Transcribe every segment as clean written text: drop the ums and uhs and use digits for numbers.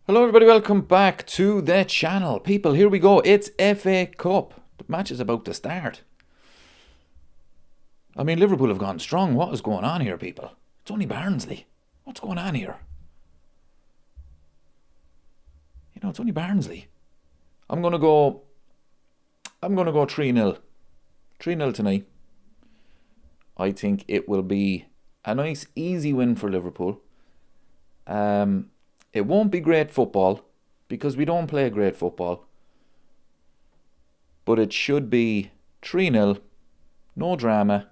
Hello everybody, welcome back to the channel. People, here we go. It's FA Cup. The match is about to start. I mean, Liverpool have gone strong. What is going on here, people? It's only Barnsley. What's going on here? You know, it's only Barnsley. I'm going to go 3-0. 3-0 tonight. I think it will be a nice, easy win for Liverpool. It won't be great football because we don't play great football. But it should be 3-0, no drama,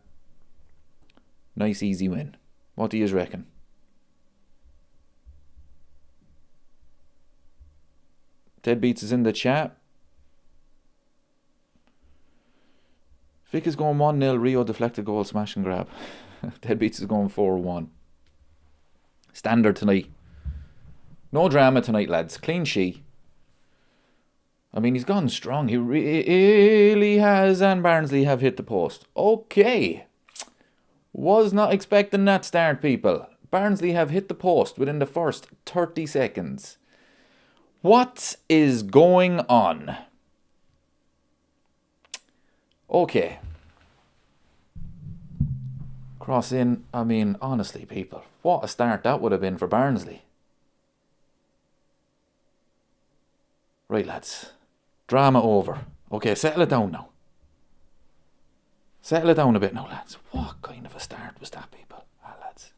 nice easy win. What do you reckon? Deadbeats is in the chat. Vic is going 1-0, Rio deflected goal, smash and grab. Deadbeats is going 4-1. Standard tonight. No drama tonight, lads. Clean sheet. I mean, he's gone strong. He really has, and Barnsley have hit the post. Okay. Was not expecting that start, people. Barnsley have hit the post within the first 30 seconds. What is going on? Okay. Cross in. I mean, honestly, people, what a start that would have been for Barnsley. Right, lads. Drama over. Okay, settle it down now. Settle it down a bit now, lads. What kind of a start was that, people? Lads.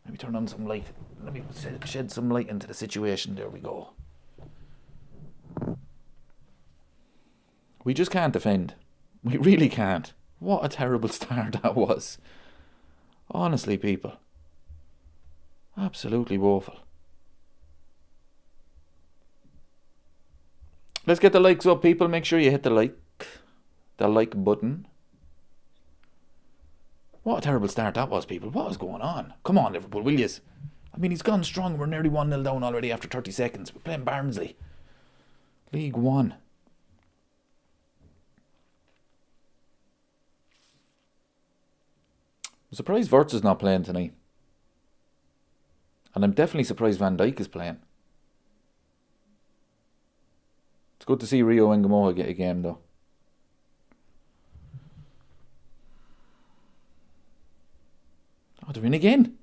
Let me turn on some light. Let me shed some light into the situation. There we go. We just can't defend. We really can't. What a terrible start that was. Honestly, people. Absolutely woeful. Let's get the likes up, people. Make sure you hit the like button. What a terrible start that was, people. What is going on? Come on, Liverpool, will yous? I mean, he's gone strong. We're nearly 1-0 down already after 30 seconds. We're playing Barnsley. League One. I'm surprised Wirtz is not playing tonight. And I'm definitely surprised Van Dijk is playing. It's good to see Rio and Gamoa get a game, though. Oh, they're in again.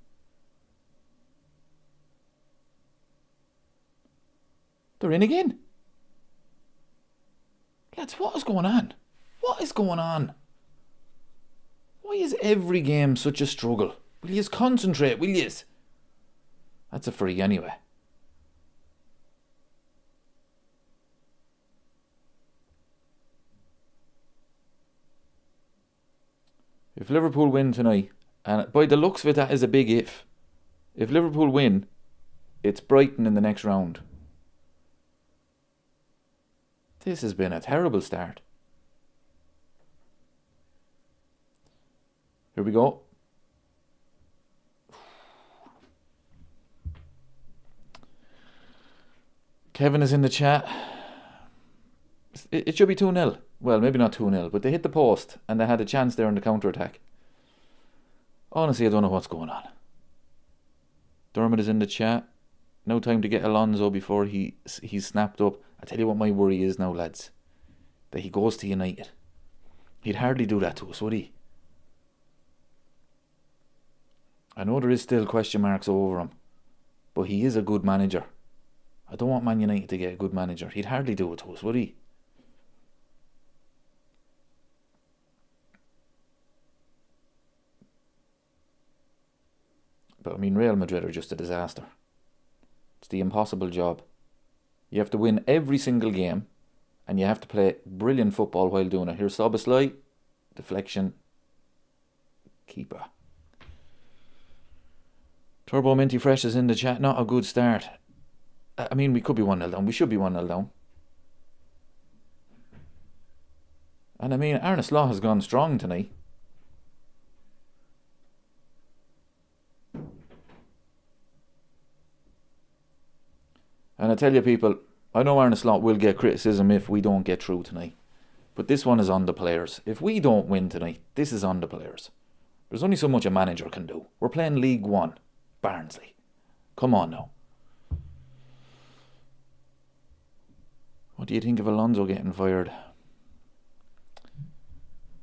They're in again. Lads, what is going on? What is going on? Why is every game such a struggle? Will yous concentrate, will yous? That's a free anyway. If Liverpool win tonight, and by the looks of it, that is a big if. If Liverpool win, it's Brighton in the next round. This has been a terrible start. Here we go. Kevin is in the chat. It should be 2-0. Well, maybe not 2-0, but they hit the post and they had a chance there on the counter-attack. Honestly, I don't know what's going on. Dermot is in the chat. No time to get Alonso before he's snapped up. I tell you what my worry is now, lads. That he goes to United. He'd hardly do that to us, would he? I know there is still question marks over him, but he is a good manager. I don't want Man United to get a good manager. He'd hardly do it to us, would he? But I mean, Real Madrid are just a disaster. It's the impossible job. You have to win every single game, and you have to play brilliant football while doing it. Here's Soboslai, deflection, keeper. Turbo Minty Fresh is in the chat. Not a good start. I mean, we could be 1-0 down. We should be 1-0 down. And I mean, Arne Slot has gone strong tonight. And I tell you, people, I know Arne Slot will get criticism if we don't get through tonight. But this one is on the players. If we don't win tonight, this is on the players. There's only so much a manager can do. We're playing League One. Barnsley. Come on now. What do you think of Alonso getting fired?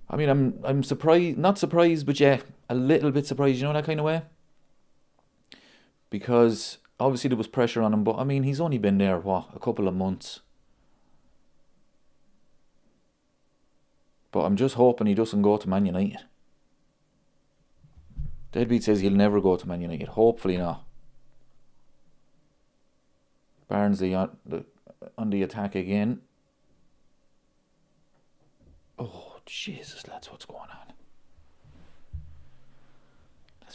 I mean, I'm surprised, not surprised, but yeah, a little bit surprised, you know, that kind of way. Because obviously there was pressure on him, but I mean, he's only been there, a couple of months. But I'm just hoping he doesn't go to Man United. Deadbeat says he'll never go to Man United. Hopefully not. Barnsley on the attack again. Oh, Jesus, lads, what's going on?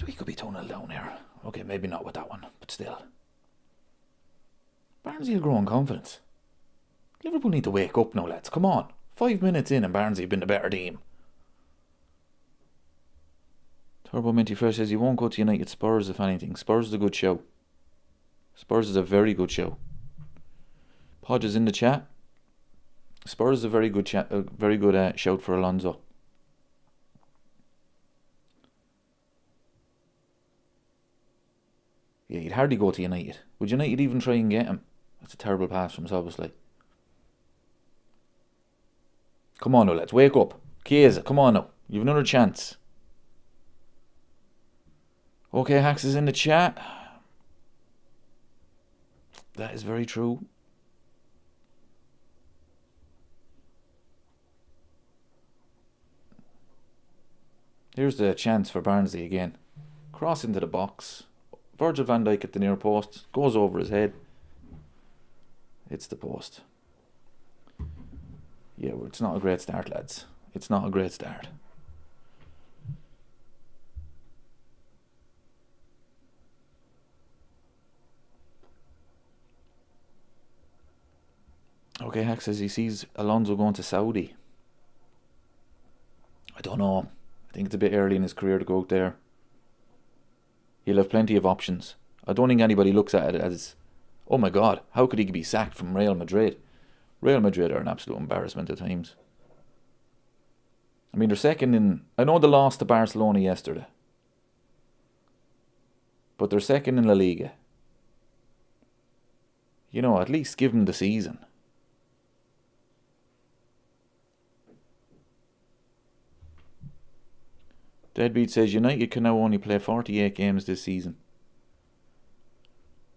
We could be 2-0 down here. Okay, maybe not with that one, but still. Barnsley will grow in confidence. Liverpool need to wake up now, lads. Come on. 5 minutes in and Barnsley have been the better team. Turbo Minty Fresh says he won't go to United. Spurs, if anything. Spurs is a good show. Spurs is a very good show. Podge is in the chat. Spurs is a very good shout for Alonso. Yeah, he'd hardly go to United. Would United even try and get him? That's a terrible pass from Substitutions. Come on now, lads. Wake up. Chiesa, come on now. You've another chance. Okay, Hax is in the chat. That is very true. Here's the chance for Barnsley again. Cross into the box. Virgil van Dijk at the near post. Goes over his head. It's the post. Yeah, well, it's not a great start, lads. It's not a great start. Okay, Hack says he sees Alonso going to Saudi. I don't know. I think it's a bit early in his career to go out there. He'll have plenty of options. I don't think anybody looks at it as, oh my God, how could he be sacked from Real Madrid? Real Madrid are an absolute embarrassment at times. I mean, they're second in... I know they lost to Barcelona yesterday. But they're second in La Liga. You know, at least give them the season. Deadbeat says United can now only play 48 games this season.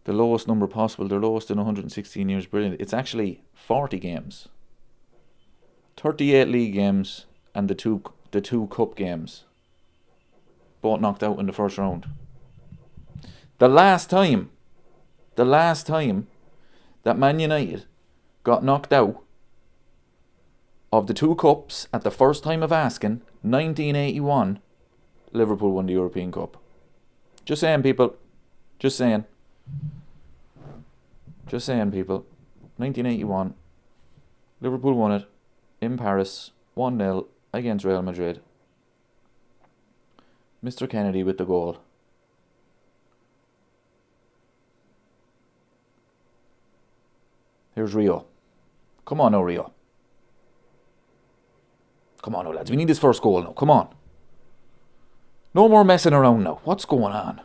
The lowest number possible. Their lowest in 116 years. Brilliant. It's actually 40 games. 38 league games and the two cup games. Both knocked out in the first round. The last time that Man United got knocked out of the two cups at the first time of asking, 1981, Liverpool won the European Cup. Just saying, people. Just saying, people. 1981. Liverpool won it in Paris, 1-0 against Real Madrid. Mr. Kennedy with the goal. Here's Rio. Come on now, Rio. Come on now, lads. We need his first goal now. Come on. No more messing around now. What's going on?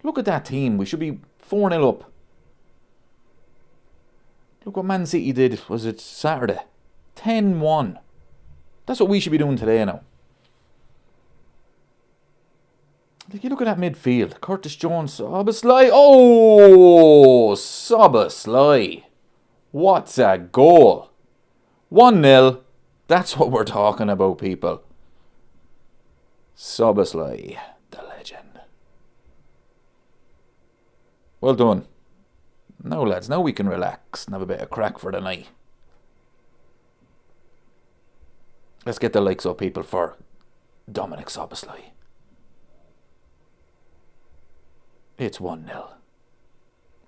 Look at that team. We should be 4-0 up. Look what Man City did. Was it Saturday? 10-1. That's what we should be doing today now. You look at that midfield. Curtis Jones. Substitutions. Oh! Substitutions. What's a goal? 1-0. That's what we're talking about, people. Substitutions, the legend. Well done. Now, lads, now we can relax and have a bit of crack for the night. Let's get the likes up, people, for Dominic Substitutions. It's 1-0.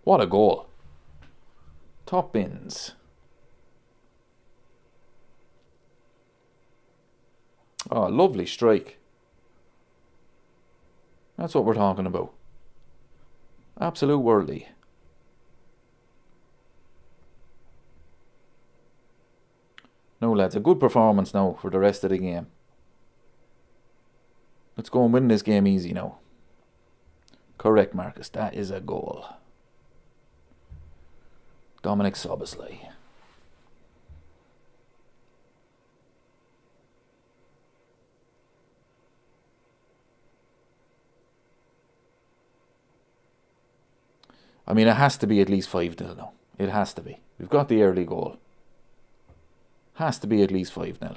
What a goal. Top bins. Oh, lovely strike. That's what we're talking about. Absolute worldly. No, lads, a good performance now for the rest of the game. Let's go and win this game easy now. Correct, Marcus. That is a goal. Dominic Soboslai. I mean, it has to be at least 5-0 now. It has to be. We've got the early goal. Has to be at least 5-0.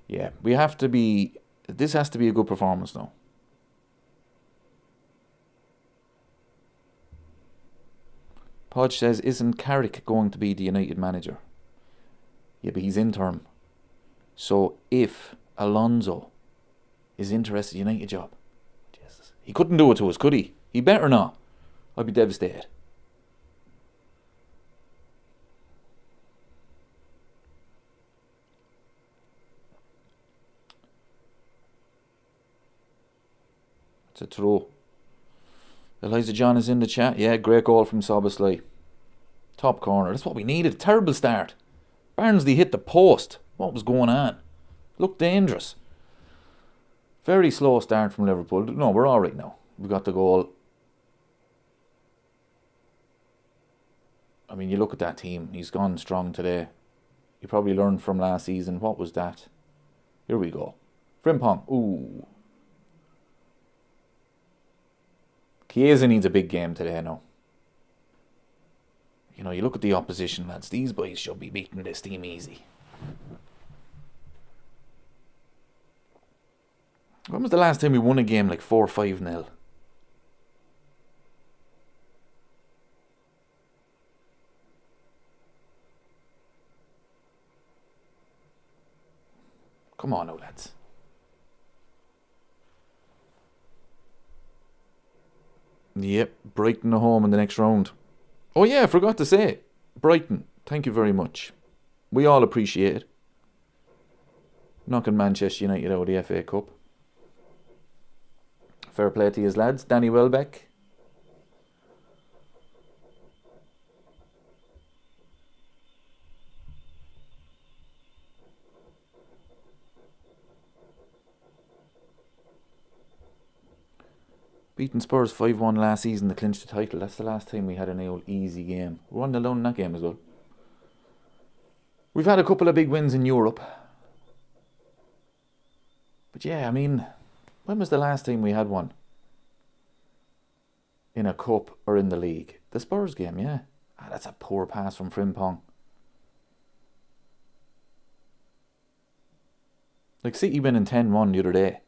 Yeah, we have to be... This has to be a good performance now. Podge says, isn't Carrick going to be the United manager? Yeah, but he's interim. So if Alonso is interested in the United job, Jesus, he couldn't do it to us, could he? He better not. I'd be devastated. It's a throw. Eliza John is in the chat. Yeah, great goal from Soboslai. Top corner. That's what we needed. Terrible start. Barnsley hit the post. What was going on? Looked dangerous. Very slow start from Liverpool. No, we're alright now. We got the goal. I mean, you look at that team. He's gone strong today. He probably learned from last season. What was that? Here we go. Frimpong. Ooh. Chiesa needs a big game today now. You know, you look at the opposition, lads. These boys should be beating this team easy. When was the last time we won a game like 4-5-0? Come on now, lads. Yep, Brighton at home in the next round. Oh yeah, I forgot to say. Brighton, thank you very much. We all appreciate it. Knocking Manchester United out of the FA Cup. Fair play to his lads. Danny Welbeck. Beating Spurs 5-1 last season to clinch the title. That's the last time we had an old easy game. We won alone in that game as well. We've had a couple of big wins in Europe. But yeah, I mean, when was the last time we had one? In a cup or in the league? The Spurs game, yeah. Ah, that's a poor pass from Frimpong. Like City winning 10-1 the other day.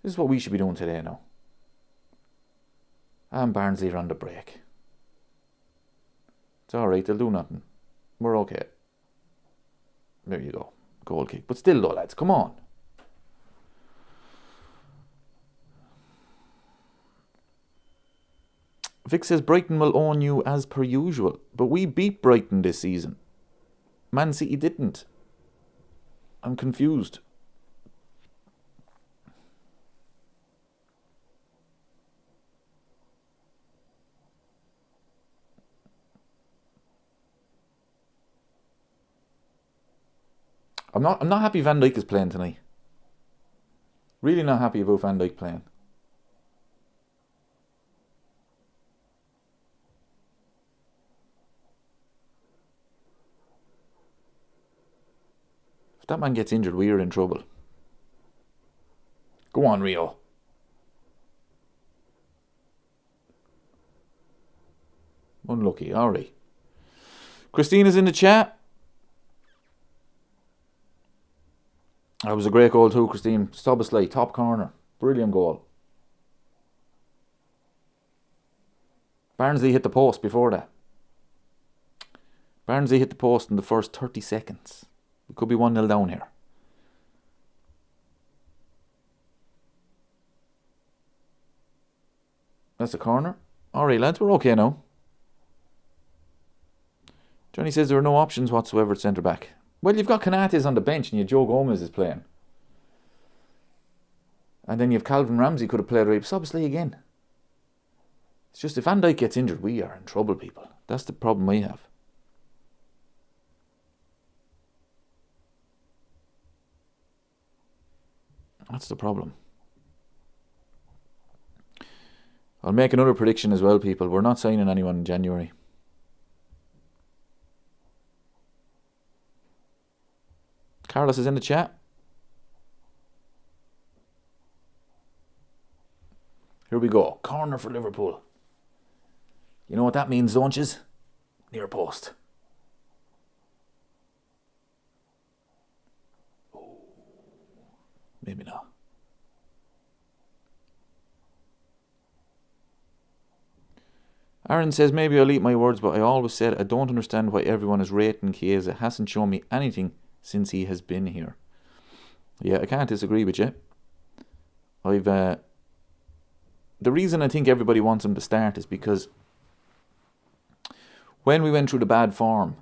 This is what we should be doing today now. And Barnsley are on the break. It's alright, they'll do nothing. We're okay. There you go. Goal kick. But still though, lads, come on. Vic says Brighton will own you as per usual. But we beat Brighton this season. Man City didn't. I'm confused. I'm not happy Van Dijk is playing tonight. Really not happy about Van Dijk playing. If that man gets injured, we're in trouble. Go on, Rio. Unlucky, alright. Christina's in the chat. That was a great goal too, Christine. Soboslai, top corner. Brilliant goal. Barnsley hit the post before that. Barnsley hit the post in the first 30 seconds. We could be 1-0 down here. That's a corner. Alright lads, we're okay now. Johnny says there are no options whatsoever at centre back. Well, you've got Canates on the bench and Joe Gomez is playing. And then you've Calvin Ramsey could have played right. Substitute again. It's just if Van Dijk gets injured, we are in trouble, people. That's the problem we have. That's the problem. I'll make another prediction as well, people. We're not signing anyone in January. Carlos is in the chat. Here we go. Corner for Liverpool. You know what that means, don't you? Near post. Oh, maybe not. Aaron says, maybe I'll eat my words, but I always said I don't understand why everyone is rating Chiesa. Hasn't shown me anything since he has been here. Yeah, I can't disagree with you. The reason I think everybody wants him to start is because when we went through the bad form,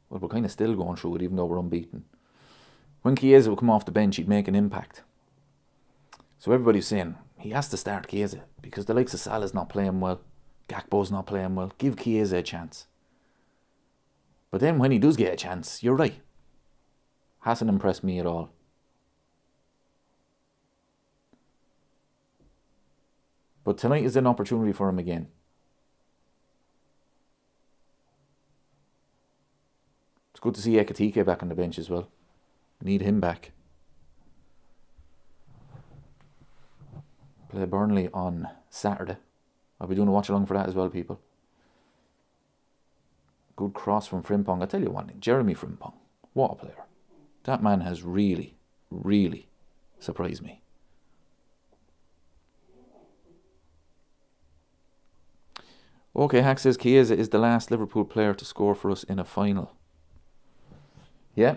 well, we're kind of still going through it even though we're unbeaten. When Chiesa would come off the bench, he'd make an impact. So everybody's saying, he has to start Chiesa because the likes of Salah's not playing well. Gakpo's not playing well. Give Chiesa a chance. But then when he does get a chance, you're right. Hasn't impressed me at all. But tonight is an opportunity for him again. It's good to see Ekitike back on the bench as well. Need him back. Play Burnley on Saturday. I'll be doing a watch-along for that as well, people. Good cross from Frimpong. I'll tell you one thing. Jeremy Frimpong. What a player. That man has really, really surprised me. Okay, Hack says Chiesa is the last Liverpool player to score for us in a final. Yeah,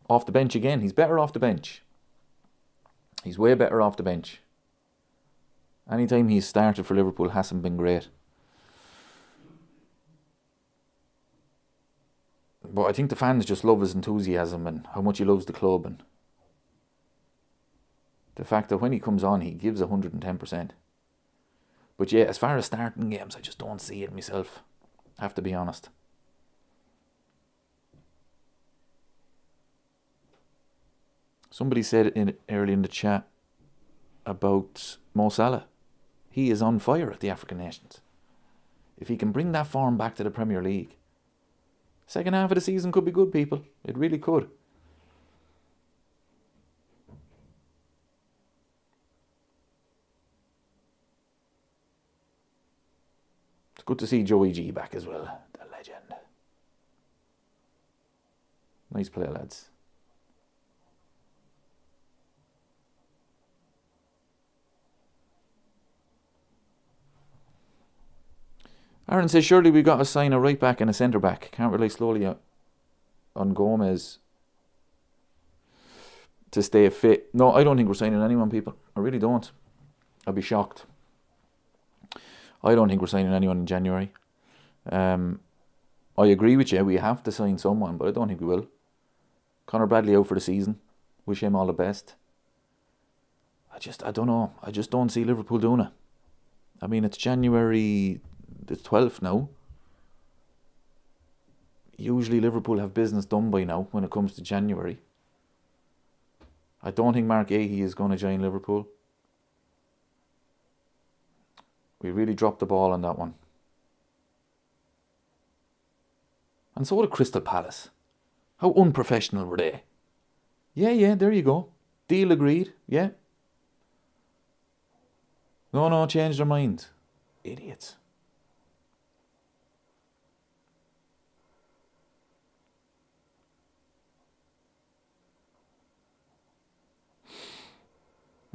off the bench again. He's better off the bench. He's way better off the bench. Anytime he's started for Liverpool hasn't been great. But I think the fans just love his enthusiasm and how much he loves the club. And the fact that when he comes on, he gives 110%. But yeah, as far as starting games, I just don't see it myself. I have to be honest. Somebody said early in the chat about Mo Salah. He is on fire at the African nations. If he can bring that form back to the Premier League, second half of the season could be good, people. It really could. It's good to see Joey G back as well. The legend. Nice play, lads. Aaron says, surely we got to sign a right back and a centre back. Can't rely slowly on Gomez to stay fit. No, I don't think we're signing anyone, people. I really don't. I'd be shocked. I don't think we're signing anyone in January. I agree with you. We have to sign someone, but I don't think we will. Conor Bradley out for the season. Wish him all the best. I don't know. I just don't see Liverpool doing it. I mean, it's January the 12th now. Usually Liverpool have business done by now when it comes to January. I don't think Mark Ahey is going to join Liverpool. We really dropped the ball on that one. And so did Crystal Palace. How unprofessional were they? Yeah, there you go. Deal agreed, yeah. No, change their mind. Idiots.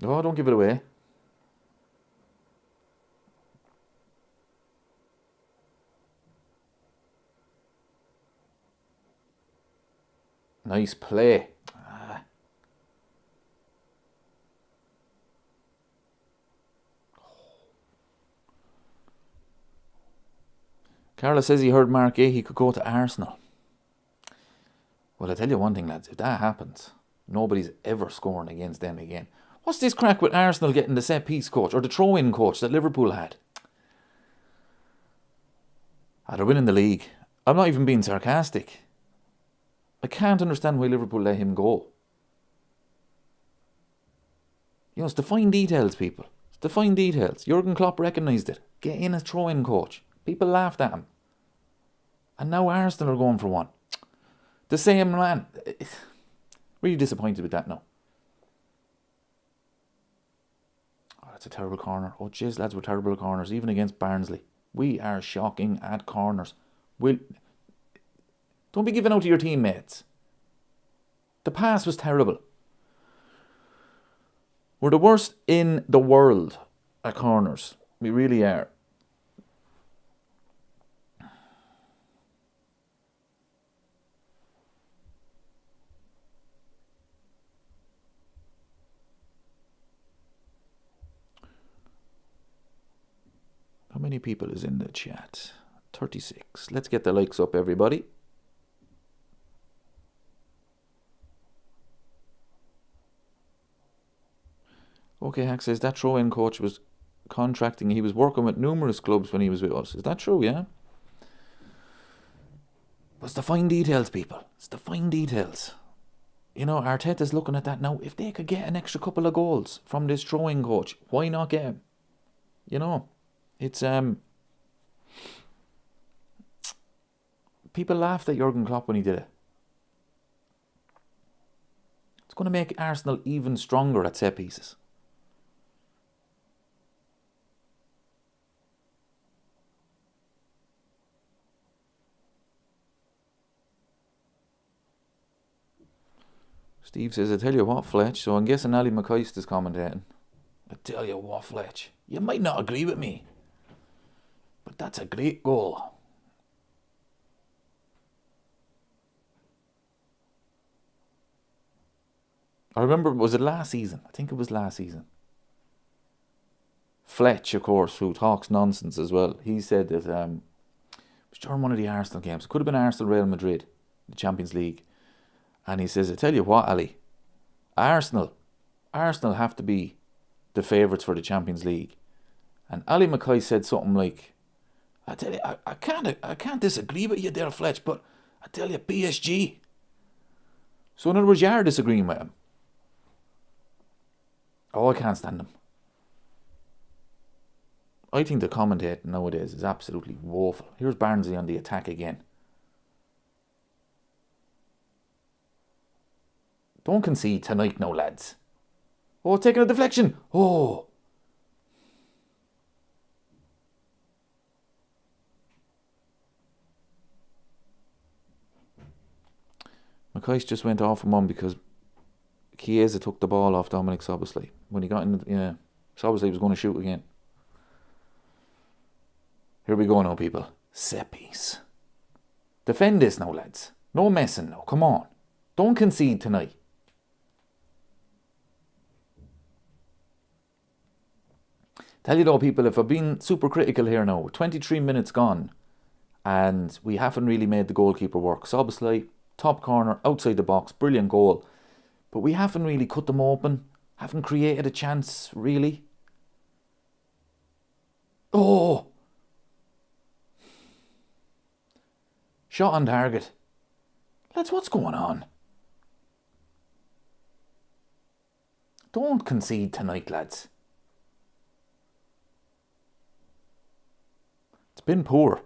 Oh, don't give it away. Nice play. Carla says he heard Mark Ahey could go to Arsenal. Well, I tell you one thing, lads. If that happens, nobody's ever scoring against them again. What's this crack with Arsenal getting the set-piece coach or the throw-in coach that Liverpool had? They're winning the league. I'm not even being sarcastic. I can't understand why Liverpool let him go. It's the fine details, people. It's the fine details. Jurgen Klopp recognised it. Get in a throw-in coach. People laughed at him. And now Arsenal are going for one. The same man. Really disappointed with that now. Oh, that's a terrible corner. Oh, jeez, lads, we're terrible at corners. Even against Barnsley. We are shocking at corners. Don't be giving out to your teammates. The pass was terrible. We're the worst in the world at corners. We really are. How many people is in the chat? 36. Let's get the likes up, everybody. Okay, Hack says that throw-in coach was contracting. He was working with numerous clubs when he was with us. Is that true, yeah? But it's the fine details, people. It's the fine details. Arteta's looking at that now. If they could get an extra couple of goals from this throw-in coach, why not get him? It's people laughed at Jurgen Klopp when he did it. It's going to make Arsenal even stronger at set pieces. Steve says, I tell you what, Fletch. So I'm guessing Ali McCoist is commentating. I tell you what, Fletch. You might not agree with me, but that's a great goal. I remember, was it last season? I think it was last season. Fletch, of course, who talks nonsense as well. He said that it was during one of the Arsenal games. It could have been Arsenal Real Madrid, the Champions League. And he says, I tell you what, Ali, Arsenal have to be the favourites for the Champions League. And Ali McCoy said something like, I tell you, I can't disagree with you there, Fletch, but I tell you, PSG. So in other words, you are disagreeing with him. Oh, I can't stand him. I think the commentating nowadays is absolutely woeful. Here's Barnsley on the attack again. Don't concede tonight, no, lads. Oh, taking a deflection. Oh. McCoist just went off him on because Chiesa took the ball off Dominic Szoboszlai. When he got in, Szoboszlai was going to shoot again. Here we go now, people. Set piece. Defend this now, lads. No messing now. Come on. Don't concede tonight. Tell you though, people, if I've been super critical here now, 23 minutes gone, and we haven't really made the goalkeeper work. Szoboszlai, top corner, outside the box, brilliant goal. But we haven't really cut them open, haven't created a chance, really. Oh! Shot on target. Lads, what's going on? Don't concede tonight, lads. It's been poor.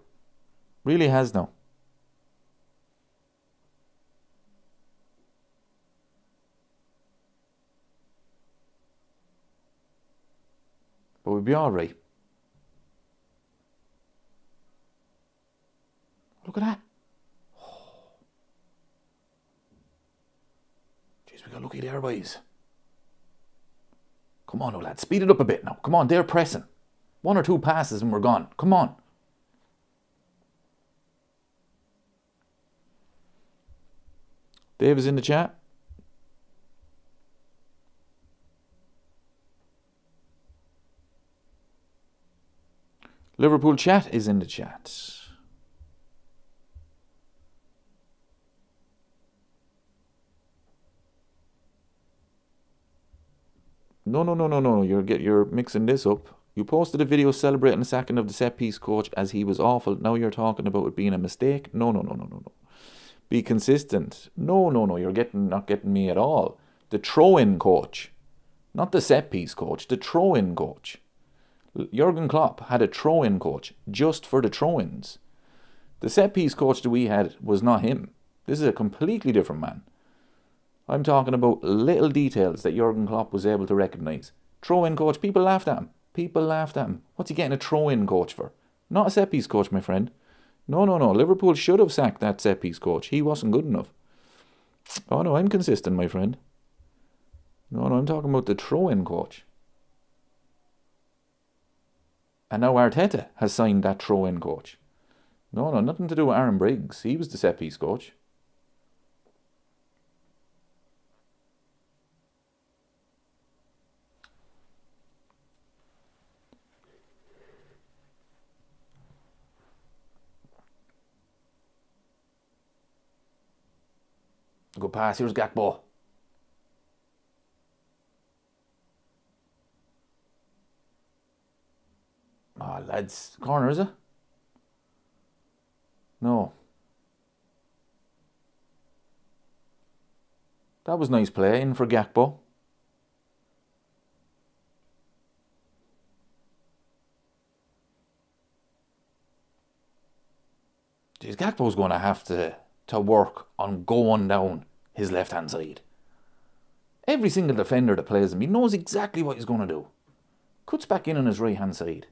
Really has now. But we'll be alright. Look at that. Jeez, we got lucky there, boys. Come on now, lads. Speed it up a bit now. Come on, they're pressing. 1 or 2 passes and we're gone. Come on. Dave is in the chat. Liverpool chat is in the chat. No. You're mixing this up. You posted a video celebrating the sacking of the set piece coach as he was awful. Now you're talking about it being a mistake. No. Be consistent. No. You're not getting me at all. The throw-in coach, not the set piece coach. The throw-in coach. Jurgen Klopp had a throw-in coach just for the throw-ins. The set piece coach that we had was not him. This is a completely different man. I'm talking about little details that Jurgen Klopp was able to recognise. Throw-in coach, people laughed at him. What's he getting a throw-in coach for? Not a set-piece coach, my friend. No. Liverpool should have sacked that set-piece coach. He wasn't good enough. Oh, no, I'm consistent, my friend. No, I'm talking about the throw-in coach. And now Arteta has signed that throw-in coach. No, nothing to do with Aaron Briggs. He was the set-piece coach. Good pass. Here's Gakpo. Oh, lads. Corner, is it? No. That was nice play in for Gakpo. Jeez, Gakpo's going to have to work on going down his left-hand side. Every single defender that plays him, he knows exactly what he's going to do. Cuts back in on his right-hand side.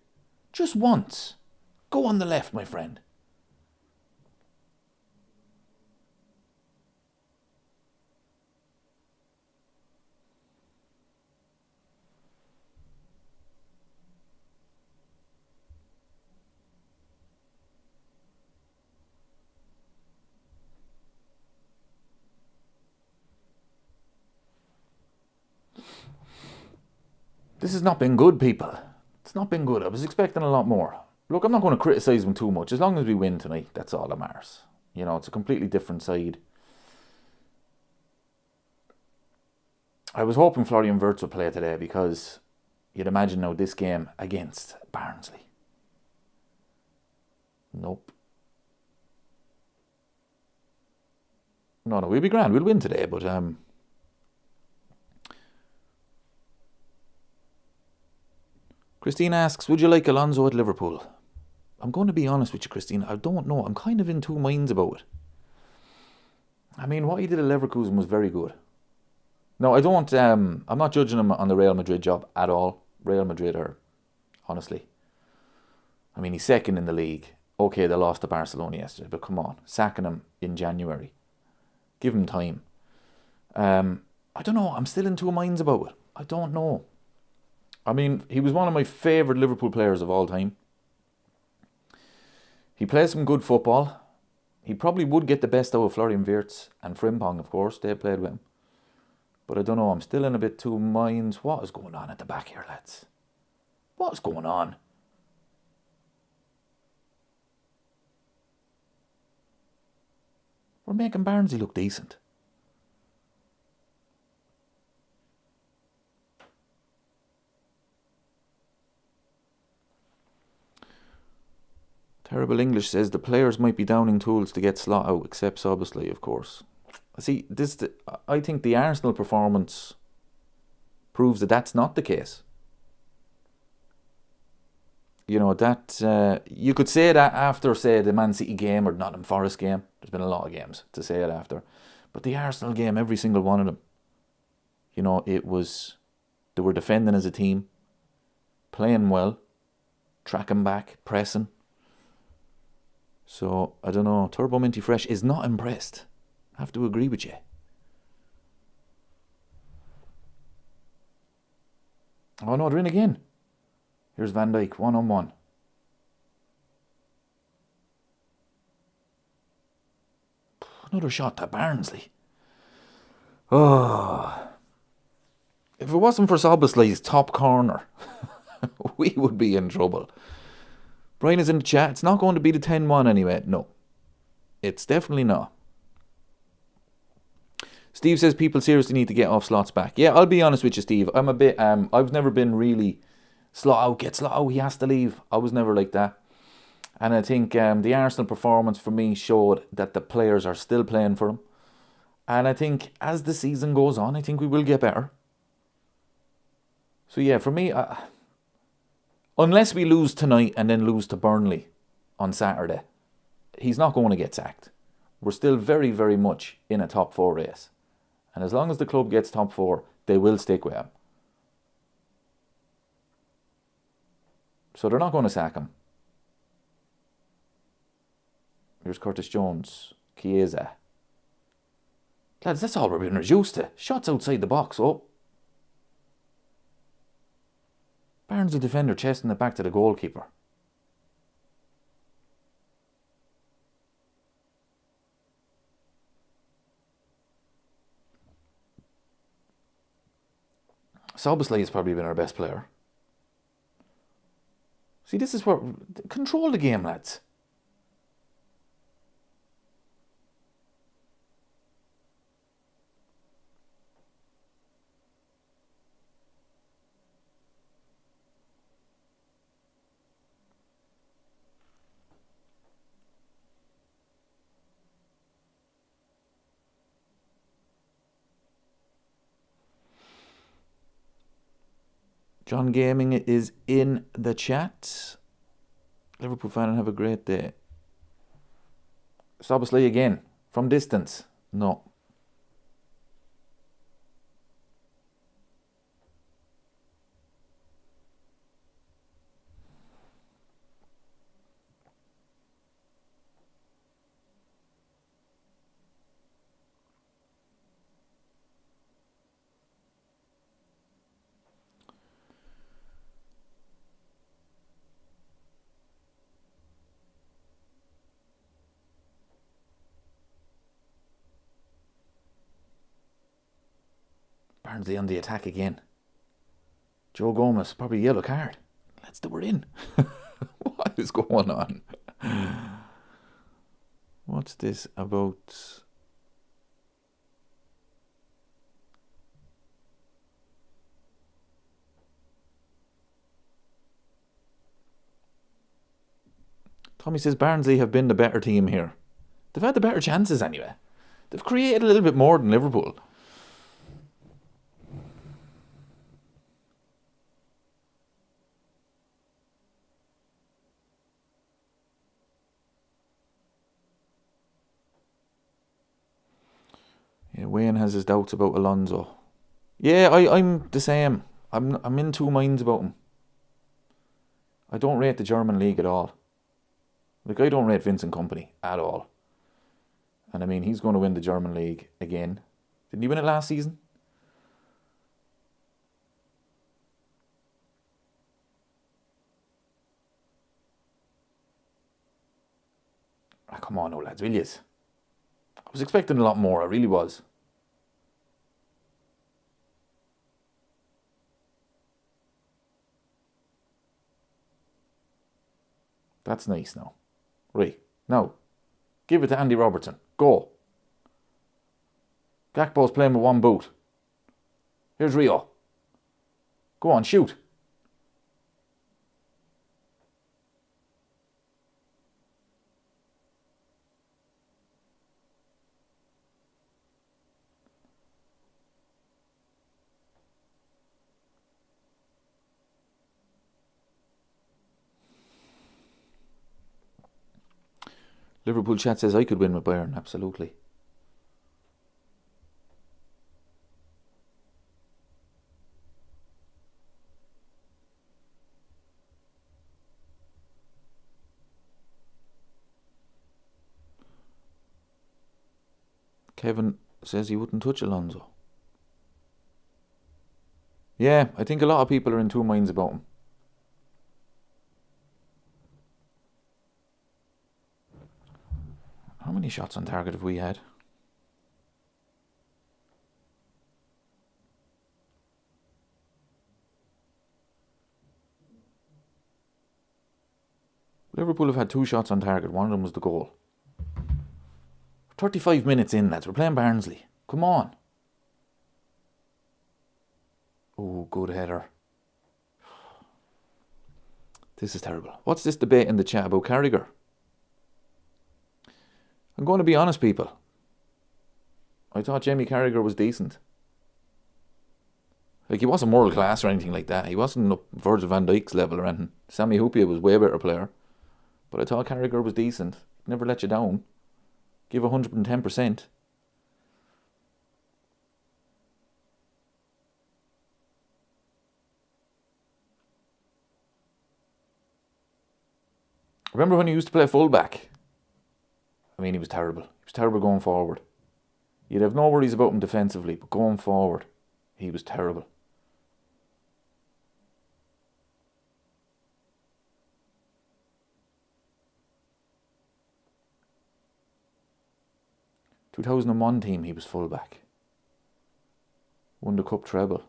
Just once. Go on the left, my friend. This has not been good, people. It's not been good. I was expecting a lot more. Look, I'm not going to criticise them too much. As long as we win tonight, that's all that matters. You know, it's a completely different side. I was hoping Florian Wirtz would play today because you'd imagine now this game against Barnsley. Nope. No, we'll be grand. We'll win today, but Christine asks, would you like Alonso at Liverpool? I'm going to be honest with you, Christine. I don't know. I'm kind of in two minds about it. I mean, what he did at Leverkusen was very good. No, I don't. I'm not judging him on the Real Madrid job at all. Real Madrid are, honestly. I mean, he's second in the league. Okay, they lost to Barcelona yesterday, but come on. Sacking him in January. Give him time. I don't know. I'm still in two minds about it. I don't know. I mean, he was one of my favourite Liverpool players of all time. He plays some good football. He probably would get the best out of Florian Wirtz and Frimpong, of course. They played with him. But I don't know. I'm still in a bit two minds. What is going on at the back here, lads? What is going on? We're making Barnsley look decent. Terrible English says the players might be downing tools to get Slot out, except Substitutions, of course. See, I think the Arsenal performance proves that that's not the case. You know, that you could say that after, say, the Man City game or Nottingham Forest game. There's been a lot of games to say it after. But the Arsenal game, every single one of them, you know, they were defending as a team, playing well, tracking back, pressing. So, I don't know, Turbo Minty Fresh is not impressed. I have to agree with you. Oh no, they're in again. Here's Van Dijk, 1-on-1. Another shot to Barnsley. Oh. If it wasn't for Soboslai's top corner, we would be in trouble. Brian is in the chat. It's not going to be the 10-1 anyway. No. It's definitely not. Steve says people seriously need to get off Slots back. Yeah, I'll be honest with you, Steve. I'm a bit, I've never been really get Slot out, he has to leave. I was never like that. And I think the Arsenal performance for me showed that the players are still playing for him. And I think as the season goes on, I think we will get better. So yeah, for me, unless we lose tonight and then lose to Burnley on Saturday, he's not going to get sacked. We're still very, very much in a top 4 race. And as long as the club gets top 4, they will stick with him. So they're not going to sack him. Here's Curtis Jones. Chiesa. Lads, that's all we're being reduced to. Shots outside the box. Oh. Barnsley defender chesting it back to the goalkeeper. Substitutions has probably been our best player. See, this is where... Control the game, lads. John Gaming is in the chat. Liverpool fan and have a great day. Substitutions again. From distance. No. Barnsley on the attack again. Joe Gomez, probably yellow card. Let's do it in. What is going on? What's this about? Tommy says Barnsley have been the better team here. They've had the better chances anyway. They've created a little bit more than Liverpool. Yeah, Wayne has his doubts about Alonso. Yeah, I'm the same. I'm in two minds about him. I don't rate the German league at all. Like, I don't rate Vincent Kompany at all. And I mean, he's going to win the German league again. Didn't he win it last season? Ah, come on, no lads, will yous? I was expecting a lot more, I really was. That's nice now. Right, now, give it to Andy Robertson. Go. Gakpo's playing with one boot. Here's Rio. Go on, shoot. Liverpool chat says I could win with Bayern, absolutely. Kevin says he wouldn't touch Alonso. Yeah, I think a lot of people are in two minds about him. How many shots on target have we had? Liverpool have had 2 shots on target. One of them was the goal. 35 minutes in, lads. We're playing Barnsley. Come on. Oh, good header. This is terrible. What's this debate in the chat about Carragher? I'm going to be honest, people. I thought Jamie Carragher was decent. Like, he wasn't world class or anything like that. He wasn't up Virgil van Dijk's level or anything. Sammy Hupia was way better player. But I thought Carragher was decent. Never let you down. Give 110%. Remember when he used to play fullback? I mean, he was terrible. He was terrible going forward. You'd have no worries about him defensively, but going forward, he was terrible. In 2001 team, he was fullback. Won the cup treble.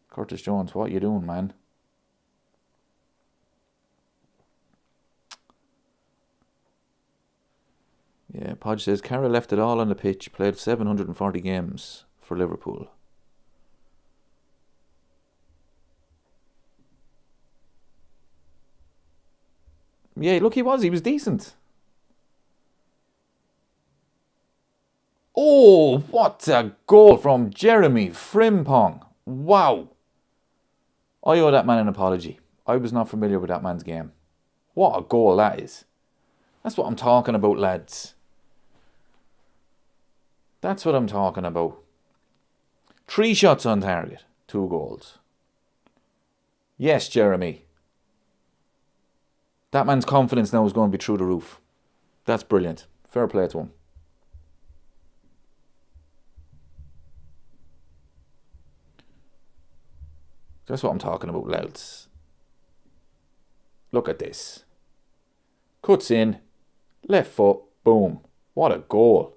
Curtis Jones, what are you doing, man? Yeah, Podge says, Carra left it all on the pitch, played 740 games for Liverpool. Yeah, look, he was decent. Oh, what a goal from Jeremy Frimpong. Wow. I owe that man an apology. I was not familiar with that man's game. What a goal that is. That's what I'm talking about, lads. That's what I'm talking about. 3 shots on target, 2 goals. Yes, Jeremy. That man's confidence now is going to be through the roof. That's brilliant. Fair play to him. That's what I'm talking about, lads. Look at this. Cuts in. Left foot. Boom. What a goal.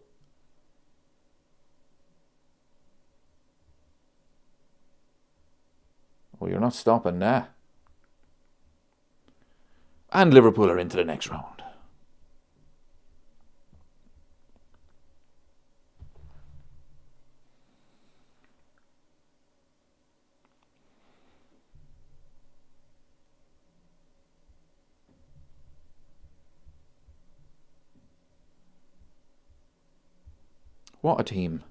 Oh, you're not stopping that. And Liverpool are into the next round. What a team.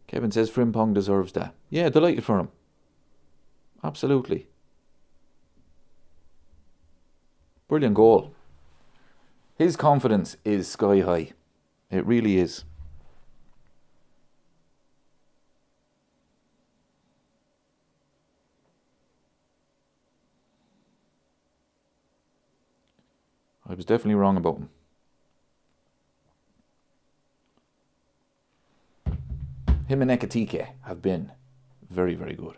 Kevin says Frimpong deserves that. Yeah, delighted for him. Absolutely. Brilliant goal. His confidence is sky high. It really is. I was definitely wrong about him. Him and Ekatike have been very, very good.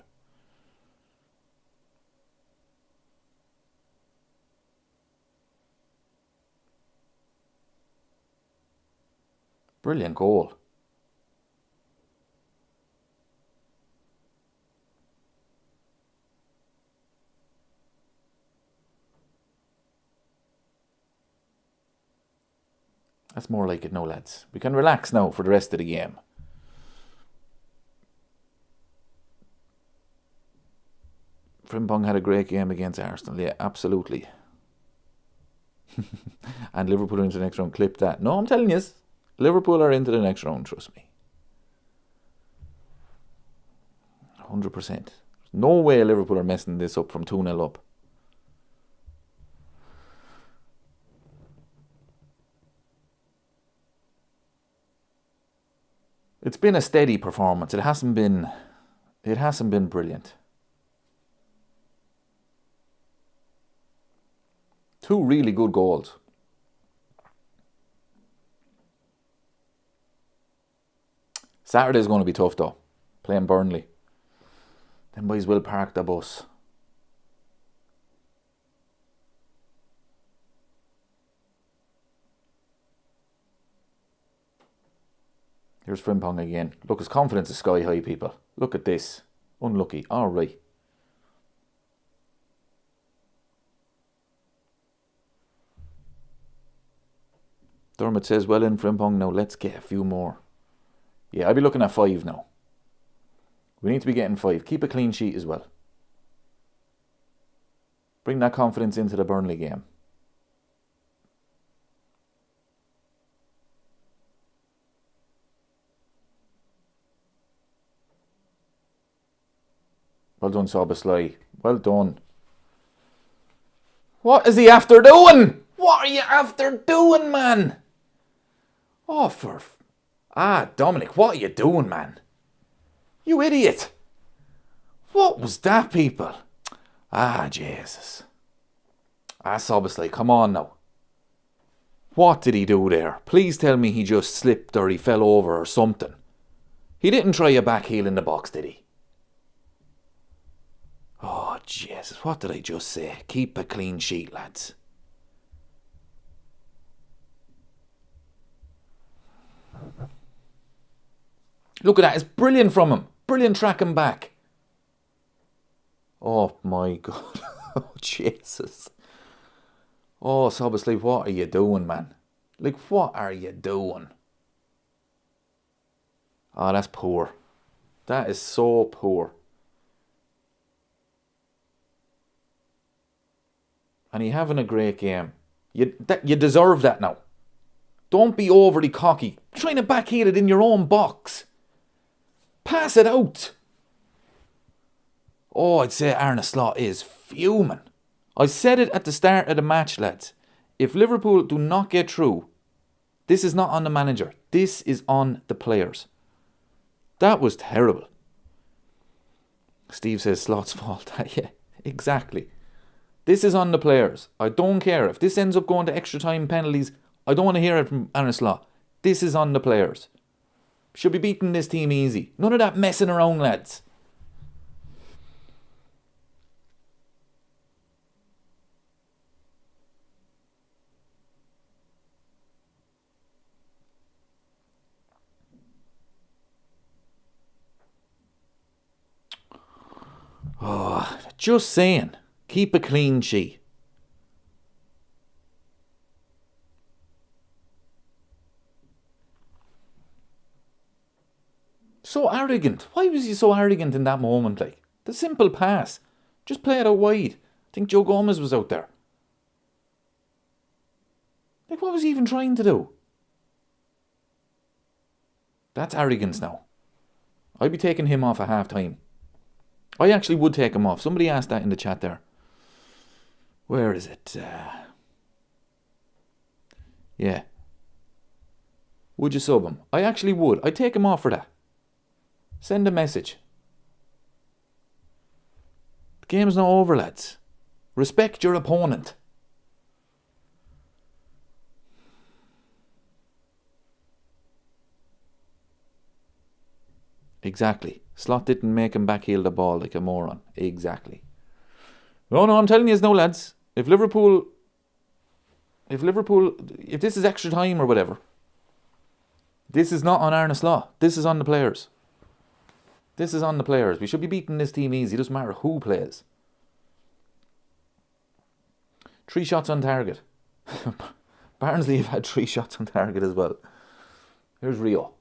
Brilliant goal. That's more like it now, lads. We can relax now for the rest of the game. Frimpong had a great game against Arsenal. Yeah, absolutely. And Liverpool are into the next round. Clip that. No, I'm telling you. Liverpool are into the next round, trust me. 100%. There's no way Liverpool are messing this up from 2-0 up. It's been a steady performance. It hasn't been brilliant. 2 really good goals. Saturday's going to be tough though. Playing Burnley. Them boys will park the bus. Here's Frimpong again. Look, his confidence is sky high, people. Look at this. Unlucky. Alright. Dermot says, well in Frimpong now. Let's get a few more. Yeah, I'll be looking at 5 now. We need to be getting 5. Keep a clean sheet as well. Bring that confidence into the Burnley game. Well done, Substitutions. Well done. What is he after doing? What are you after doing, man? Oh, Dominic, what are you doing, man? You idiot. What was that, people? Jesus. Substitutions, come on now. What did he do there? Please tell me he just slipped or he fell over or something. He didn't try a back heel in the box, did he? Oh, Jesus, what did I just say? Keep a clean sheet, lads. Look at that, it's brilliant from him. Brilliant tracking back. Oh, my God. Oh, Jesus. Oh, Substitutions, what are you doing, man? Like, what are you doing? Oh, that's poor. That is so poor. And he having a great game. You deserve that now. Don't be overly cocky. Trying to backheel it in your own box. Pass it out. Oh, I'd say Arne Slot is fuming. I said it at the start of the match, lads. If Liverpool do not get through, this is not on the manager. This is on the players. That was terrible. Steve says Slot's fault. Yeah, exactly. This is on the players. I don't care. If this ends up going to extra time penalties, I don't want to hear it from Arne Slot. This is on the players. Should be beating this team easy. None of that messing around, lads. Oh, just saying. Keep a clean sheet. So arrogant. Why was he so arrogant in that moment? Like, the simple pass. Just play it out wide. I think Joe Gomez was out there. Like, what was he even trying to do? That's arrogance now. I'd be taking him off at half time. I actually would take him off. Somebody asked that in the chat there. Where is it? Yeah. Would you sub him? I actually would. I'd take him off for that. Send a message. The game's not over, lads. Respect your opponent. Exactly. Slot didn't make him backheel the ball like a moron. Exactly. No, I'm telling you, no, lads. If this is extra time or whatever, this is not on Arne Slot. This is on the players. This is on the players. We should be beating this team easy. It doesn't matter who plays. 3 shots on target. Barnsley have had 3 shots on target as well. Here's Rio.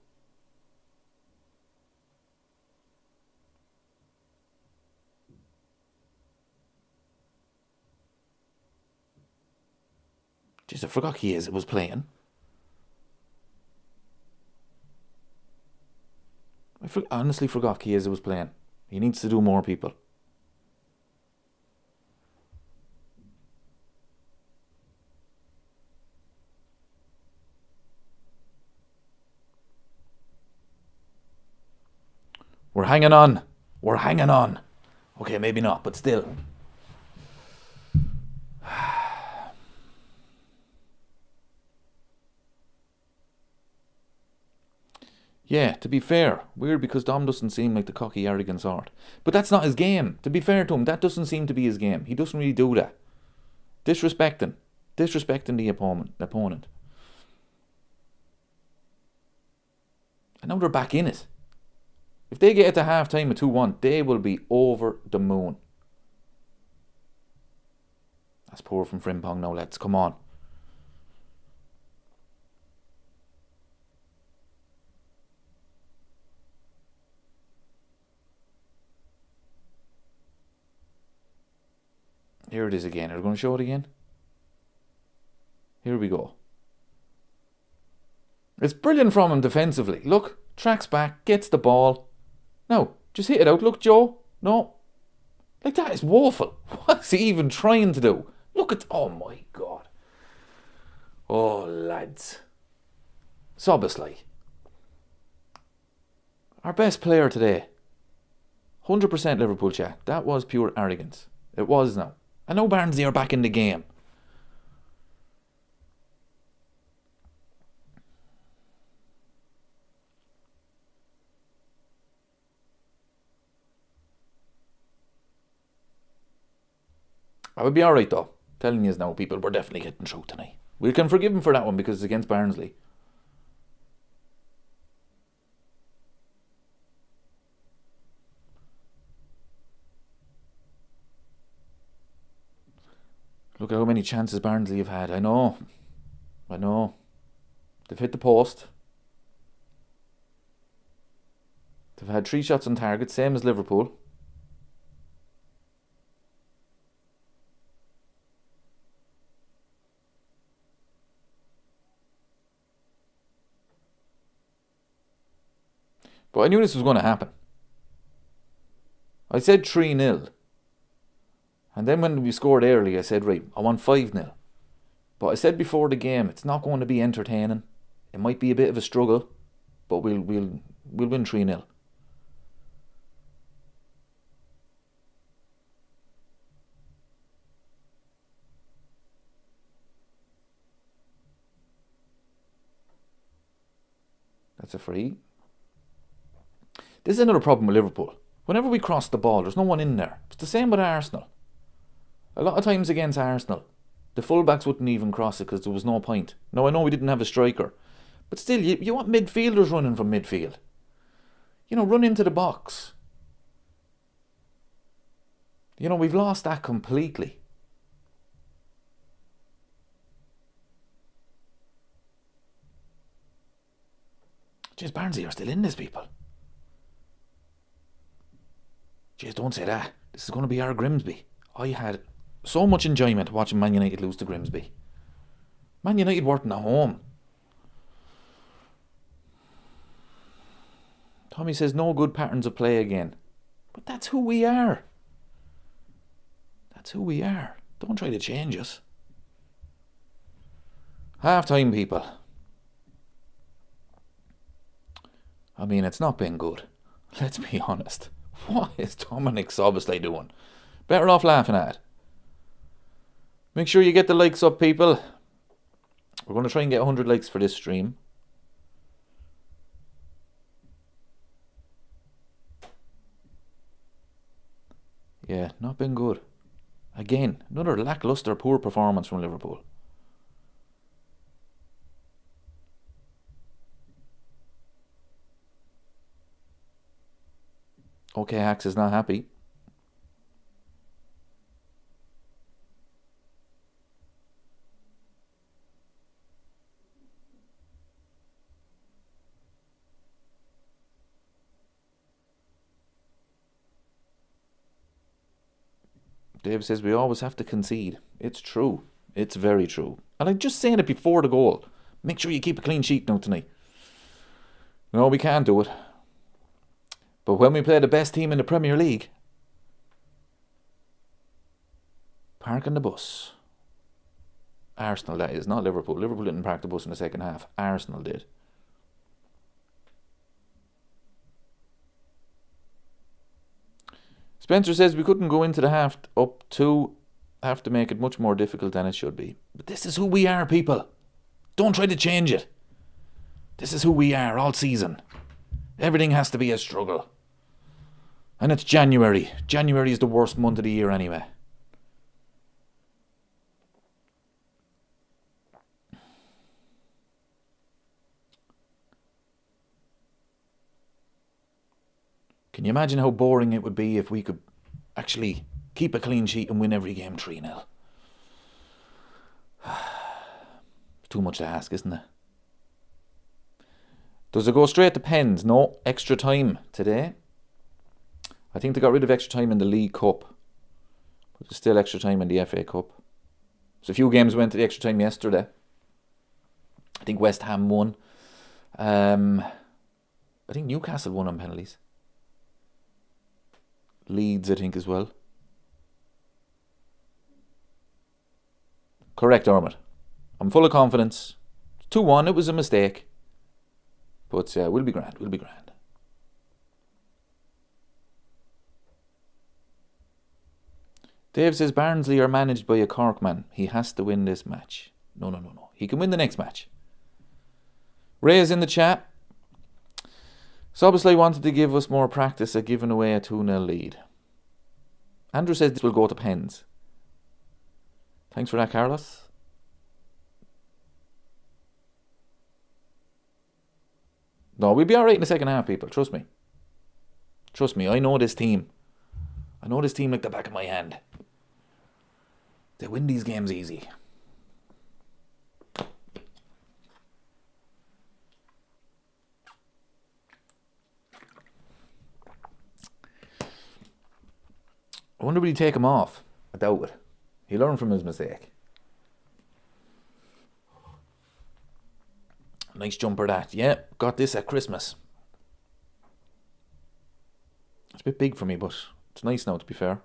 Jeez, I forgot Chiesa was playing. I honestly forgot Chiesa was playing. He needs to do more, people. We're hanging on. We're hanging on. Okay, maybe not, but still. Yeah, to be fair, weird because Dom doesn't seem like the cocky, arrogant sort. But that's not his game. To be fair to him, that doesn't seem to be his game. He doesn't really do that. Disrespecting the opponent. And now they're back in it. If they get it to half time at 2-1, they will be over the moon. That's poor from Frimpong now, lads. Come on. Here it is again. Are we going to show it again? Here we go. It's brilliant from him defensively. Look, tracks back, gets the ball. Now, just hit it out. Look, Joe. No. Like, that is woeful. What's he even trying to do? Look at... Oh, my God. Oh, lads. Substitutions. Our best player today. 100% Liverpool chat. That was pure arrogance. It was now. I know Barnsley are back in the game. I would be alright though. Telling you now, people, we're definitely getting through tonight. We can forgive him for that one because it's against Barnsley. Look at how many chances Barnsley have had. I know. They've hit the post. They've had 3 shots on target, same as Liverpool. But I knew this was going to happen. I said 3-0. And then when we scored early, I said, right, I want 5-0. But I said before the game, it's not going to be entertaining. It might be a bit of a struggle, but we'll win 3-0. That's a free. This is another problem with Liverpool. Whenever we cross the ball, there's no one in there. It's the same with Arsenal. A lot of times against Arsenal, the fullbacks wouldn't even cross it because there was no point. Now, I know we didn't have a striker, but still, you want midfielders running from midfield. You know, run into the box. You know, we've lost that completely. Jeez, Barnsley are still in this, people. Jeez, don't say that. This is going to be our Grimsby. I had so much enjoyment watching Man United lose to Grimsby. Man United weren't at home. Tommy says no good patterns of play again. But that's who we are. That's who we are. Don't try to change us. Half time, people. I mean, it's not been good. Let's be honest. What is Dominic Szoboszlai doing? Better off laughing at it. Make sure you get the likes up, people. We're going to try and get 100 likes for this stream. Yeah, not been good. Again, another lacklustre, poor performance from Liverpool. Okay, Axe is not happy. Dave says we always have to concede. It's true. It's very true. And I'm just saying it before the goal. Make sure you keep a clean sheet now tonight. No, we can't do it. But when we play the best team in the Premier League, parking the bus. Arsenal, that is, not Liverpool. Liverpool didn't park the bus in the second half. Arsenal did. Spencer says we couldn't go into the half up 2. Have to make it much more difficult than it should be. But this is who we are, people. Don't try to change it. This is who we are all season. Everything has to be a struggle. And it's January. January is the worst month of the year anyway. Can you imagine how boring it would be if we could actually keep a clean sheet and win every game 3-0? It's too much to ask, isn't it? Does it go straight to pens? No, extra time today. I think they got rid of extra time in the League Cup. But there's still extra time in the FA Cup. So a few games went to the extra time yesterday. I think West Ham won. I think Newcastle won on penalties. Leeds, I think, as well. Correct, Dermot. I'm full of confidence. 2-1, it was a mistake. But we'll be grand, we'll be grand. Dave says Barnsley are managed by a Cork man. He has to win this match. No. He can win the next match. Ray is in the chat. Substitutions wanted to give us more practice at giving away a 2-0 lead. Andrew says this will go to pens. Thanks for that, Carlos. No, we'll be alright in the second half, people. Trust me. Trust me, I know this team. I know this team like the back of my hand. They win these games easy. I wonder will he take him off? I doubt it. He learned from his mistake. Nice jumper that. Yeah, got this at Christmas. It's a bit big for me, but it's nice now, to be fair.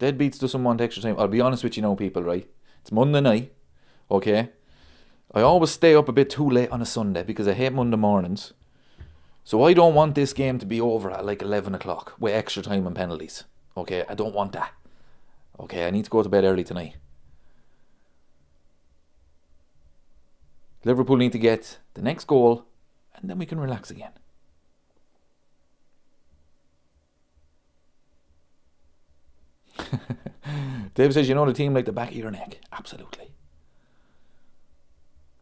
Deadbeats doesn't want extra time. I'll be honest with you now, people, right? It's Monday night, okay? I always stay up a bit too late on a Sunday because I hate Monday mornings. So I don't want this game to be over at like 11 o'clock with extra time and penalties. Okay, I don't want that. Okay, I need to go to bed early tonight. Liverpool need to get the next goal and then we can relax again. Dave says, you know the team like the back of your neck. Absolutely.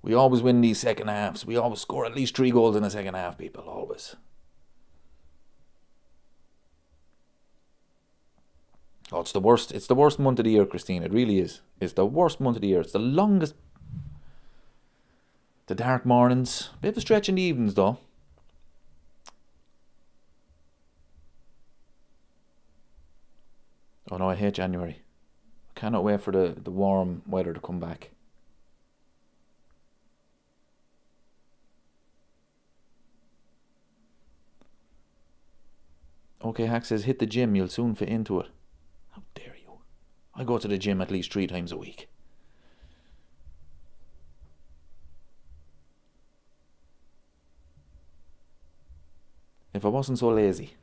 We always win these second halves. We always score at least 3 goals in the second half, people. Always. Oh, it's the worst. It's the worst month of the year, Christine. It really is. It's the worst month of the year. It's the longest. The dark mornings. Bit of a stretch in the evenings, though. Oh no, I hate January. I cannot wait for the warm weather to come back. Okay, Hack says, hit the gym, you'll soon fit into it. How dare you? I go to the gym at least 3 times a week. If I wasn't so lazy,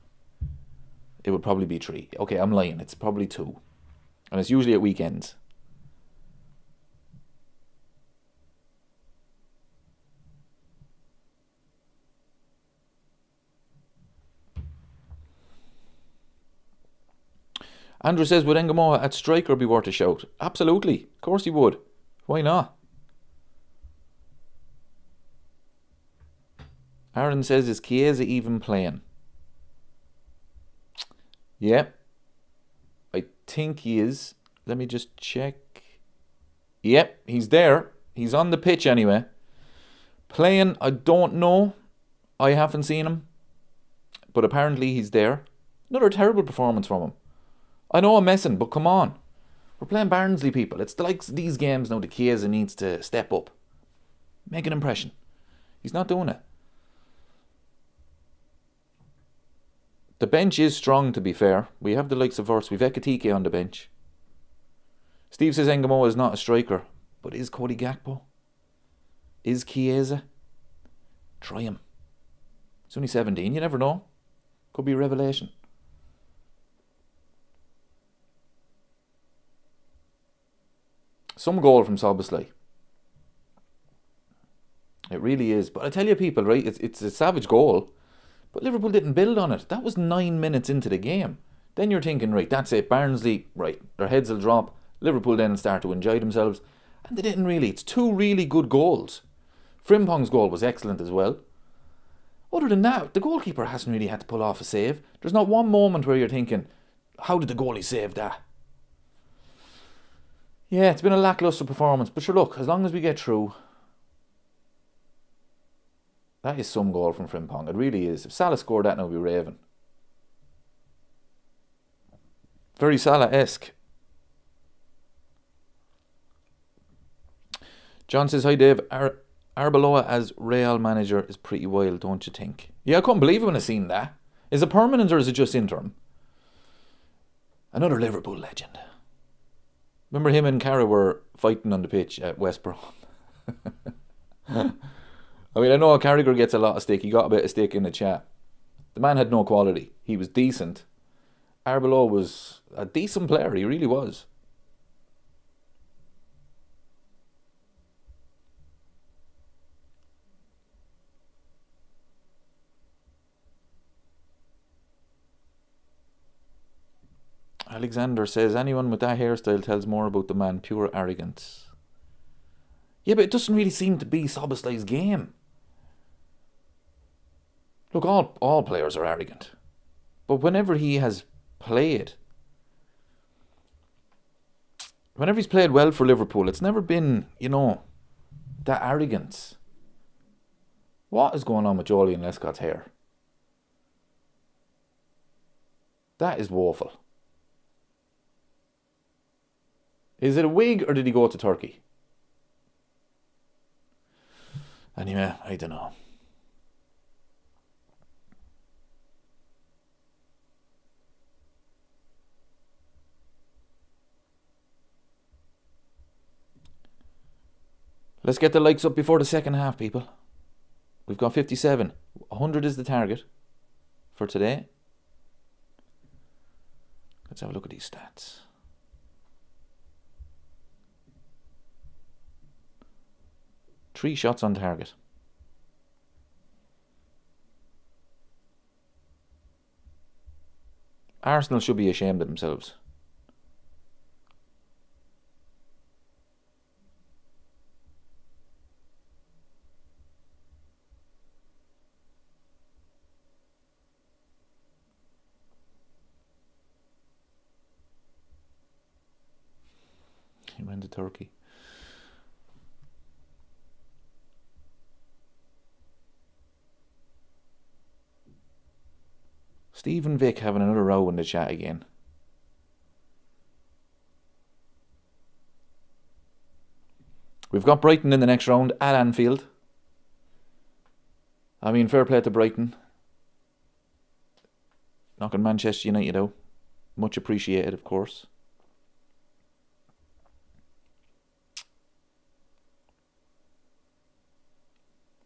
it would probably be 3. Okay, I'm lying. It's probably 2. And it's usually at weekends. Andrew says, would Engamoa at striker be worth a shout? Absolutely. Of course he would. Why not? Aaron says, is Chiesa even playing? Yeah. I think he is. Let me just check. Yep, he's there. He's on the pitch anyway. Playing, I don't know. I haven't seen him. But apparently he's there. Another terrible performance from him. I know I'm messing, but come on. We're playing Barnsley, people. It's the likes of these games now that Chiesa needs to step up. Make an impression. He's not doing it. The bench is strong, to be fair. We have the likes of Verts. We've Ekatike on the bench. Steve says Engamoa is not a striker. But is Cody Gakpo? Is Chiesa? Try him. He's only 17. You never know. Could be a revelation. Some goal from Substitutions. It really is. But I tell you, people, right? It's a savage goal. But Liverpool didn't build on it. That was 9 minutes into the game. Then you're thinking, right, that's it. Barnsley, right, their heads will drop. Liverpool then start to enjoy themselves. And they didn't really. It's 2 really good goals. Frimpong's goal was excellent as well. Other than that, the goalkeeper hasn't really had to pull off a save. There's not one moment where you're thinking, how did the goalie save that? Yeah, it's been a lacklustre performance. But sure, look, as long as we get through... That is some goal from Frimpong. It really is. If Salah scored that now, we'd be raving. Very Salah-esque. John says, hi Dave, Arbeloa as Real manager is pretty wild, don't you think? Yeah, I couldn't believe it when I seen that. Is it permanent or is it just interim? Another Liverpool legend. Remember him and Cara were fighting on the pitch at West Brom? I mean, I know Carragher gets a lot of stick. He got a bit of stick in the chat. The man had no quality. He was decent. Arbeloa was a decent player. He really was. Alexander says, anyone with that hairstyle tells more about the man. Pure arrogance. Yeah, but it doesn't really seem to be Szoboszlai's game. Look, all players are arrogant. But whenever he has played, whenever he's played well for Liverpool, it's never been, that arrogance. What is going on with Jolie Lescott's hair? That is woeful. Is it a wig or did he go to Turkey? Anyway, I don't know. Let's get the likes up before the second half, people. We've got 57. 100 is the target for today. Let's have a look at these stats. Three shots on target. Arsenal should be ashamed of themselves. He went to Turkey. Stephen Vick having another row in the chat again. We've got Brighton in the next round at Anfield. I mean, fair play to Brighton. Knocking Manchester United out. Much appreciated, of course.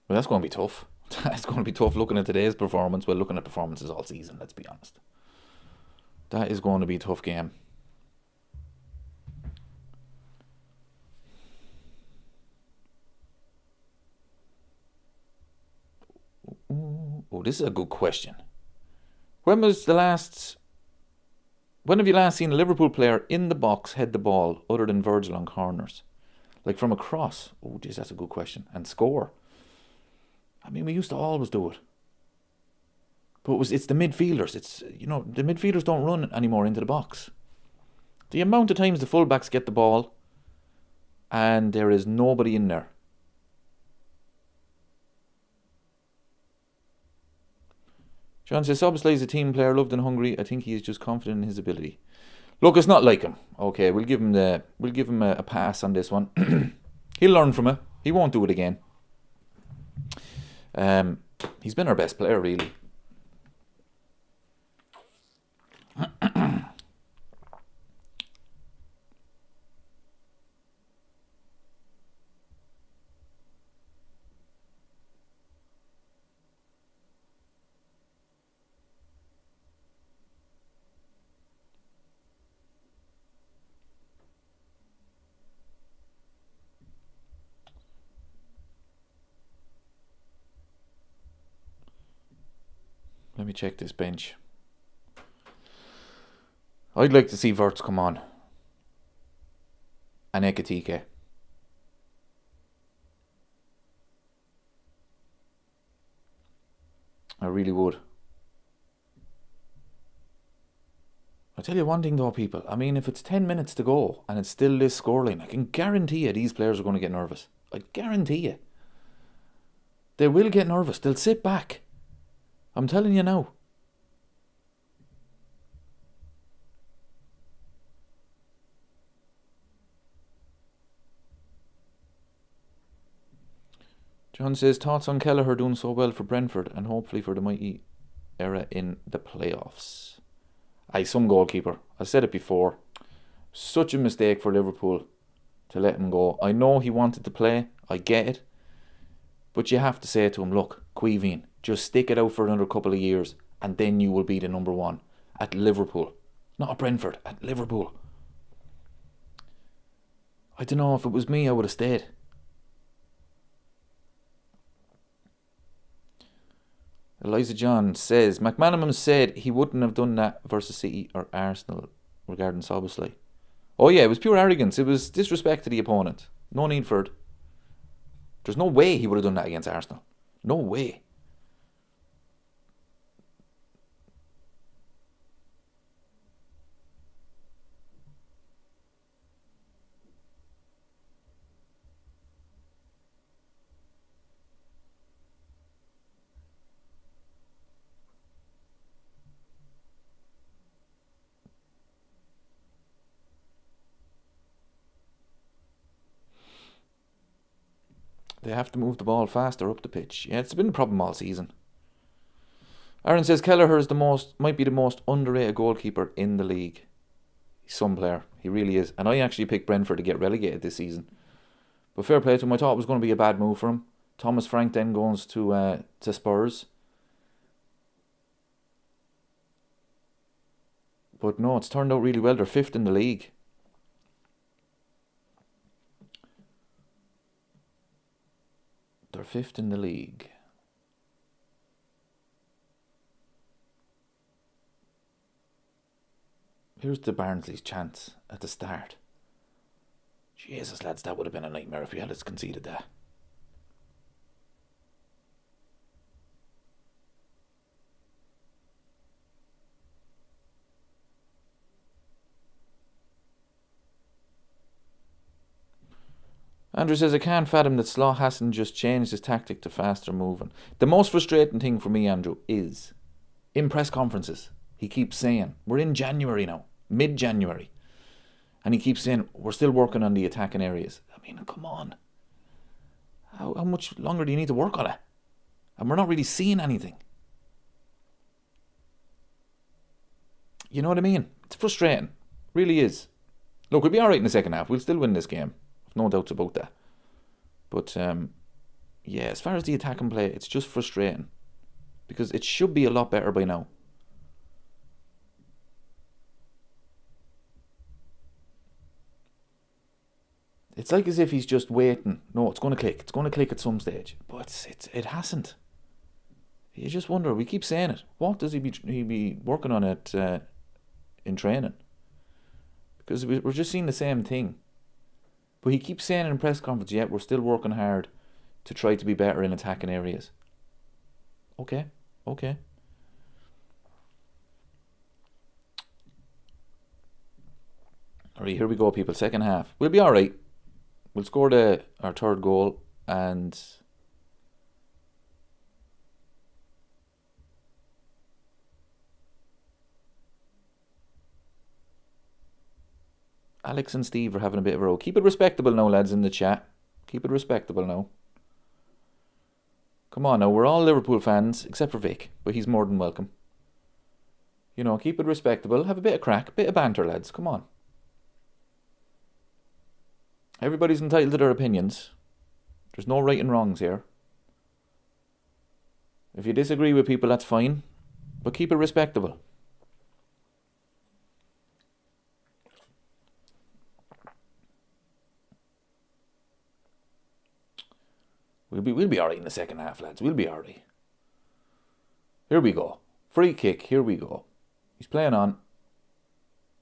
Well, that's going to be tough. It's going to be tough looking at today's performance. Well, looking at performances all season, let's be honest. That is going to be a tough game. Oh, this is a good question. When have you last seen a Liverpool player in the box head the ball other than Virgil on corners? Like from a cross? Oh, geez, that's a good question. And score. I mean, we used to always do it. But it's the midfielders. The midfielders don't run anymore into the box. The amount of times the fullbacks get the ball and there is nobody in there. John says, Szoboszlai is a team player, loved and hungry. I think he is just confident in his ability. Look, it's not like him. Okay, we'll give him a pass on this one. He'll learn from it. He won't do it again. He's been our best player, really. Let me check this bench. I'd like to see Wirtz come on. And Ekitike. I really would. I'll tell you one thing though, people. I mean, if it's 10 minutes to go and it's still this scoreline, I can guarantee you these players are going to get nervous. I guarantee you. They will get nervous. They'll sit back. I'm telling you now. John says, thoughts on Kelleher doing so well for Brentford and hopefully for the mighty era in the playoffs. Aye, some goalkeeper. I said it before. Such a mistake for Liverpool to let him go. I know he wanted to play. I get it. But you have to say to him, look, Queeveen, just stick it out for another couple of years and then you will be the number one at Liverpool. Not at Brentford, at Liverpool. I don't know, if it was me, I would have stayed. Eliza John says, McManaman said he wouldn't have done that versus City or Arsenal regarding Substitutions. Oh yeah, it was pure arrogance. It was disrespect to the opponent. No need for it. There's no way he would have done that against Arsenal. No way. They have to move the ball faster up the pitch. Yeah, it's been a problem all season. Aaron says Kelleher is might be the most underrated goalkeeper in the league. He's some player. He really is. And I actually picked Brentford to get relegated this season. But fair play to him. I thought it was going to be a bad move for him. Thomas Frank then goes to Spurs. But no, it's turned out really well. They're 5th in the league. They're 5th in the league. Here's the Barnsley's chance at the start. Jesus, lads, that would have been a nightmare if we had us conceded that. Andrew says, I can't fathom that Slaw hasn't just changed his tactic to faster moving. The most frustrating thing for me, Andrew, is in press conferences, he keeps saying, we're in January now, mid-January, and he keeps saying, we're still working on the attacking areas. I mean, come on. How much longer do you need to work on it? And we're not really seeing anything. You know what I mean? It's frustrating. Really is. Look, we'll be alright in the second half. We'll still win this game. No doubts about that. But, yeah, as far as the attack and play, it's just frustrating. Because it should be a lot better by now. It's like as if he's just waiting. No, it's going to click. It's going to click at some stage. But it hasn't. You just wonder. We keep saying it. What does he be working on it in training? Because we're just seeing the same thing. But he keeps saying in press conference, yeah, we're still working hard to try to be better in attacking areas. Okay. Alright, here we go, people. Second half. We'll be alright. We'll score our third goal and Alex and Steve are having a bit of a row. Keep it respectable now, lads, in the chat. Keep it respectable now. Come on now, we're all Liverpool fans, except for Vic, but he's more than welcome. You know, keep it respectable. Have a bit of crack, a bit of banter, lads. Come on. Everybody's entitled to their opinions. There's no right and wrongs here. If you disagree with people, that's fine. But keep it respectable. We'll be alright in the second half, lads. We'll be alright. Here we go. Free kick. Here we go. He's playing on.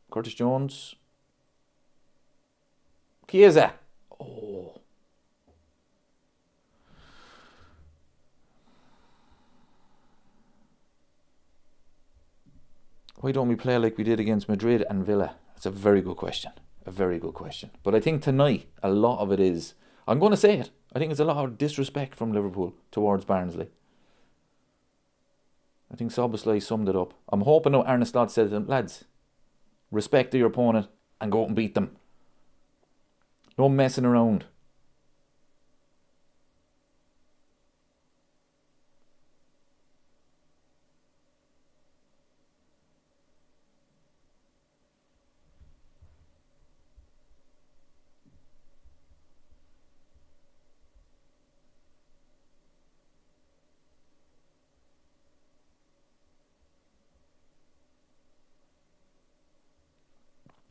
Curtis Jones. Chiesa. Oh. Why don't we play like we did against Madrid and Villa? That's a very good question. A very good question. But I think tonight, a lot of it is... I'm going to say it. I think it's a lot of disrespect from Liverpool towards Barnsley. I think Substitutions summed it up. I'm hoping now Arne Slot said to them, lads, respect your opponent and go out and beat them. No messing around.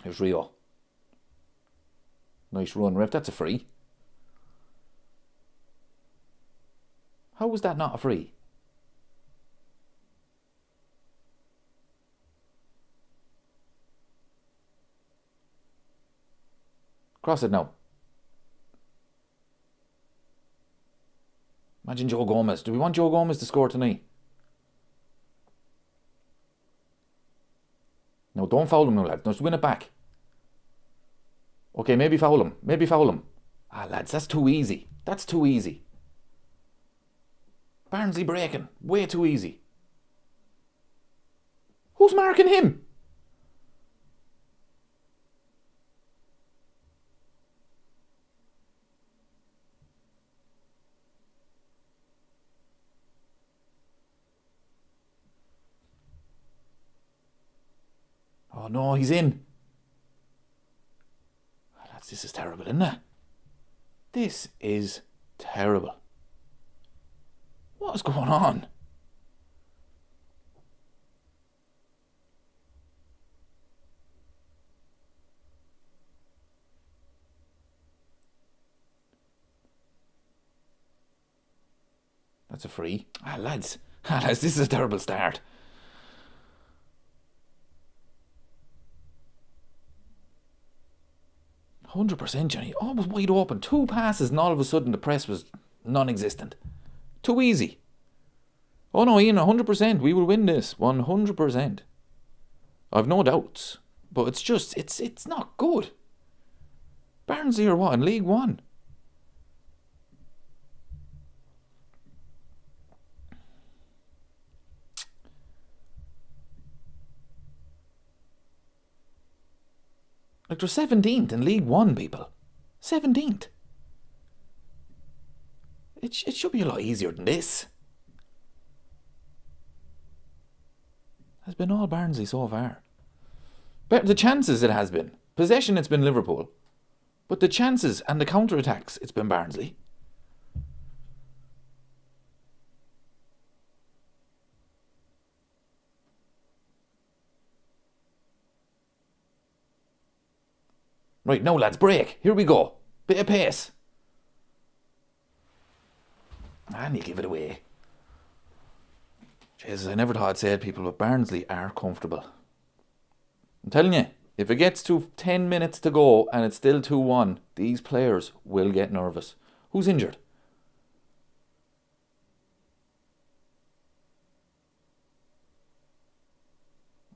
Here's Rio. Nice run, ref. That's a free. How was that not a free? Cross it now. Imagine Joe Gomez. Do we want Joe Gomez to score tonight? No, don't foul him now, lads. No, just win it back. Okay, maybe foul him. Maybe foul him. Ah, lads, that's too easy. That's too easy. Barnsley breaking. Way too easy. Who's marking him? Oh no, he's in. Oh, lads, this is terrible, isn't it? This is terrible. What is going on? That's a free. Ah, lads. Ah, lads, this is a terrible start. %, Johnny. All was wide open. 2 passes and all of a sudden the press was non-existent. Too easy. Oh no, Ian, 100%. We will win this. 100%. I've no doubts. But it's just, it's not good. Barnsley are what, in League One? Like, they're 17th in League One, people. 17th. It should be a lot easier than this. Has been all Barnsley so far. But the chances it has been. Possession, it's been Liverpool. But the chances and the counter-attacks, it's been Barnsley. Right, now lads, break. Here we go. Bit of pace. And you give it away. Jesus, I never thought I'd say it, people, but Barnsley are comfortable. I'm telling you, if it gets to 10 minutes to go and it's still 2-1, these players will get nervous. Who's injured?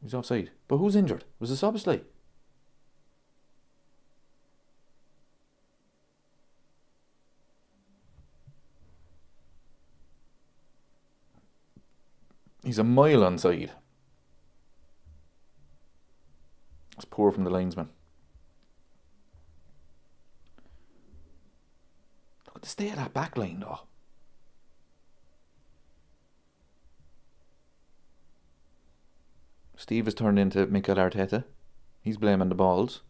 He's offside. But who's injured? Was it Substitution? He's a mile onside. It's poor from the linesman. Look at the state of that back line, though. Steve has turned into Mikel Arteta. He's blaming the balls.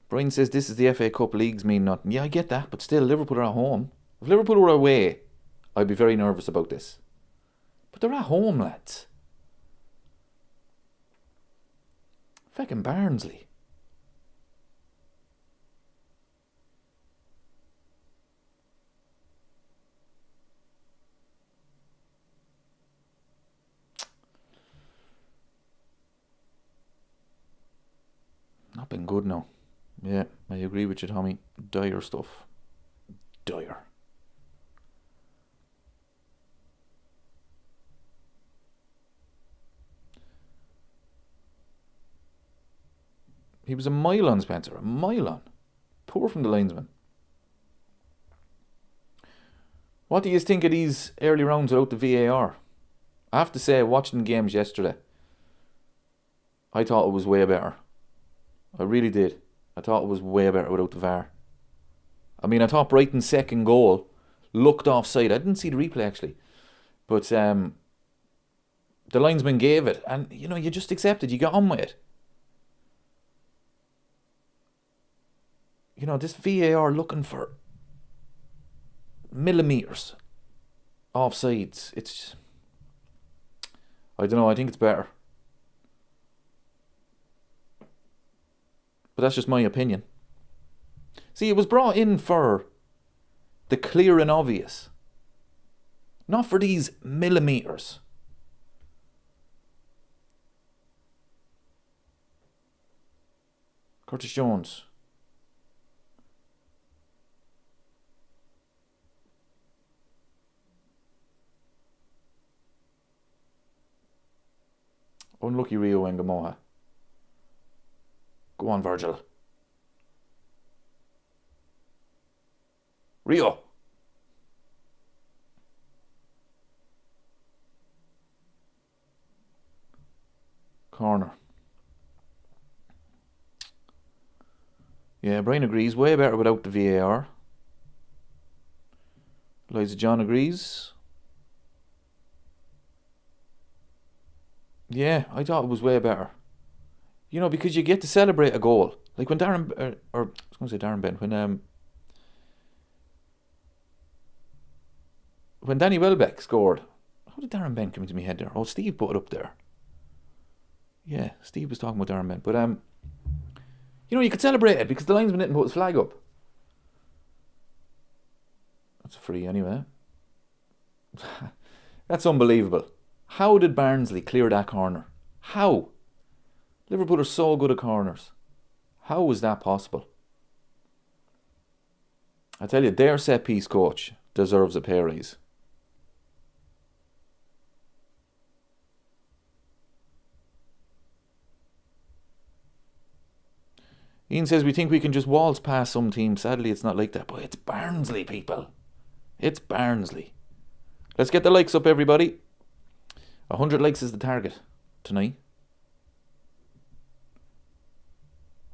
Brian says this is the FA Cup, leagues mean nothing. Yeah, I get that, but still, Liverpool are at home. If Liverpool were away, I'd be very nervous about this. But they're at home, lads. Feckin' Barnsley. Not been good now. Yeah, I agree with you, Tommy. Dire stuff. Dire. He was a mile on, Spencer. A mile on. Poor from the linesman. What do you think of these early rounds without the VAR? I have to say, watching the games yesterday, I thought it was way better. I really did. I thought it was way better without the VAR. I mean, I thought Brighton's second goal looked offside. I didn't see the replay, actually. But the linesman gave it. And, you know, you just accepted. You got on with it. You know, this VAR looking for millimetres offsides. It's, I don't know, I think it's better. But that's just my opinion. See, it was brought in for the clear and obvious. Not for these millimetres. Curtis Jones. Unlucky Rio Ngamoha. Go on, Virgil. Rio. Corner. Yeah, Brian agrees. Way better without the VAR. Eliza John agrees. Yeah, I thought it was way better. You know, because you get to celebrate a goal. Like when Darren, or I was going to say Darren Bent, when Danny Welbeck scored. How did Darren Bent come into my head there? Oh, Steve put it up there. Yeah, Steve was talking about Darren Bent. But, you know, you could celebrate it because the linesman didn't put his flag up. That's free anyway. That's unbelievable. How did Barnsley clear that corner? How? Liverpool are so good at corners. How was that possible? I tell you, their set-piece coach deserves a pay raise. Ian says, we think we can just waltz past some teams. Sadly, it's not like that. But it's Barnsley, people. It's Barnsley. Let's get the likes up, everybody. 100 likes is the target tonight.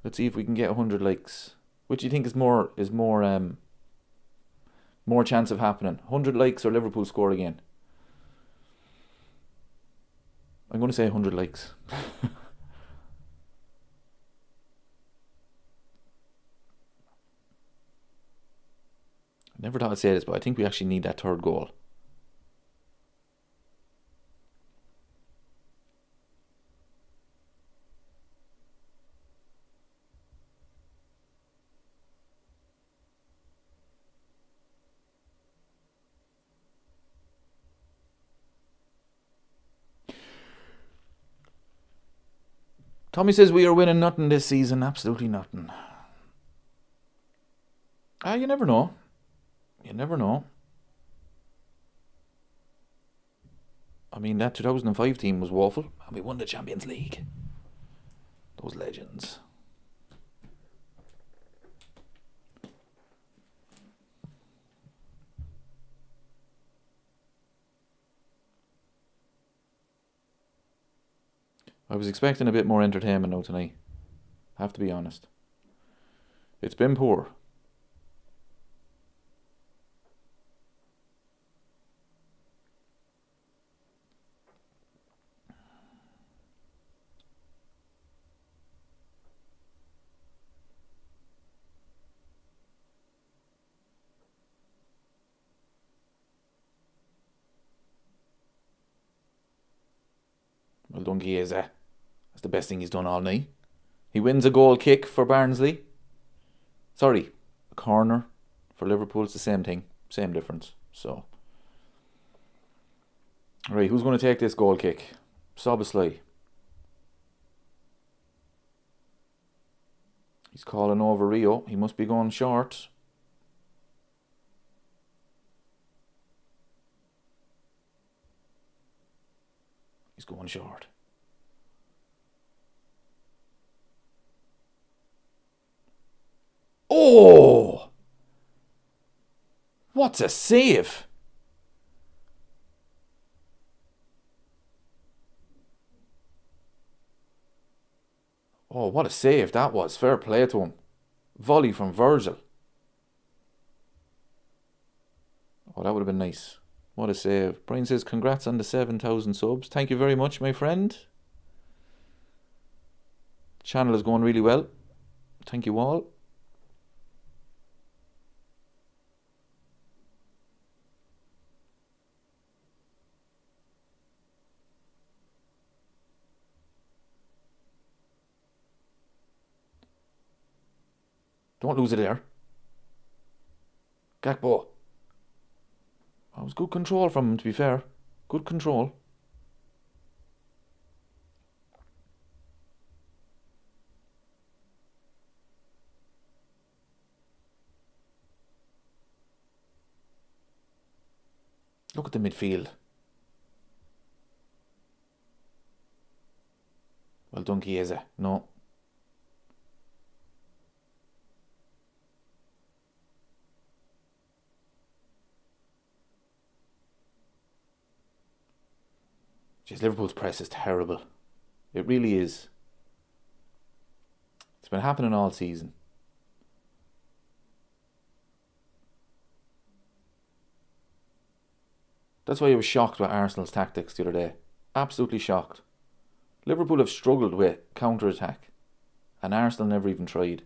Let's see if we can get 100 likes. Which do you think is more chance of happening? 100 likes or Liverpool score again? I'm going to say 100 likes. Never thought I'd say this, but I think we actually need that third goal. Tommy says we are winning nothing this season. Absolutely nothing. You never know. You never know. I mean, that 2005 team was woeful, and we won the Champions League. Those legends. I was expecting a bit more entertainment now tonight. Have to be honest. It's been poor. Well done, Chiesa. That's the best thing he's done all night. He wins a goal kick for Barnsley. Sorry, a corner for Liverpool. It's the same thing. Same difference. So, right, who's going to take this goal kick? Substitutions. He's calling over Rio. He must be going short. He's going short. Oh! What's a save? Oh, what a save that was. Fair play to him. Volley from Virgil. Oh, that would have been nice. What a save. Brian says, congrats on the 7,000 subs. Thank you very much, my friend. The channel is going really well. Thank you all. Don't lose it there. Gakpo. That was good control from him, to be fair. Good control. Look at the midfield. Well done, Chiesa. No. Jeez, Liverpool's press is terrible. It really is. It's been happening all season. That's why I was shocked with Arsenal's tactics the other day. Absolutely shocked. Liverpool have struggled with counter-attack, and Arsenal never even tried.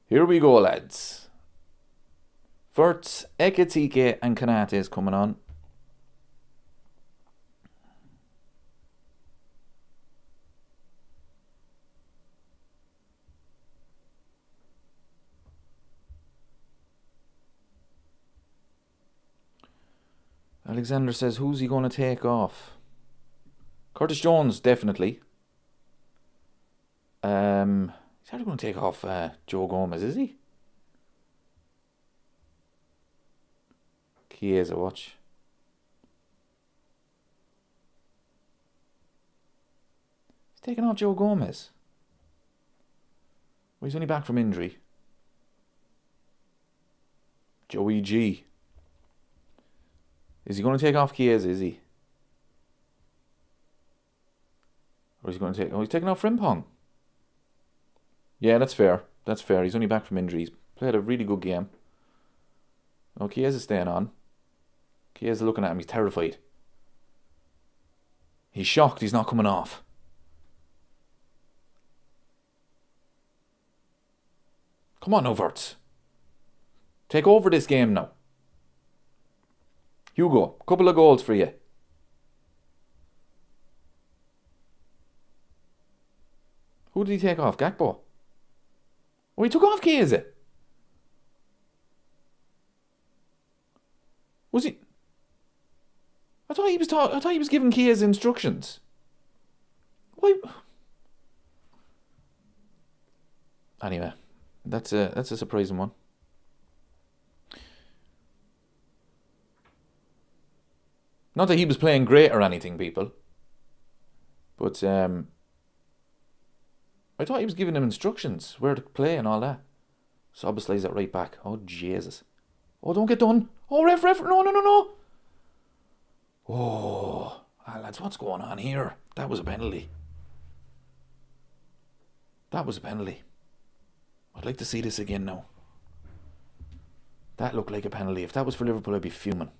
Here we go, lads. Wirtz, Ekitike and Kanate is coming on. Alexander says, who's he going to take off? Curtis Jones, definitely. He's actually going to take off Joe Gomez, is he? Chiesa, watch. He's taking off Joe Gomez. Well, he's only back from injury. Joey G. Is he going to take off Chiesa, is he? Or is he going to take... Oh, he's taking off Frimpong. Yeah, that's fair. That's fair. He's only back from injury. He's played a really good game. Oh, Chiesa's staying on. Chiesa looking at him. He's terrified. He's shocked he's not coming off. Come on now, Wirtz. Take over this game now. Hugo, couple of goals for you. Who did he take off? Gakpo? Oh, he took off Chiesa. Was he? I thought he was giving Chiesa instructions. Why? Anyway, that's a surprising one. Not that he was playing great or anything, people. But I thought he was giving him instructions where to play and all that. Soboslai's at right back. Oh, Jesus. Oh, don't get done. Oh, ref. No. Oh, lads, what's going on here? That was a penalty. I'd like to see this again now. That looked like a penalty. If that was for Liverpool, I'd be fuming.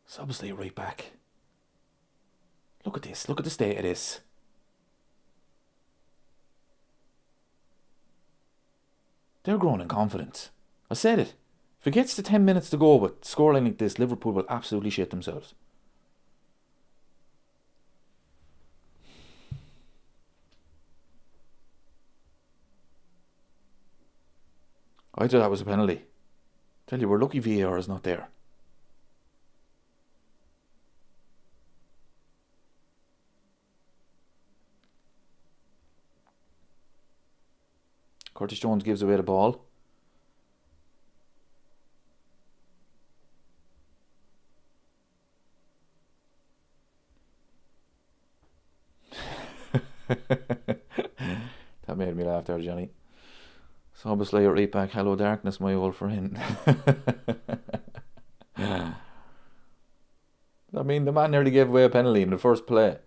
Soboslai right back. Look at this. Look at the state of this. They're growing in confidence. I said it. If it gets to 10 minutes to go with scoreline like this, Liverpool will absolutely shit themselves. I thought that was a penalty. Tell you, we're lucky VAR is not there. Curtis Jones gives away the ball. That made me laugh there, Johnny. Soboslai at right back. Hello, darkness, my old friend. I mean, the man nearly gave away a penalty in the first play.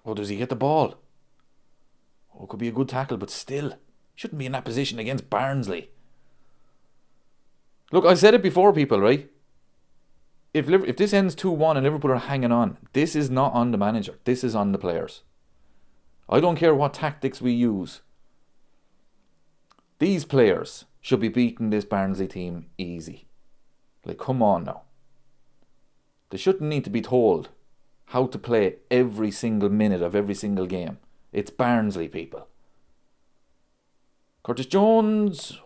Oh, does he get the ball? Oh, it could be a good tackle, but still. Shouldn't be in that position against Barnsley. Look, I said it before, people, right? If this ends 2-1 and Liverpool are hanging on, this is not on the manager. This is on the players. I don't care what tactics we use. These players should be beating this Barnsley team easy. Like, come on now. They shouldn't need to be told how to play every single minute of every single game. It's Barnsley, people. Curtis Jones.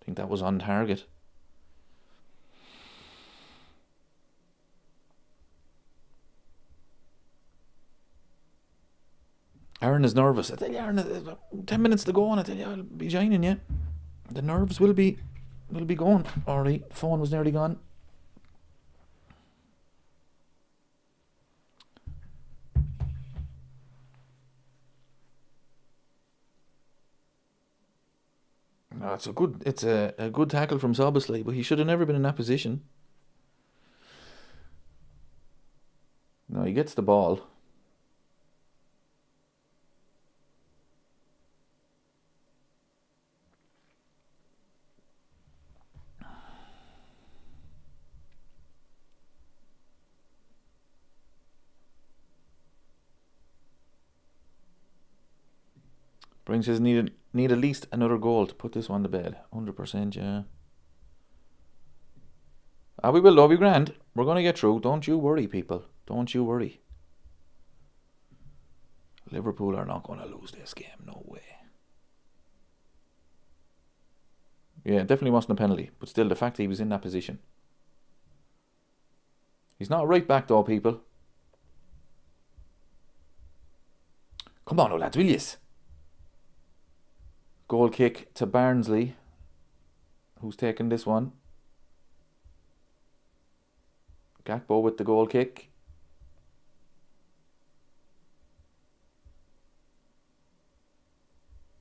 I think that was on target. Aaron is nervous. I tell you, Aaron, 10 minutes to go and I tell you, I'll be joining you. The nerves will be going. Alright, phone was nearly gone. No, it's a good tackle from Substitutions, but he should have never been in that position. No, he gets the ball. Brings says need at least another goal to put this one to bed. 100%, yeah. We will, though. Be grand. We're going to get through. Don't you worry, people. Don't you worry. Liverpool are not going to lose this game. No way. Yeah, it definitely wasn't a penalty. But still, the fact that he was in that position. He's not right back, though, people. Come on, lads, will yous? Goal kick to Barnsley. Who's taking this one? Gakpo with the goal kick.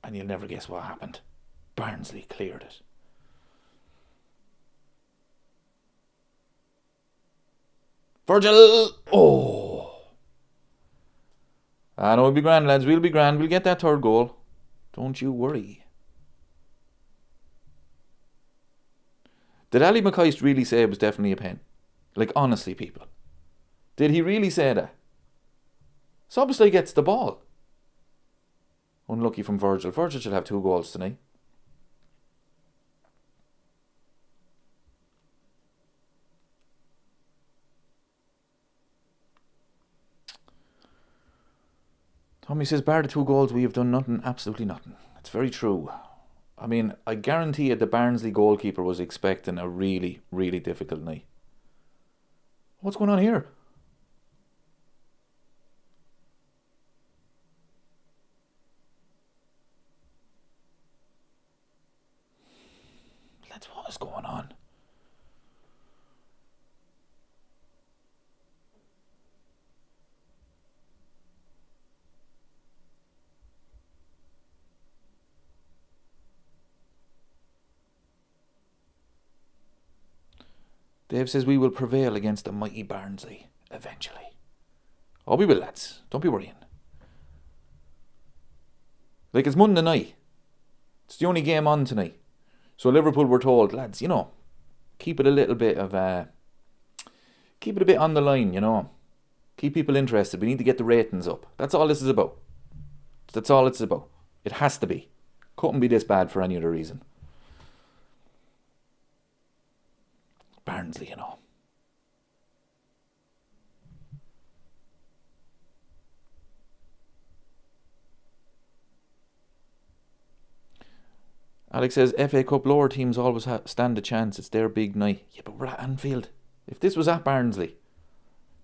And you'll never guess what happened. Barnsley cleared it. Virgil! Oh! No, we'll be grand, lads. We'll be grand. We'll get that third goal. Don't you worry. Did Ali McCoist really say it was definitely a pen? Like, honestly, people. Did he really say that? Substitutions gets the ball. Unlucky from Virgil. Virgil should have 2 goals tonight. Tommy says, bar the 2 goals, we have done nothing, absolutely nothing. It's very true. I mean, I guarantee you the Barnsley goalkeeper was expecting a really, really difficult night. What's going on here? Lads, what is going on? Dave says we will prevail against the mighty Barnsley eventually. Oh, we will, lads. Don't be worrying. Like, it's Monday night. It's the only game on tonight. So Liverpool were told, lads, you know, keep it a little bit of keep it a bit on the line, you know. Keep people interested. We need to get the ratings up. That's all this is about. That's all it's about. It has to be. Couldn't be this bad for any other reason. Barnsley, you know. Alex says FA Cup lower teams always stand a chance. It's their big night. Yeah, but we're at Anfield. If this was at Barnsley,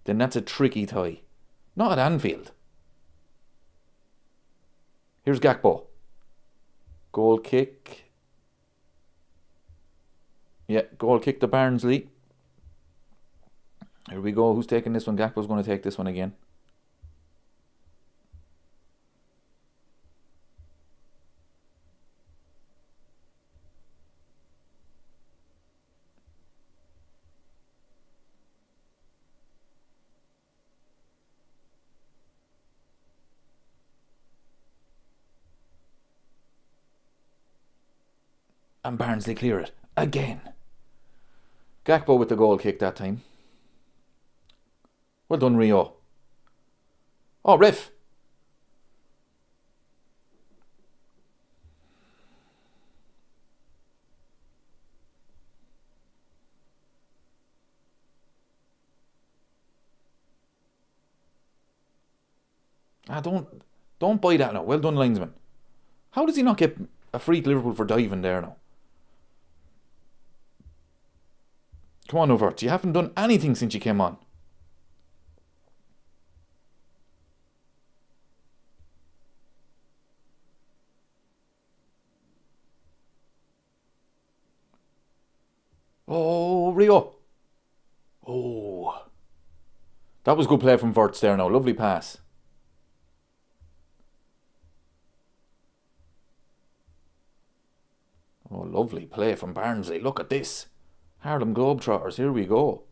then that's a tricky tie. Not at Anfield. Here's Gakpo. Goal kick. Yeah, goal kick to Barnsley. Here we go. Who's taking this one? Gakpo's going to take this one again. And Barnsley clear it. Again. Gakpo with the goal kick that time. Well done, Rio. Oh, ref. Don't buy that now. Well done, linesman. How does he not get a free to Liverpool for diving there now? Come on, Overt. You haven't done anything since you came on. Oh, Rio. Oh. That was good play from Verts there now. Lovely pass. Oh, lovely play from Barnsley. Look at this. Harlem Globetrotters. Here we go.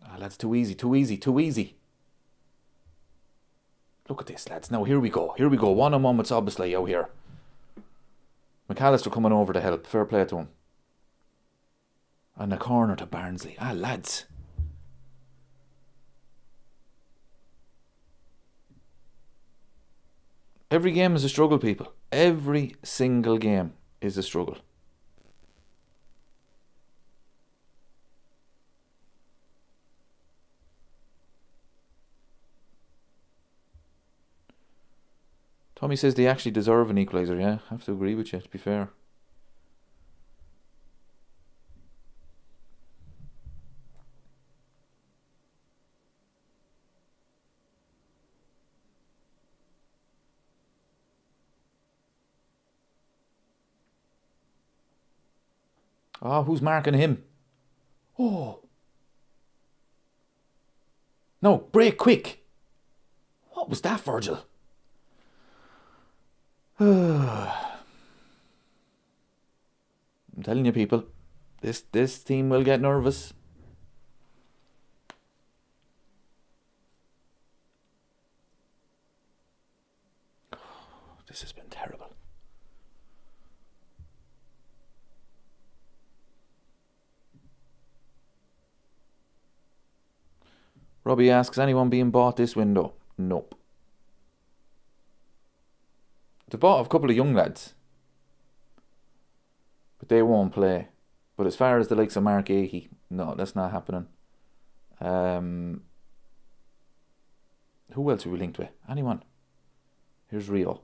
Ah, that's too easy, too easy, too easy. Look at this, lads. Now, here we go. Here we go. One-on-one with Substitutions out here. McAllister coming over to help. Fair play to him. And a corner to Barnsley. Ah, lads. Every game is a struggle, people. Every single game is a struggle. Tommy says they actually deserve an equaliser, yeah. I have to agree with you, to be fair. Oh, who's marking him? Oh. No, break quick. What was that, Virgil? I'm telling you, people, this team will get nervous. This has been terrible. Robbie asks, anyone being bought this window? Nope. They bought a couple of young lads, but they won't play. But as far as the likes of Mark Ahey, no, that's not happening. Who else are we linked with? Anyone? Here's Rio.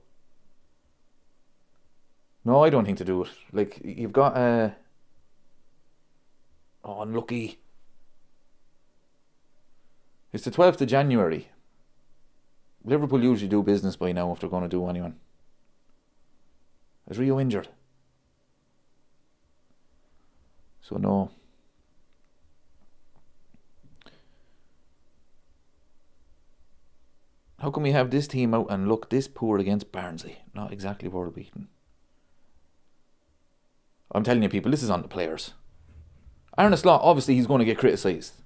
No, I don't think to do it. Like, you've got oh, unlucky. It's the 12th of January. Liverpool usually do business by now if they're going to do anyone. Is Rio injured? So no. How can we have this team out and look this poor against Barnsley? Not exactly world beaten. I'm telling you, people, this is on the players. Arne Slot, obviously he's going to get criticised.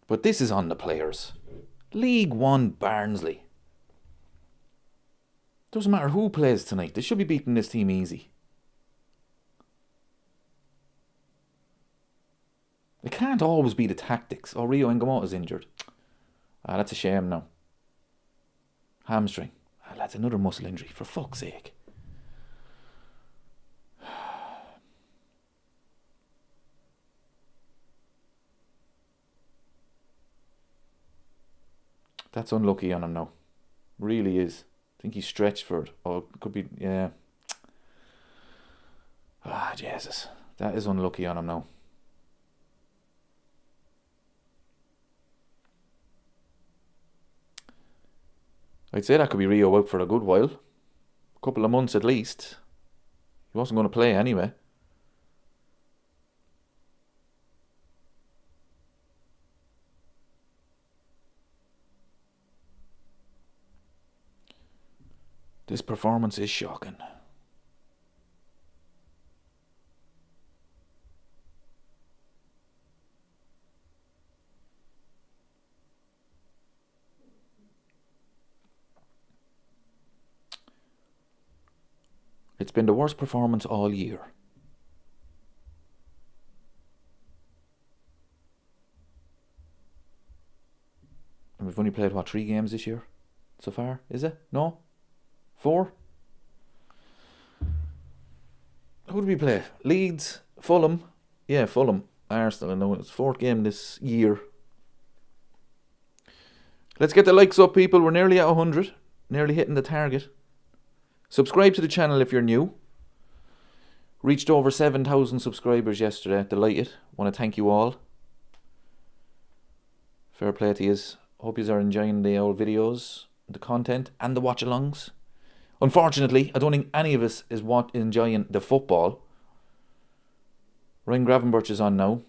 But this is on the players. League One Barnsley. Doesn't matter who plays tonight. They should be beating this team easy. It can't always be the tactics. Oh, Rio Ngamota's injured. Ah, that's a shame now. Hamstring. Ah, that's another muscle injury, for fuck's sake. That's unlucky on him now. Really is. I think he's stretched for it. Oh, it could be, yeah. Ah, Jesus. That is unlucky on him now. I'd say that could be Rio out for a good while. A couple of months at least. He wasn't going to play anyway. This performance is shocking. It's been the worst performance all year. And we've only played, 3 games this year so far? Is it? No? 4? Who did we play? Leeds, Fulham. Yeah, Fulham. Arsenal, I know it's 4th game this year. Let's get the likes up, people. We're nearly at 100. Nearly hitting the target. Subscribe to the channel if you're new. Reached over 7,000 subscribers yesterday. Delighted. Want to thank you all. Fair play to you. Hope you are enjoying the old videos, the content, and the watch-alongs. Unfortunately, I don't think any of us is enjoying the football. Ryan Gravenberch is on now.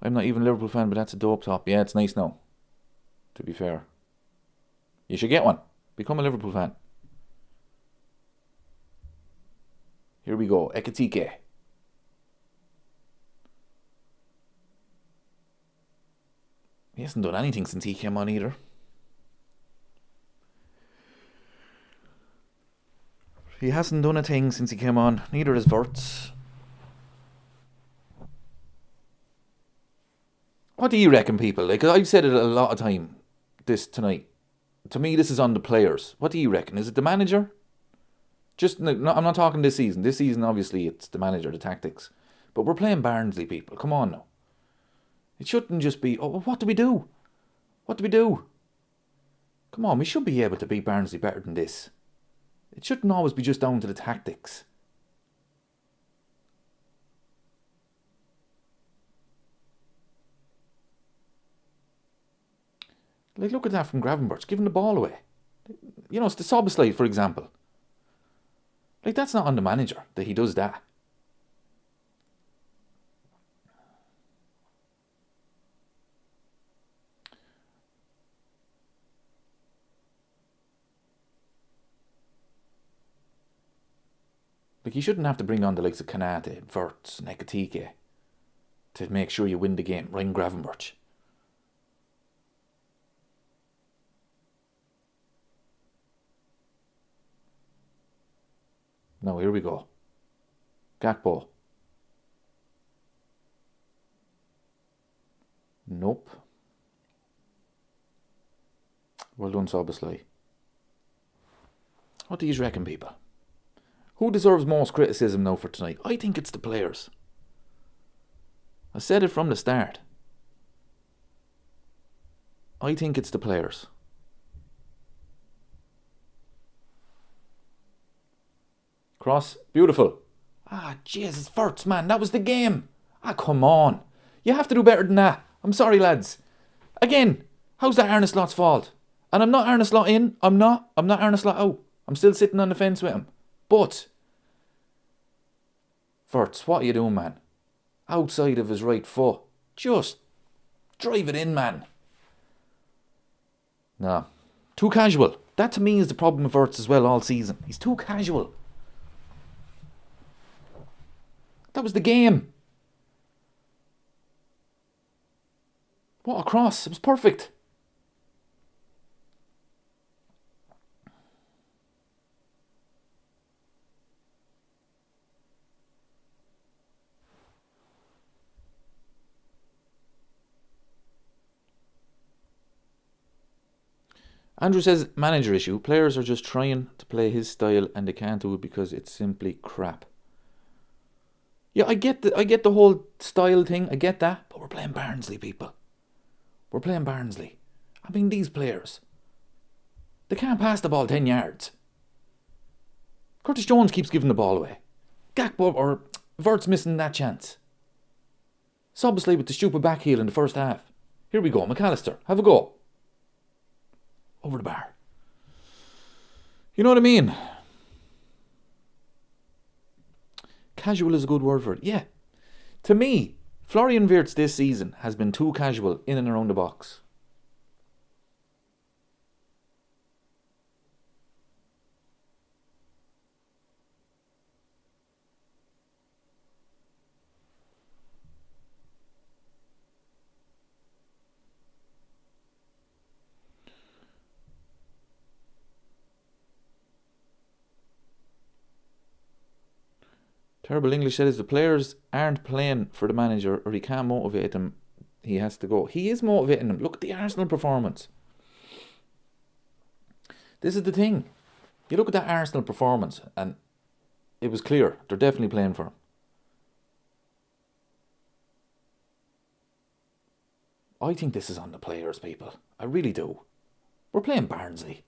I'm not even a Liverpool fan, but that's a dope top. Yeah, it's nice now, to be fair. You should get one. Become a Liverpool fan. Here we go. Ekitike. He hasn't done anything since he came on either. He hasn't done a thing since he came on. Neither has Wirtz. What do you reckon, people? Like, I've said it a lot of time tonight. To me, this is on the players. What do you reckon? Is it the manager? I'm not talking this season. This season, obviously, it's the manager, the tactics. But we're playing Barnsley, people. Come on now. It shouldn't just be, oh, what do we do? What do we do? Come on, we should be able to beat Barnsley better than this. It shouldn't always be just down to the tactics. Like, look at that from Gravenberch, giving the ball away. You know, it's the Substitutions, for example. Like, that's not on the manager that he does that. Like, you shouldn't have to bring on the likes of Kanate, Wirtz, and Ekitike to make sure you win the game. Ryan Gravenberch. Now, here we go. Gakpo. Nope. Well done, Substitutions. What do you reckon, people? Who deserves most criticism now for tonight? I think it's the players. I said it from the start. I think it's the players. Cross. Beautiful. Ah, Jesus, Wirtz, man. That was the game. Ah, come on. You have to do better than that. I'm sorry, lads. Again, how's that Arne Slot's fault? And I'm not Arne Slot in. I'm not Arne Slot out. I'm still sitting on the fence with him. But Wirtz, what are you doing, man? Outside of his right foot. Just drive it in, man. No. Too casual. That to me is the problem with Wirtz as well all season. He's too casual. That was the game. What a cross. It was perfect. Andrew says, manager issue. Players are just trying to play his style and they can't do it because it's simply crap. Yeah, I get the whole style thing. I get that. But we're playing Barnsley, people. We're playing Barnsley. I mean, these players. They can't pass the ball 10 yards. Curtis Jones keeps giving the ball away. Gakpo or Wirtz missing that chance. Substitutions with the stupid back heel in the first half. Here we go. McAllister, have a go. Over the bar. You know what I mean? Casual is a good word for it. Yeah. To me, Florian Wirtz this season has been too casual in and around the box. Terrible English says the players aren't playing for the manager or he can't motivate them. He has to go. He is motivating them. Look at the Arsenal performance. This is the thing. You look at that Arsenal performance and it was clear. They're definitely playing for him. I think this is on the players, people. I really do. We're playing Barnsley.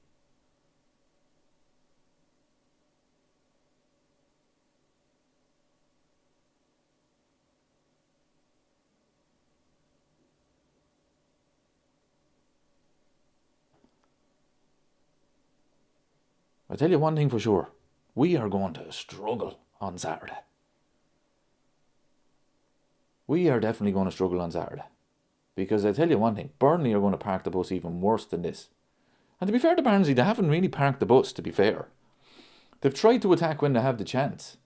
I tell you one thing for sure. We are going to struggle on Saturday. We are definitely going to struggle on Saturday. Because I tell you one thing, Burnley are going to park the bus even worse than this. And to be fair to Barnsley, they haven't really parked the bus, to be fair. They've tried to attack when they have the chance.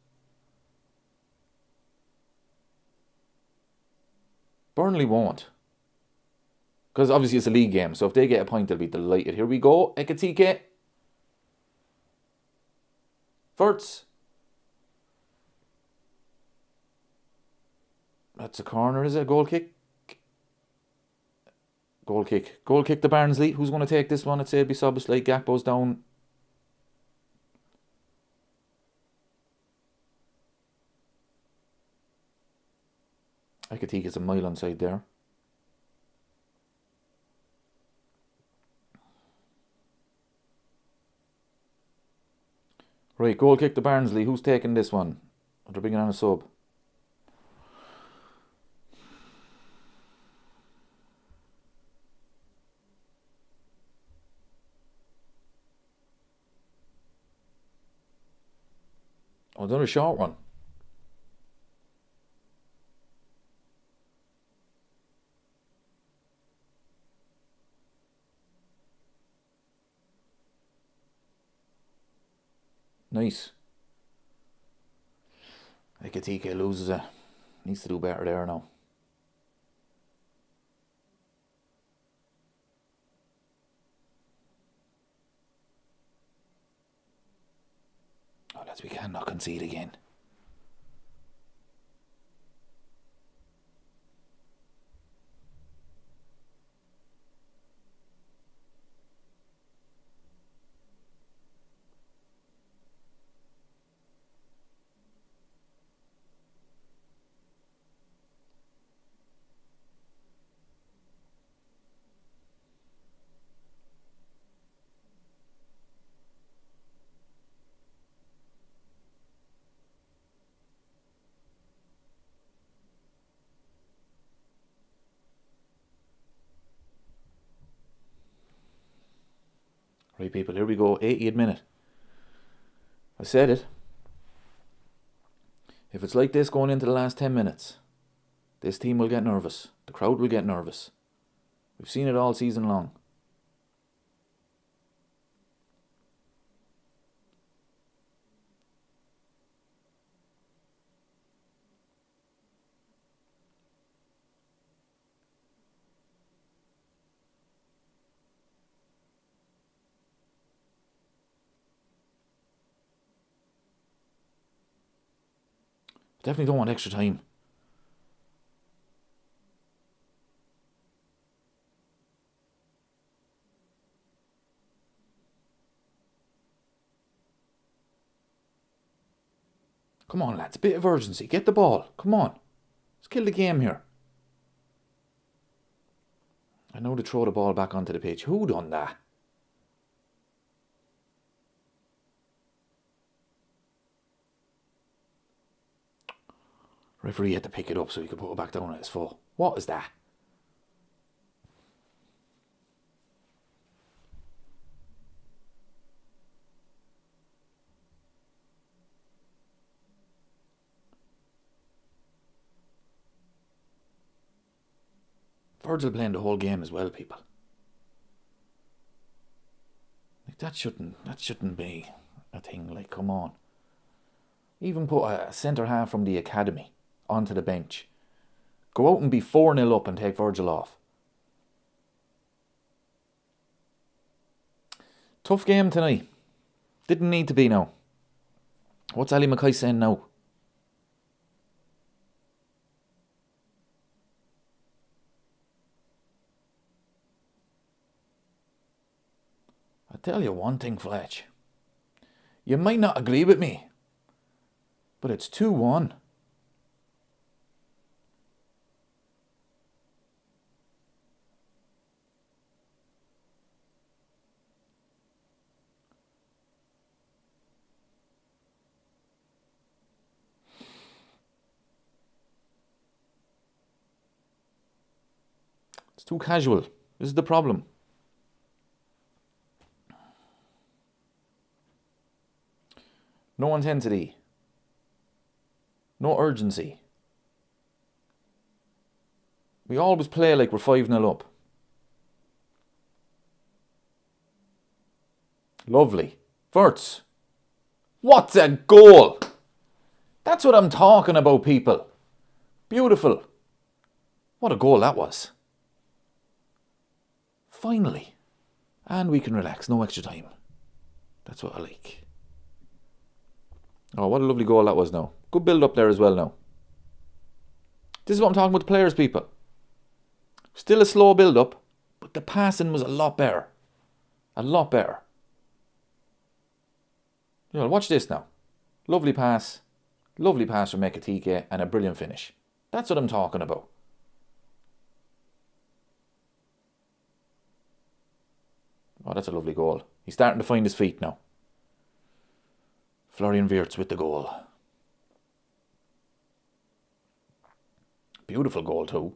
Burnley won't. Because obviously it's a league game, so if they get a point, they'll be delighted. Here we go, Ekatike. Verts. That's a corner, is it? Goal kick? Goal kick. Goal kick to Barnsley. Who's going to take this one? I'd say it'd be Substitutions. Gakpo's down. Ekatike is a mile onside there. Right, goal kick to Barnsley. Who's taking this one? They're bringing on a sub. Oh, another short one. Nice. Ekatike loses it. Needs to do better there now. Oh, lads, we cannot concede again. Right, people, here we go. 80th minute. I said it. If it's like this going into the last 10 minutes, this team will get nervous. The crowd will get nervous. We've seen it all season long. Definitely don't want extra time. Come on, lads. A bit of urgency. Get the ball. Come on. Let's kill the game here. I know to throw the ball back onto the pitch. Who done that? Referee had to pick it up so he could put it back down at his full. What is that? Virgil playing the whole game as well, people. Like that shouldn't be a thing. Like, come on. Even put a centre half from the academy onto the bench. Go out and be 4-0 up and take Virgil off. Tough game tonight. Didn't need to be now. What's Ali Mackay saying now? tell you one thing, Fletch. You might not agree with me, but it's 2-1. It's too casual. This is the problem. No intensity. No urgency. We always play like we're 5-0 up. Lovely. Verts. What's a goal? That's what I'm talking about, people. Beautiful. What a goal that was. Finally. And we can relax. No extra time. That's what I like. Oh, what a lovely goal that was now. Good build up there as well now. This is what I'm talking about the players, people. Still a slow build up, but the passing was a lot better. A lot better. You know, watch this now. Lovely pass. Lovely pass from Ekitike and a brilliant finish. That's what I'm talking about. Oh, that's a lovely goal. He's starting to find his feet now. Florian Wirtz with the goal. Beautiful goal too.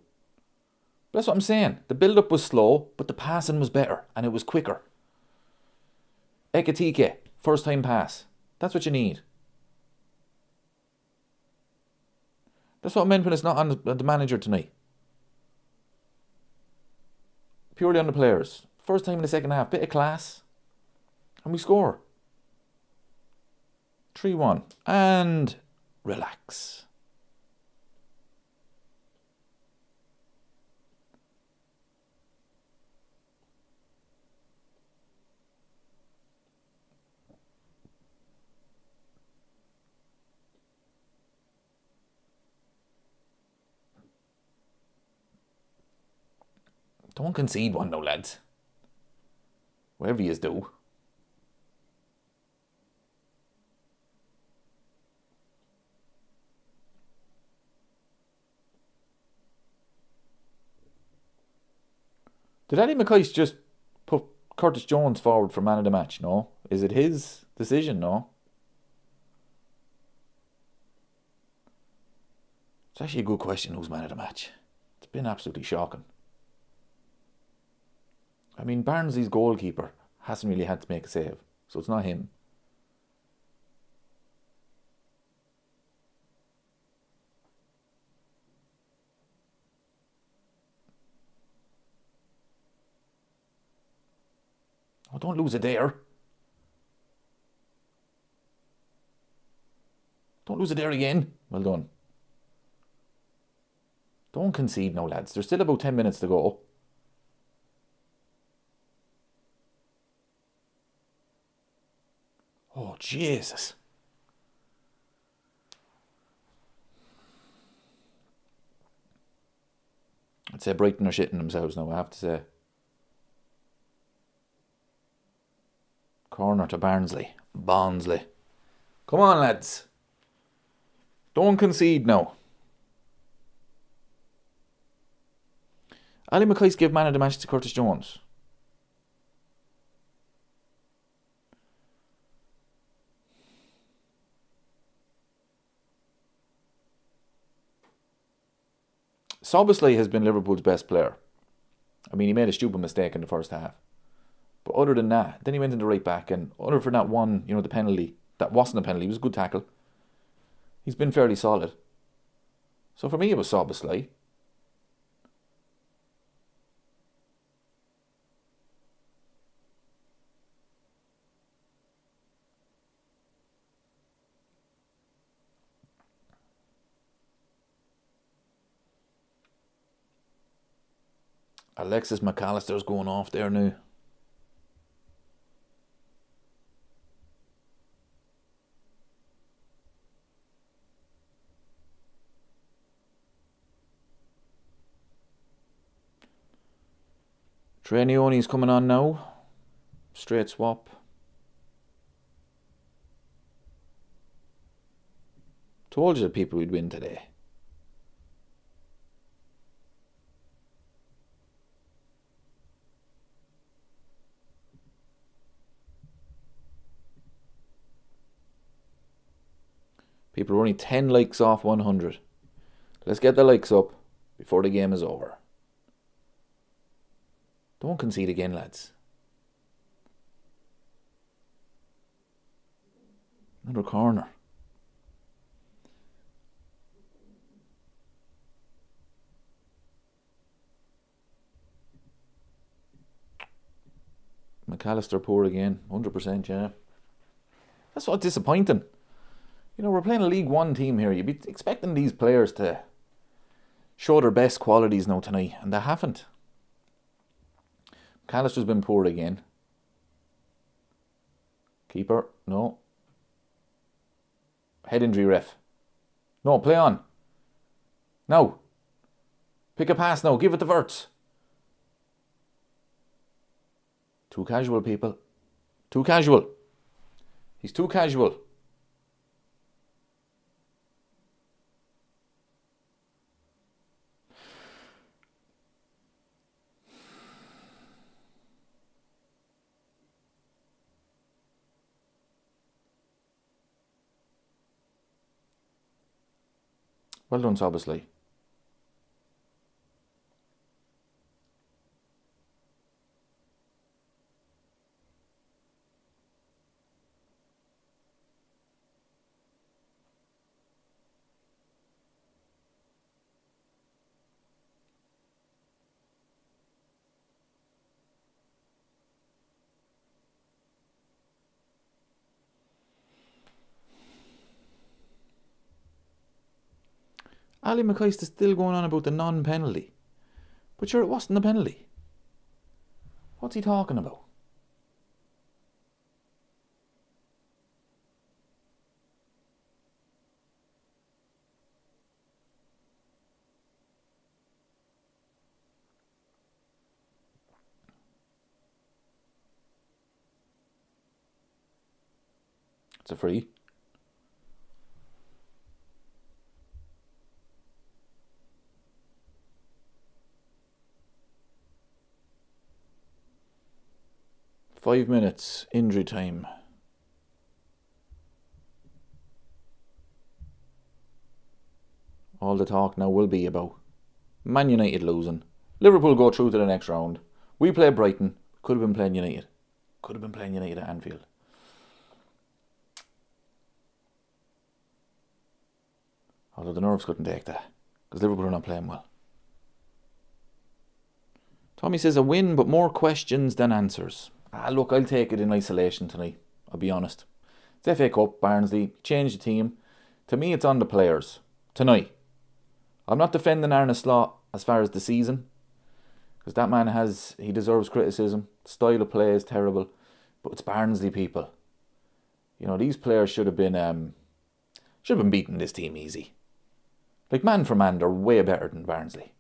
But that's what I'm saying. The build-up was slow, but the passing was better and it was quicker. Ekitike, first time pass. That's what you need. That's what I meant when it's not on the manager tonight. Purely on the players. First time in the second half, bit of class. And we score. 3-1. And relax. Don't concede one though, lads. Whatever yous do. Did Eddie McKice just put Curtis Jones forward for man of the match? No. Is it his decision? No. It's actually a good question, who's man of the match. It's been absolutely shocking. I mean, Barnsley's goalkeeper hasn't really had to make a save, so it's not him. Oh, don't lose it there. Don't lose it there again. Well done. Don't concede now, lads. There's still about 10 minutes to go. Oh, Jesus. I'd say Brighton are shitting themselves now, I have to say. Corner to Barnsley. Barnsley. Come on, lads. Don't concede now. Ali McKice gave man of the match to Curtis Jones. Substitutions has been Liverpool's best player. I mean, he made a stupid mistake in the first half. But other than that, then he went into right back, and other for that one, you know, the penalty, that wasn't a penalty, it was a good tackle. He's been fairly solid. So for me, it was Substitutions. Alexis McAllister's going off there now. Trainioni's coming on now. Straight swap. Told you the people would win today. People are only 10 likes off 100. Let's get the likes up before the game is over. Don't concede again, lads. Another corner. McAllister poor again. 100%, yeah. That's what's disappointing. You know, we're playing a League One team here. You'd be expecting these players to show their best qualities now tonight, and they haven't. McAllister's been poor again. Keeper, no. Head injury, ref. No, play on. Now. Pick a pass now. Give it to Wirtz. Too casual, people. Too casual. He's too casual. Well done, Substitutions. Ali McCoist is still going on about the non-penalty. But sure, it wasn't a penalty. What's he talking about? It's a free. Five minutes, injury time. All the talk now will be about Man United losing. Liverpool go through to the next round. We play Brighton. Could have been playing United. Could have been playing United at Anfield. Although the nerves couldn't take that, because Liverpool are not playing well. Tommy says a win, but more questions than answers. Look, I'll take it in isolation tonight. I'll be honest. It's FA Cup, Barnsley, change the team. To me, it's on the players. Tonight. I'm not defending Arne Slot as far as the season, because that man he deserves criticism. Style of play is terrible. But it's Barnsley, people. You know, these players should have been beating this team easy. Like, man for man, they're way better than Barnsley.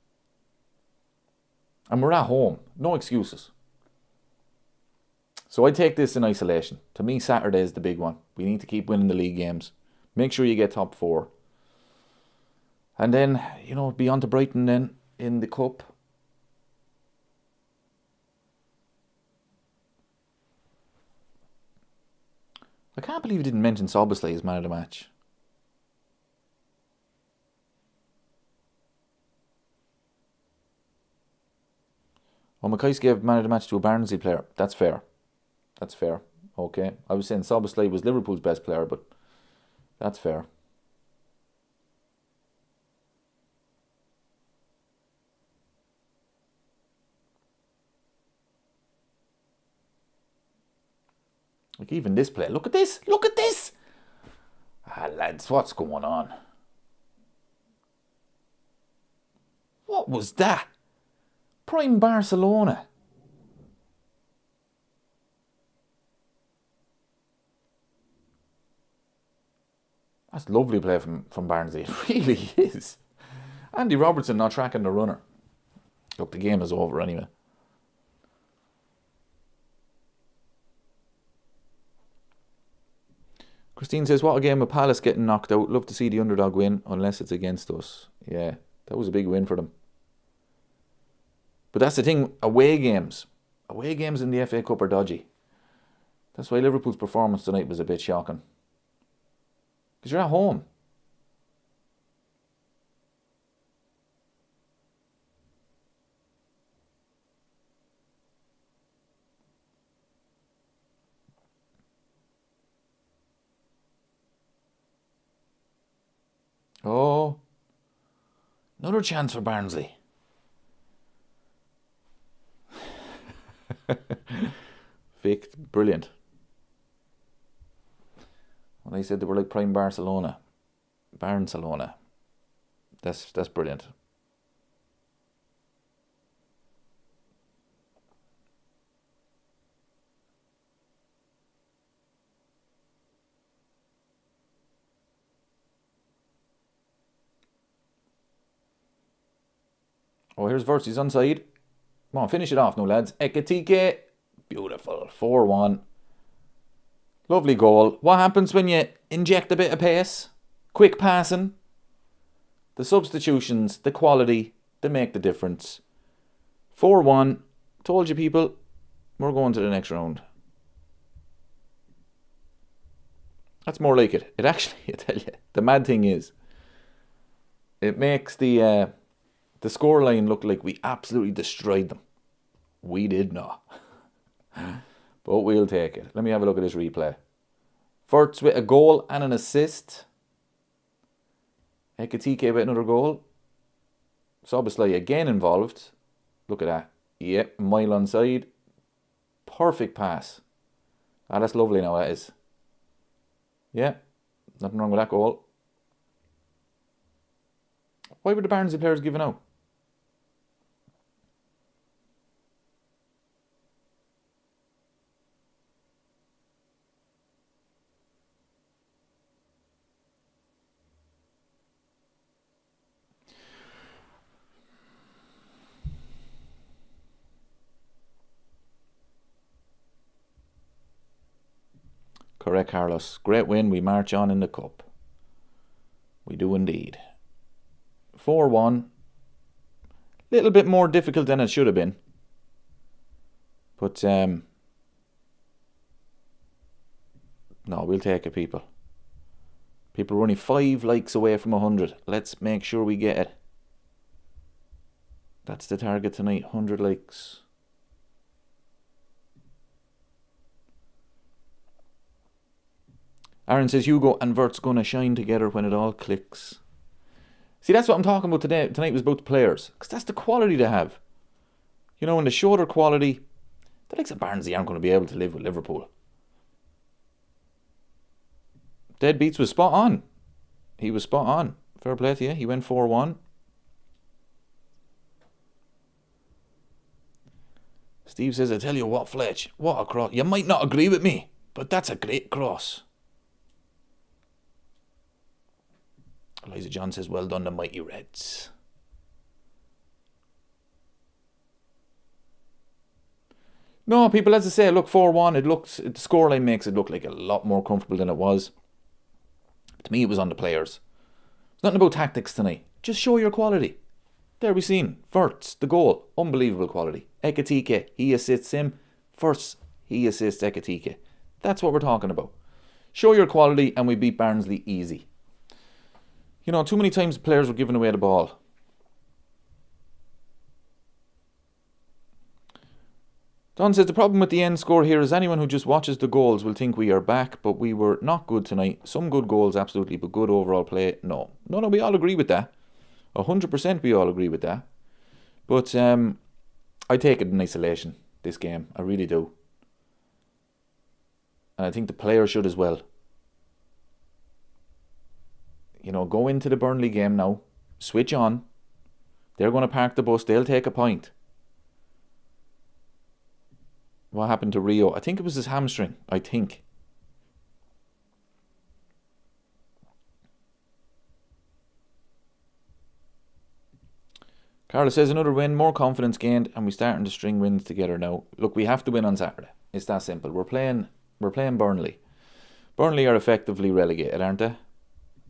And we're at home. No excuses. So I take this in isolation. To me, Saturday is the big one. We need to keep winning the league games. Make sure you get top four. And then, you know, be on to Brighton then in the cup. I can't believe you didn't mention Substitutions as man of the match. Oh, McCoist gave man of the match to a Barnsley player. That's fair. That's fair. Okay. I was saying Substitutions was Liverpool's best player, but that's fair. Like, even this play. Look at this. Look at this. Lads, what's going on? What was that? Prime Barcelona. That's lovely play from Barnsley. It really is. Andy Robertson not tracking the runner. Look, the game is over anyway. Christine says, what a game with Palace getting knocked out. Love to see the underdog win, unless it's against us. Yeah, that was a big win for them. But that's the thing, away games in the FA Cup are dodgy. That's why Liverpool's performance tonight was a bit shocking. Because you're at home. Oh, another chance for Barnsley. Vic, brilliant. When I said they were like prime Barcelona. That's brilliant. Oh, here's Vert's onside. Come on, finish it off now, lads. Ekitike. Beautiful. 4-1. Lovely goal. What happens when you inject a bit of pace? Quick passing. The substitutions, the quality, they make the difference. 4-1. Told you, people, we're going to the next round. That's more like it. It actually, I tell you, the mad thing is, it makes the scoreline look like we absolutely destroyed them. We did not. But we'll take it. Let me have a look at this replay. Verts with a goal and an assist. Ekitike with another goal. Szoboszlai again involved. Look at that. Yep, mile onside. Perfect pass. Ah, that's lovely now, that is. Yeah, nothing wrong with that goal. Why were the Barnsley players giving out? Correct, Carlos. Great win. We march on in the cup. We do indeed. 4-1. Little bit more difficult than it should have been. But, no, we'll take it, people. People are only 5 likes away from 100. Let's make sure we get it. That's the target tonight. 100 likes. Aaron says Hugo and Vert's going to shine together when it all clicks. See, that's what I'm talking about today. Tonight was about the players. Because that's the quality they have. You know, when they show their quality, the likes of Barnsley aren't going to be able to live with Liverpool. Deadbeats was spot on. He was spot on. Fair play to you. He went 4-1. Steve says, I tell you what, Fletch, what a cross. You might not agree with me, but that's a great cross. Eliza John says, well done, the mighty Reds. No, people, as I say, look, 4-1. The scoreline makes it look like a lot more comfortable than it was. To me, it was on the players. It's nothing about tactics tonight. Just show your quality. There we seen. Verts, the goal. Unbelievable quality. Ekitike, he assists him. First, he assists Ekitike. That's what we're talking about. Show your quality and we beat Barnsley easy. You know, too many times the players were giving away the ball. Don says, the problem with the end score here is anyone who just watches the goals will think we are back, but we were not good tonight. Some good goals, absolutely, but good overall play, no. No, we all agree with that. 100% we all agree with that. But I take it in isolation, this game. I really do. And I think the players should as well. You know, go into the Burnley game now. Switch on. They're going to park the bus. They'll take a point. What happened to Rio? I think it was his hamstring. I think. Carla says another win, more confidence gained, and we're starting to string wins together now. Look, we have to win on Saturday. It's that simple. We're playing Burnley. Burnley are effectively relegated, aren't they?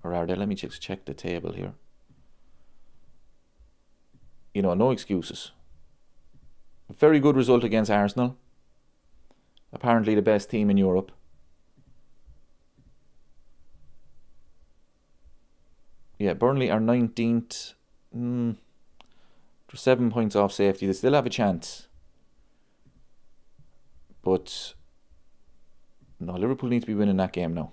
Or are they? Let me just check the table here. You know, no excuses. A very good result against Arsenal. Apparently the best team in Europe. Yeah, Burnley are 19th. They're 7 points off safety. They still have a chance. But no, Liverpool need to be winning that game now.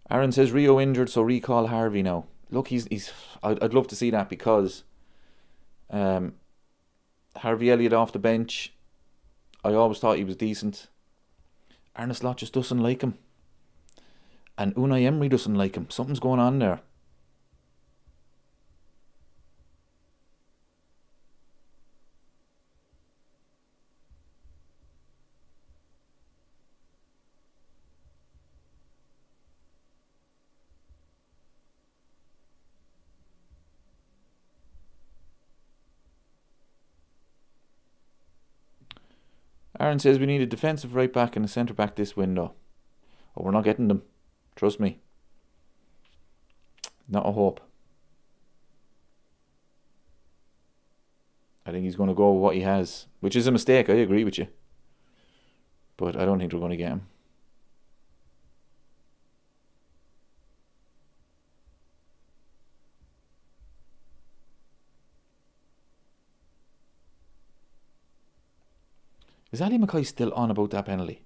Aaron says Rio injured, so recall Harvey now. Look, he's. I'd love to see that because Harvey Elliott off the bench. I always thought he was decent. Arne Slot just doesn't like him. And Unai Emery doesn't like him. Something's going on there. Aaron says we need a defensive right back and a centre back this window. Oh, we're not getting them. Trust me. Not a hope. I think he's going to go with what he has, which is a mistake, I agree with you. But I don't think we're going to get him. Is Ali McKay still on about that penalty?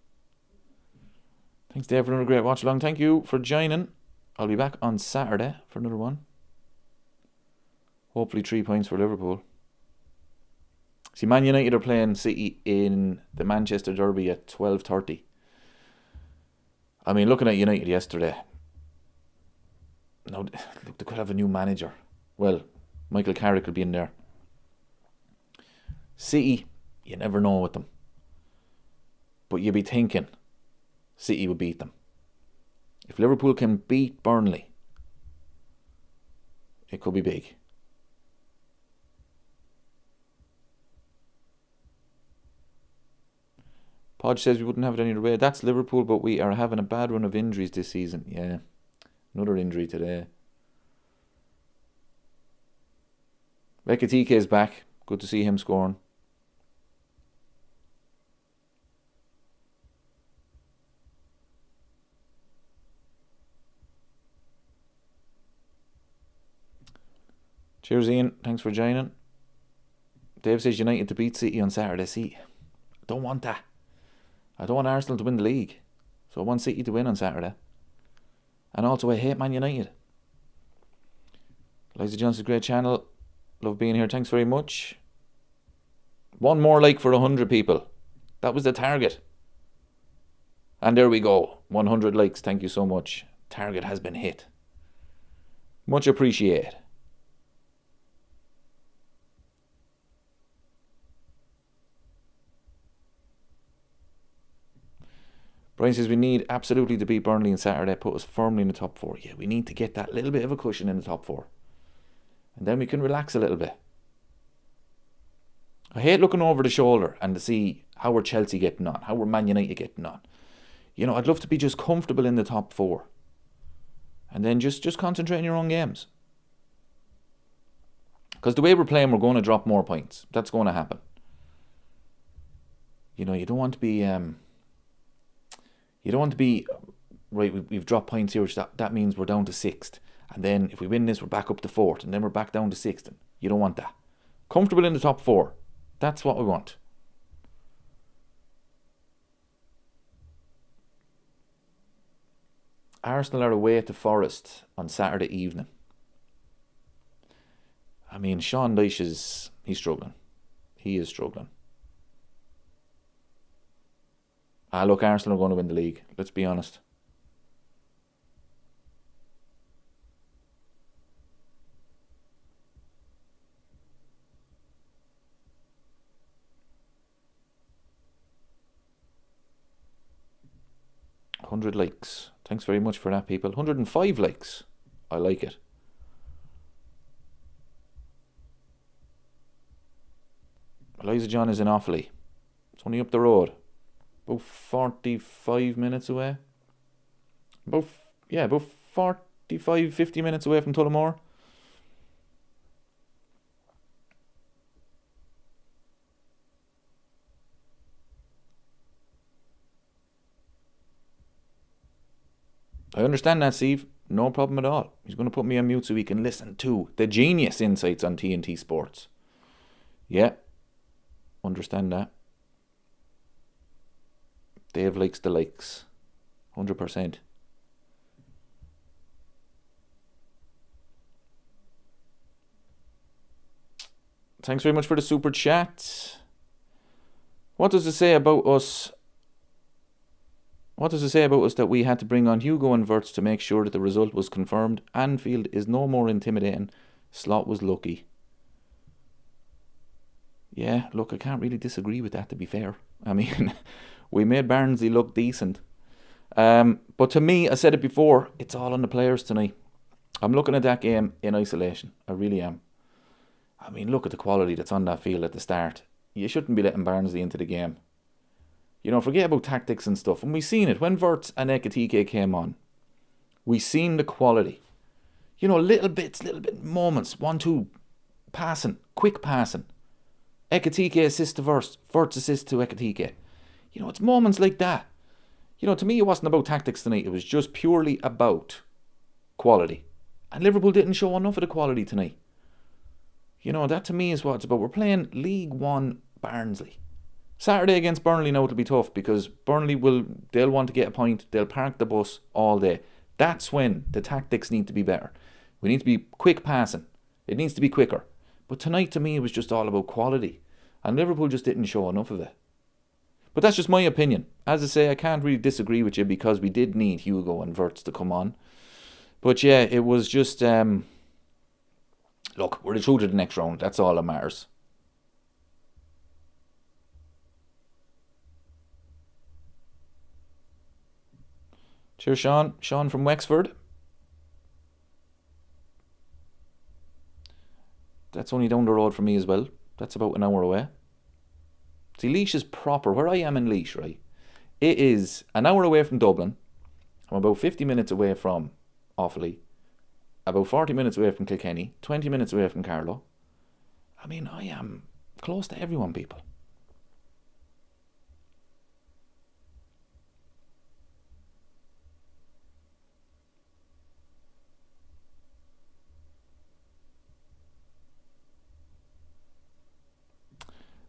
Thanks, Dave, for another great watch along. Thank you for joining. I'll be back on Saturday for another one. Hopefully 3 points for Liverpool. See, Man United are playing City in the Manchester Derby at 12:30. I mean, looking at United yesterday, now, look, they could have a new manager. Well, Michael Carrick will be in there. City, you never know with them. But you'd be thinking City would beat them. If Liverpool can beat Burnley, it could be big. Podge says we wouldn't have it any other way. That's Liverpool, but we are having a bad run of injuries this season. Yeah, another injury today. Bekatike is back. Good to see him scoring. Cheers, Ian. Thanks for joining. Dave says United to beat City on Saturday. See, I don't want that. I don't want Arsenal to win the league. So I want City to win on Saturday. And also I hate Man United. Liza Johnson's great channel. Love being here. Thanks very much. One more like for 100 people. That was the target. And there we go. 100 likes. Thank you so much. Target has been hit. Much appreciated. Brian says we need absolutely to beat Burnley on Saturday, put us firmly in the top 4. Yeah, we need to get that little bit of a cushion in the top 4. And then we can relax a little bit. I hate looking over the shoulder and to see how we're Chelsea getting on, how we're Man United getting on. You know, I'd love to be just comfortable in the top 4. And then just concentrate on your own games. Because the way we're playing, we're going to drop more points. That's going to happen. You know, you don't want to be... right, we've dropped points here, which that means we're down to 6th. And then if we win this, we're back up to 4th. And then we're back down to 6th. And you don't want that. Comfortable in the top 4. That's what we want. Arsenal are away to Forest on Saturday evening. I mean, Sean Dyche he's struggling. He is struggling. Look, Arsenal are going to win the league. Let's be honest. $100 likes. Thanks very much for that, people. 105 likes. I like it. Eliza John is in Offaly. It's only up the road. about 45 minutes away. About 45, 50 minutes away from Tullamore. I understand that, Steve. No problem at all. He's going to put me on mute so he can listen to the genius insights on TNT Sports. Yeah, understand that. Dave likes the likes. 100%. Thanks very much for the super chat. What does it say about us? What does it say about us that we had to bring on Hugo and Wirtz to make sure that the result was confirmed? Anfield is no more intimidating. Slot was lucky. Yeah, look, I can't really disagree with that, to be fair. I mean, we made Barnsley look decent. But to me, I said it before, it's all on the players tonight. I'm looking at that game in isolation. I really am. I mean, look at the quality that's on that field at the start. You shouldn't be letting Barnsley into the game. You know, forget about tactics and stuff. And we seen it when Wirtz and Ekitike came on. We seen the quality. You know, little bit moments. 1-2 passing, quick passing. Ekitike assist to Wirtz, Wirtz assist to Ekitike. You know, it's moments like that. You know, to me, it wasn't about tactics tonight. It was just purely about quality. And Liverpool didn't show enough of the quality tonight. You know, that to me is what it's about. We're playing League One Barnsley. Saturday against Burnley now it'll be tough because Burnley they'll want to get a point. They'll park the bus all day. That's when the tactics need to be better. We need to be quick passing. It needs to be quicker. But tonight to me it was just all about quality. And Liverpool just didn't show enough of it. But that's just my opinion. As I say, I can't really disagree with you because we did need Hugo and Wirtz to come on. But yeah, it was just... look, we're through to the next round. That's all that matters. Cheers, Sean. Sean from Wexford. That's only down the road from me as well. That's about an hour away. See, Laois is proper. Where I am in Laois, right? It is an hour away from Dublin. I'm about 50 minutes away from Offaly. About 40 minutes away from Kilkenny. 20 minutes away from Carlow. I mean, I am close to everyone, people.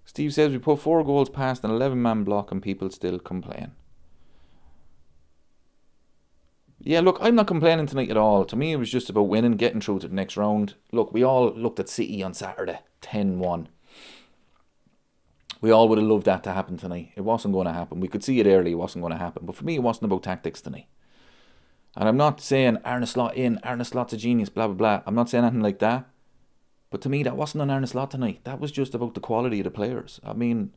Steve says we put 4 goals past an 11-man block and people still complain. Yeah, look, I'm not complaining tonight at all. To me, it was just about winning, getting through to the next round. Look, we all looked at City on Saturday, 10-1. We all would have loved that to happen tonight. It wasn't going to happen. We could see it early, it wasn't going to happen. But for me, it wasn't about tactics tonight. And I'm not saying Arne Slot in, Arne Slot's a genius, blah, blah, blah. I'm not saying anything like that. But to me, that wasn't on Arne Slot tonight. That was just about the quality of the players. I mean,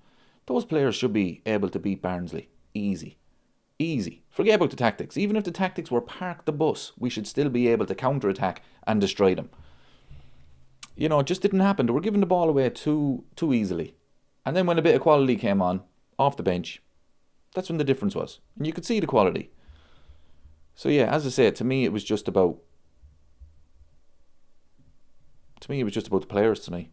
those players should be able to beat Barnsley. Easy. Easy. Forget about the tactics. Even if the tactics were park the bus, we should still be able to counter-attack and destroy them. You know, it just didn't happen. They were giving the ball away too easily. And then when a bit of quality came on, off the bench, that's when the difference was. And you could see the quality. So yeah, as I said, to me it was just about... To me, it was just about the players tonight.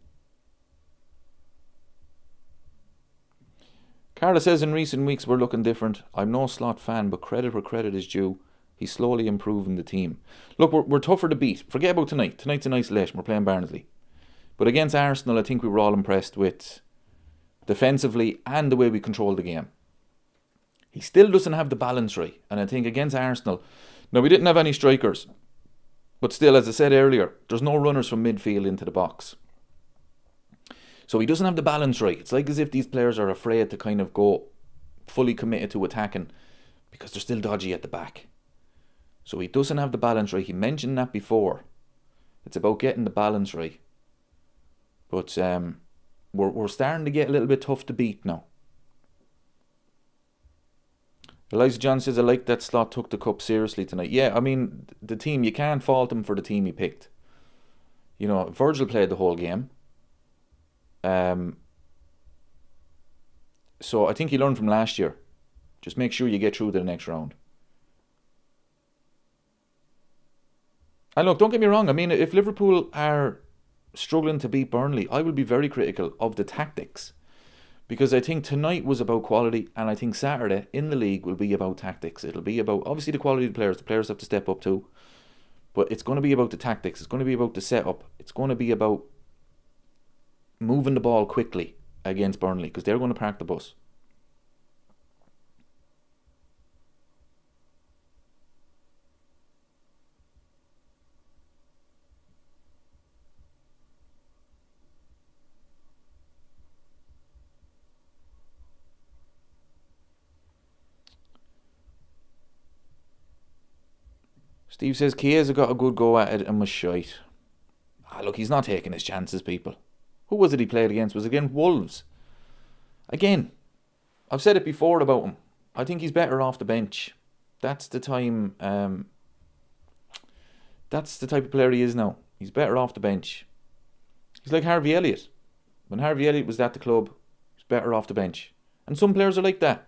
Carla says, in recent weeks we're looking different. I'm no Slot fan, but credit where credit is due. He's slowly improving the team. Look, we're tougher to beat. Forget about tonight. Tonight's in isolation. We're playing Barnsley. But against Arsenal, I think we were all impressed with defensively and the way we controlled the game. He still doesn't have the balance right. And I think against Arsenal... Now, we didn't have any strikers. But still, as I said earlier, there's no runners from midfield into the box. So he doesn't have the balance right. It's like as if these players are afraid to kind of go fully committed to attacking because they're still dodgy at the back. So he doesn't have the balance right. He mentioned that before. It's about getting the balance right. But we're starting to get a little bit tough to beat now. Eliza John says, I like that Slot took the cup seriously tonight. Yeah, I mean, the team, you can't fault him for the team he picked. You know, Virgil played the whole game. So I think he learned from last year. Just make sure you get through to the next round. And look, don't get me wrong. I mean, if Liverpool are struggling to beat Burnley, I will be very critical of the tactics. Because I think tonight was about quality, and I think Saturday in the league will be about tactics. It'll be about, obviously, the quality of the players. The players have to step up too. But it's going to be about the tactics. It's going to be about the setup. It's going to be about moving the ball quickly against Burnley, because they're going to park the bus. Steve says Chiesa got a good go at it and was shite. Look, he's not taking his chances, people. Who was it he played against? Was it against Wolves? Again, I've said it before about him. I think he's better off the bench. That's the time. That's the type of player he is now. He's better off the bench. He's like Harvey Elliott. When Harvey Elliott was at the club, he's better off the bench. And some players are like that.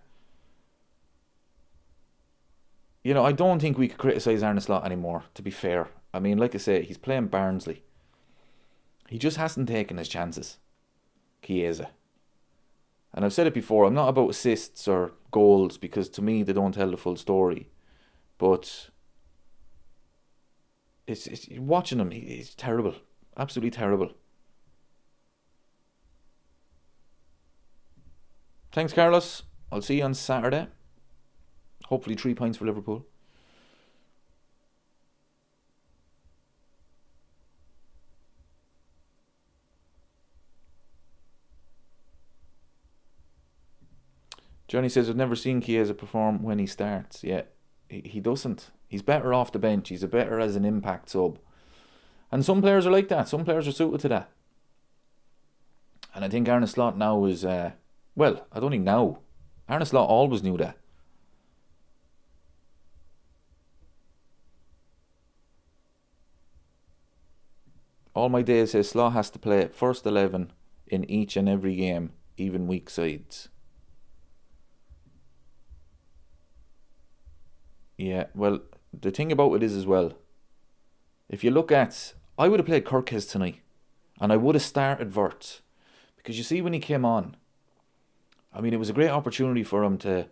You know, I don't think we could criticise Arne Slot anymore, to be fair. I mean, like I say, he's playing Barnsley. He just hasn't taken his chances, Chiesa. And I've said it before, I'm not about assists or goals, because to me they don't tell the full story. But it's watching him, he's terrible. Absolutely terrible. Thanks, Carlos. I'll see you on Saturday. Hopefully 3 points for Liverpool. Johnny says, I've never seen Chiesa perform when he starts. Yeah, he doesn't. He's better off the bench. He's better as an impact sub. And some players are like that. Some players are suited to that. And I think Arne Slot now is... well, I don't think now. Arne Slot always knew that. All My Days says Slot has to play first 11 in each and every game, even weak sides. Yeah, well, the thing about it is as well, if you look at... I would have played Kirkes tonight, and I would have started Wirtz. Because you see when he came on, I mean, it was a great opportunity for him to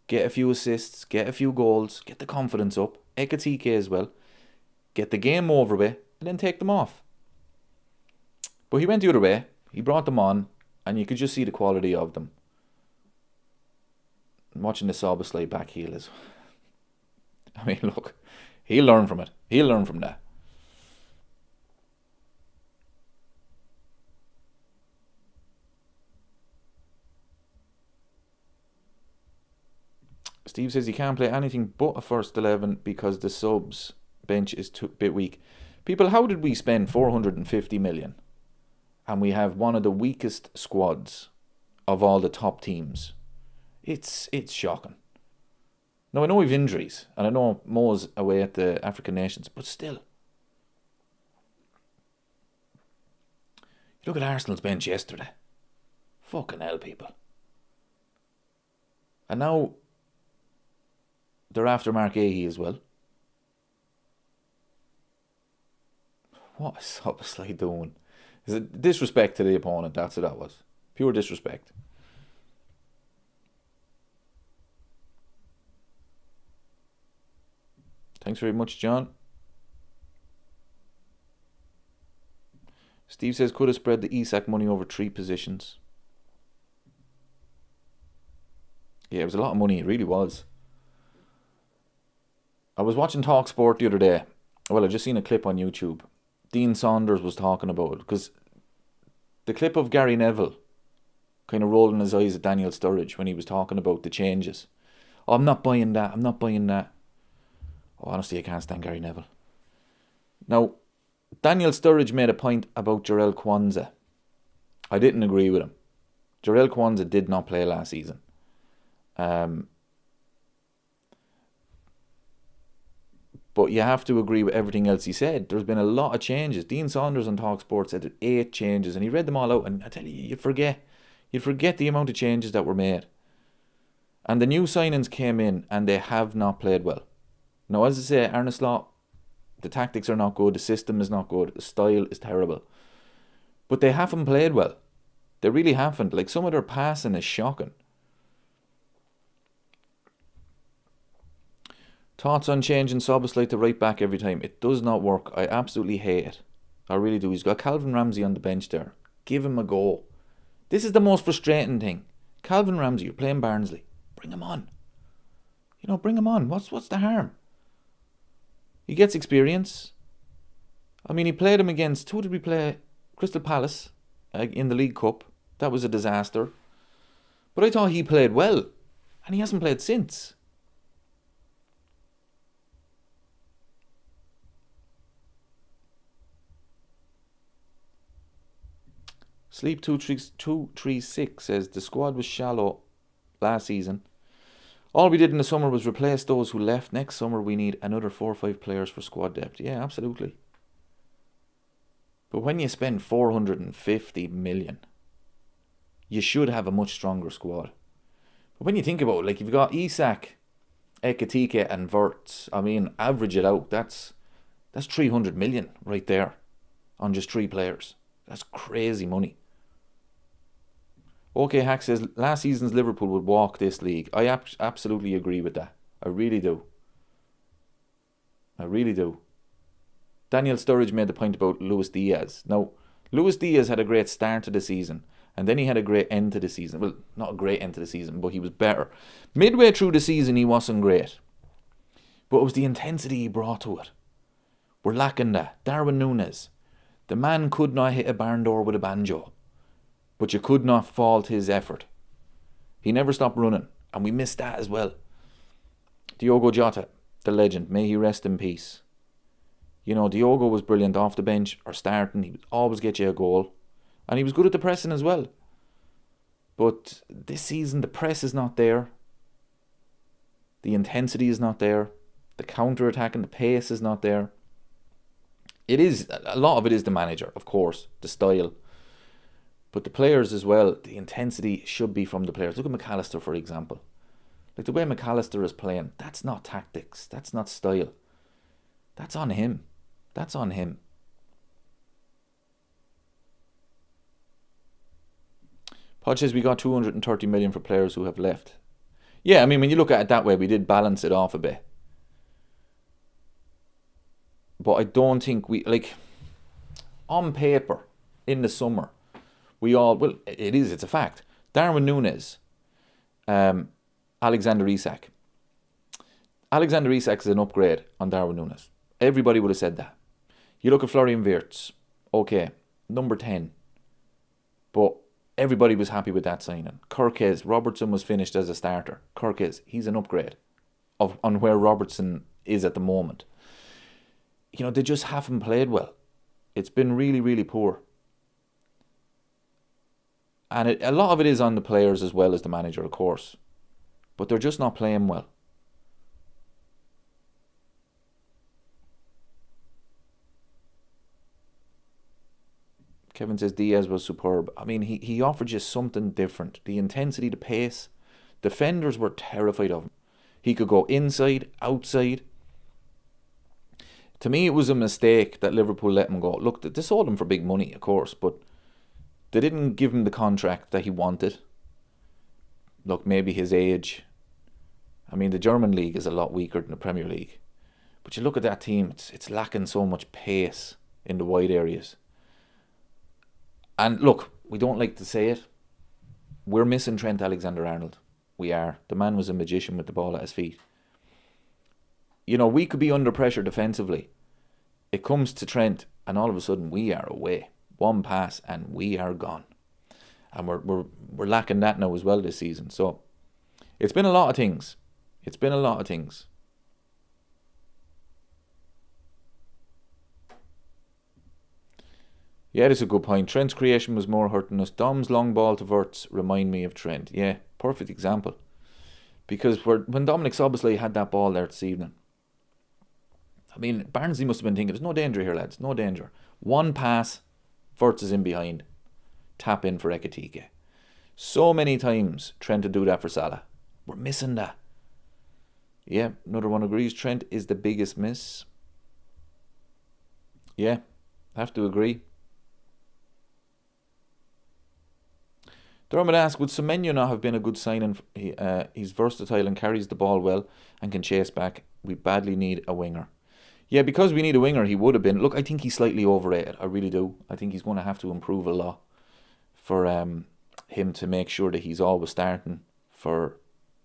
get a few assists, get a few goals, get the confidence up, Ekatike as well, get the game over with, and then take them off. But he went the other way. He brought them on, and you could just see the quality of them. I'm watching the Szoboszlai back heel is... I mean, look, he'll learn from it. He'll learn from that. Steve says he can't play anything but a first 11 because the subs bench is a bit weak. People, how did we spend 450 million and we have one of the weakest squads of all the top teams? It's shocking. Now, I know we've injuries, and I know Mo's away at the African nations, but still. You look at Arsenal's bench yesterday. Fucking hell, people. And now they're after Mark Ahey as well. What is Szoboszlai doing? Is it disrespect to the opponent? That's what that was. Pure disrespect. Thanks very much, John. Steve says, could have spread the Isak money over 3 positions. Yeah, it was a lot of money. It really was. I was watching TalkSport the other day. Well, I just seen a clip on YouTube. Dean Saunders was talking about it, because the clip of Gary Neville kind of rolling his eyes at Daniel Sturridge when he was talking about the changes. Oh, I'm not buying that. I'm not buying that. Oh, honestly, I can't stand Gary Neville. Now, Daniel Sturridge made a point about Jarell Quansah. I didn't agree with him. Jarell Quansah did not play last season. But you have to agree with everything else he said. There's been a lot of changes. Dean Saunders on TalkSport said 8 changes, and he read them all out. And I tell you, you'd forget the amount of changes that were made. And the new signings came in and they have not played well. Now, as I say, Arne Slot, the tactics are not good, the system is not good, the style is terrible. But they haven't played well. They really haven't. Like, some of their passing is shocking. Thoughts on changing Substitute to right back every time? It does not work. I absolutely hate it. I really do. He's got Calvin Ramsey on the bench there. Give him a go. This is the most frustrating thing. Calvin Ramsey, you're playing Barnsley. Bring him on. Bring him on. What's the harm? He gets experience. I mean, he played him against, who did we play? Crystal Palace in the League Cup. That was a disaster. But I thought he played well. And he hasn't played since. Sleep 236 says the squad was shallow last season. All we did in the summer was replace those who left. Next summer we need another 4 or 5 players for squad depth. Yeah, absolutely. But when you spend 450 million, you should have a much stronger squad. But when you think about it, like, you've got Isak, Ekitike and Wirtz. I mean, average it out. That's 300 million right there on just 3 players. That's crazy money. OK Hack says last season's Liverpool would walk this league. I absolutely agree with that. I really do. Daniel Sturridge made the point about Luis Diaz. Now, Luis Diaz had a great start to the season, and then he had a great end to the season. Well, not a great end to the season, but he was better. Midway through the season, he wasn't great. But it was the intensity he brought to it. We're lacking that. Darwin Núñez. The man could not hit a barn door with a banjo. But you could not fault his effort. He never stopped running, and we missed that as well. Diogo Jota, the legend, may he rest in peace. Diogo was brilliant off the bench or starting. He would always get you a goal. And he was good at the pressing as well. But this season, the press is not there. The intensity is not there. The counter-attack and the pace is not there. A lot of it is the manager, of course, the style. But the players as well, the intensity should be from the players. Look at McAllister, for example. Like, the way McAllister is playing, that's not tactics. That's not style. That's on him. Pod says we got 230 million for players who have left. Yeah, I mean, when you look at it that way, we did balance it off a bit. But I don't think on paper, in the summer, it's a fact. Darwin Núñez, Alexander Isak. Alexander Isak is an upgrade on Darwin Núñez. Everybody would have said that. You look at Florian Wirtz, okay, number 10. But everybody was happy with that signing. Kirkes, Robertson was finished as a starter. Kirkes, he's an upgrade on where Robertson is at the moment. They just haven't played well. It's been really, really poor. And a lot of it is on the players as well as the manager, of course. But they're just not playing well. Kevin says Diaz was superb. I mean, he offered you something different. The intensity, the pace. Defenders were terrified of him. He could go inside, outside. To me, it was a mistake that Liverpool let him go. Look, they sold him for big money, of course, but they didn't give him the contract that he wanted. Look, maybe his age. I mean, the German league is a lot weaker than the Premier League. But you look at that team, it's lacking so much pace in the wide areas. And look, we don't like to say it. We're missing Trent Alexander-Arnold. We are. The man was a magician with the ball at his feet. We could be under pressure defensively. It comes to Trent, and all of a sudden we are away. One pass, and we are gone. And we're lacking that now as well this season. So it's been a lot of things. Yeah, that's a good point. Trent's creation was more hurting us. Dom's long ball to Wirtz remind me of Trent. Yeah, perfect example. Because when Dominic Szoboszlai had that ball there this evening, I mean, Barnsley must have been thinking, there's no danger here, lads, no danger. One pass, Wirtz is in behind. Tap in for Ekitike. So many times Trent to do that for Salah. We're missing that. Yeah, another one agrees. Trent is the biggest miss. Yeah, have to agree. Dermot asks, would Semenyo not have been a good signing? He's versatile and carries the ball well and can chase back. We badly need a winger. Yeah, because we need a winger, he would have been. Look, I think he's slightly overrated. I really do. I think he's going to have to improve a lot for him to make sure that he's always starting for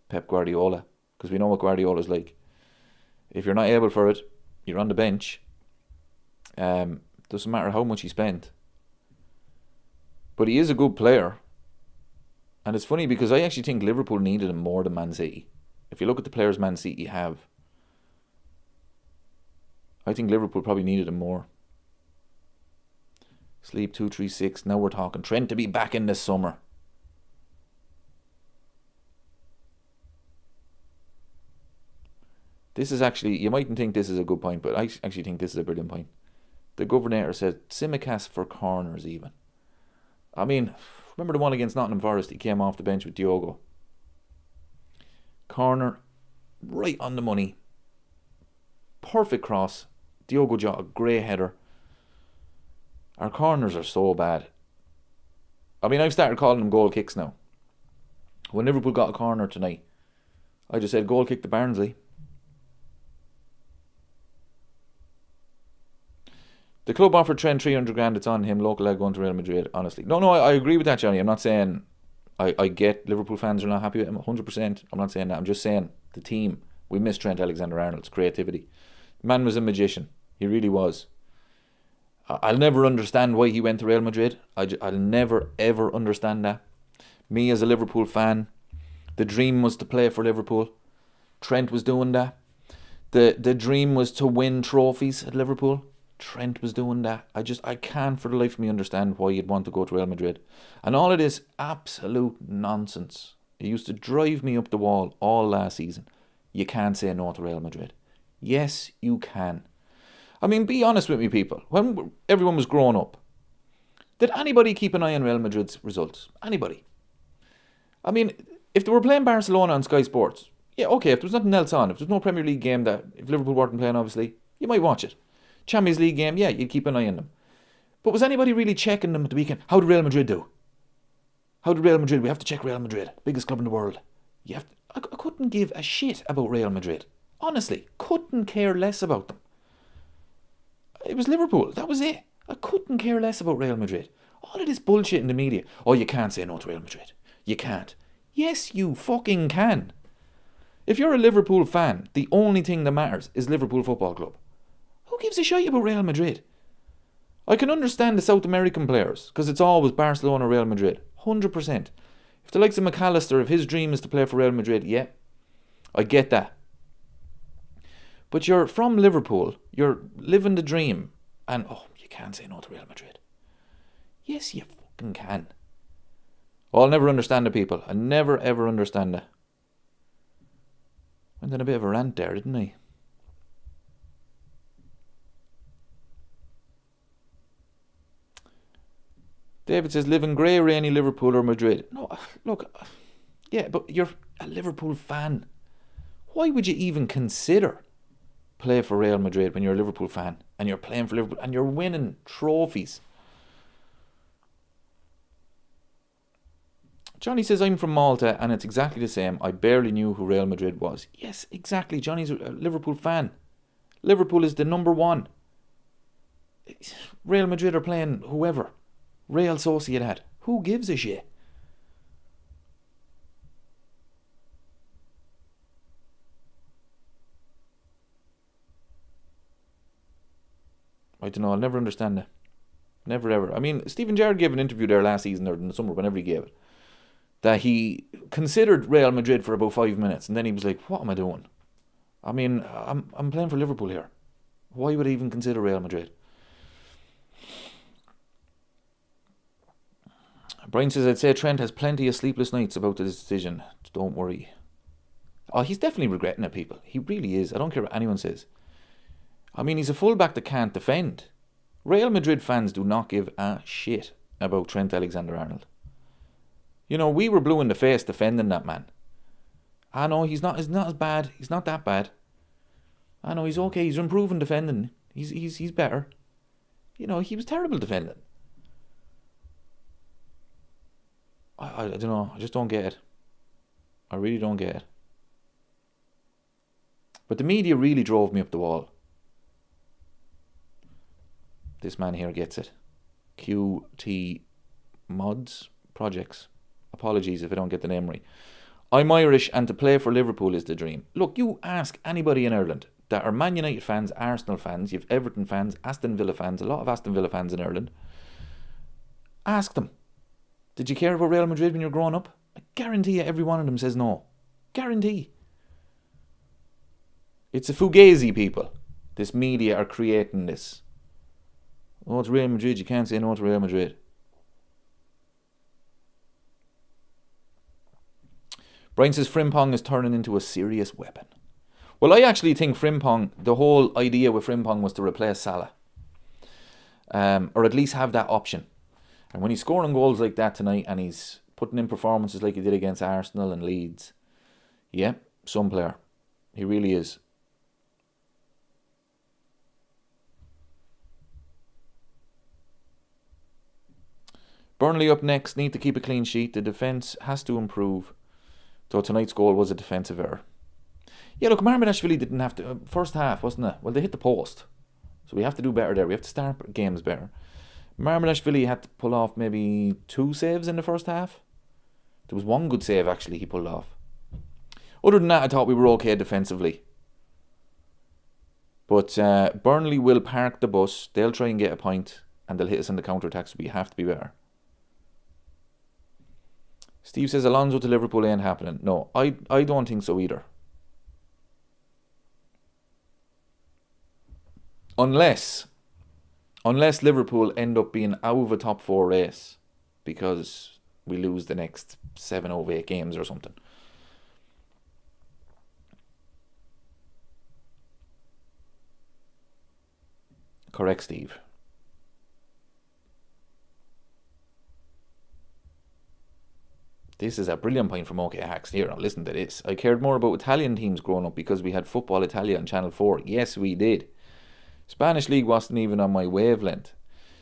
Pep Guardiola. Because we know what Guardiola's like. If you're not able for it, you're on the bench. Doesn't matter how much he spent. But he is a good player. And it's funny because I actually think Liverpool needed him more than Man City. If you look at the players Man City have, I think Liverpool probably needed him more. Sleep 236. Now we're talking. Trent to be back in this summer. This is actually, you mightn't think this is a good point, but I actually think this is a brilliant point. The Governor said Tsimikas for corners even. I mean, remember the one against Nottingham Forest? He came off the bench with Diogo. Corner, right on the money. Perfect cross. Diogo Jota, a great header. Our corners are so bad. I mean, I've started calling them goal kicks now. When Liverpool got a corner tonight, I just said goal kick to Barnsley. The club offered Trent 300 grand, it's on him. Local leg going to Real Madrid, honestly. No, I agree with that, Johnny. I'm not saying I get Liverpool fans are not happy with him 100%. I'm not saying that. I'm just saying the team, we miss Trent Alexander-Arnold's creativity. The man was a magician. He really was. I'll never understand why he went to Real Madrid. I'll never ever understand that. Me as a Liverpool fan, the dream was to play for Liverpool. Trent was doing that. The dream was to win trophies at Liverpool. Trent was doing that. I can't for the life of me understand why you'd want to go to Real Madrid. And all of this absolute nonsense. It used to drive me up the wall all last season. You can't say no to Real Madrid. Yes, you can. I mean, be honest with me, people. When everyone was growing up, did anybody keep an eye on Real Madrid's results? Anybody? I mean, if they were playing Barcelona on Sky Sports, yeah, okay, if there was nothing else on, if there was no Premier League game that, if Liverpool weren't playing, obviously, you might watch it. Champions League game, yeah, you'd keep an eye on them. But was anybody really checking them at the weekend? How did Real Madrid do? How did Real Madrid? We have to check Real Madrid. Biggest club in the world. I couldn't give a shit about Real Madrid. Honestly, couldn't care less about them. It was Liverpool. That was it. I couldn't care less about Real Madrid. All of this bullshit in the media. Oh, you can't say no to Real Madrid. You can't. Yes, you fucking can. If you're a Liverpool fan, the only thing that matters is Liverpool Football Club. Who gives a shite about Real Madrid? I can understand the South American players, because it's always Barcelona or Real Madrid. 100%. If the likes of McAllister, if his dream is to play for Real Madrid, yeah, I get that. But you're from Liverpool, you're living the dream, and you can't say no to Real Madrid. Yes, you fucking can. I'll never understand the people. I never ever understand it. Went on a bit of a rant there, didn't I? David says, live in grey, rainy Liverpool or Madrid. No, look, yeah, but you're a Liverpool fan. Why would you even consider play for Real Madrid when you're a Liverpool fan and you're playing for Liverpool and you're winning trophies? Johnny says, I'm from Malta and it's exactly the same. I barely knew who Real Madrid was. Yes, exactly. Johnny's a Liverpool fan. Liverpool is the number one. Real Madrid are playing whoever. Real Sociedad. Who gives a shit? I don't know. I'll never understand that. Never ever. I mean, Stephen Gerrard gave an interview there last season or in the summer, whenever he gave it, that he considered Real Madrid for about 5 minutes, and then he was like, "What am I doing? I mean, I'm playing for Liverpool here. Why would I even consider Real Madrid?" Brian says, I'd say Trent has plenty of sleepless nights about the decision. Don't worry. Oh, he's definitely regretting it, people. He really is. I don't care what anyone says. I mean, he's a fullback that can't defend. Real Madrid fans do not give a shit about Trent Alexander-Arnold. You know, we were blue in the face defending that man. I know he's not as bad. He's not that bad. I know he's okay. He's improving defending. He's better. You know, he was terrible defending. I don't know. I just don't get it. I really don't get it. But the media really drove me up the wall. This man here gets it. QT Mods Projects. Apologies if I don't get the name right. I'm Irish and to play for Liverpool is the dream. Look, you ask anybody in Ireland that are Man United fans, Arsenal fans, you've Everton fans, Aston Villa fans, a lot of Aston Villa fans in Ireland. Ask them, did you care about Real Madrid when you were growing up? I guarantee you every one of them says no. Guarantee. It's a fugazi, people. This media are creating this. Oh, it's Real Madrid, you can't say no to Real Madrid. Brian says Frimpong is turning into a serious weapon. Well, I actually think Frimpong, the whole idea with Frimpong was to replace Salah. Or at least have that option. And when he's scoring goals like that tonight and he's putting in performances like he did against Arsenal and Leeds, yeah, some player. He really is. Burnley up next, need to keep a clean sheet. The defence has to improve. Though tonight's goal was a defensive error. Yeah, look, Marmudashvili didn't have to... first half, wasn't it? Well, they hit the post. So we have to do better there. We have to start games better. Marmudashvili had to pull off maybe 2 saves in the first half. There was 1 good save, actually, he pulled off. Other than that, I thought we were okay defensively. But Burnley will park the bus. They'll try and get a point. And they'll hit us on the counter-attacks. So we have to be better. Steve says Alonso to Liverpool ain't happening. No, I don't think so either. Unless Liverpool end up being out of a top 4 race because we lose the next 7 over 8 games or something. Correct, Steve. This is a brilliant point from OK Hacks here. Now listen to this. I cared more about Italian teams growing up because we had Football Italia on Channel 4. Yes, we did. Spanish League wasn't even on my wavelength.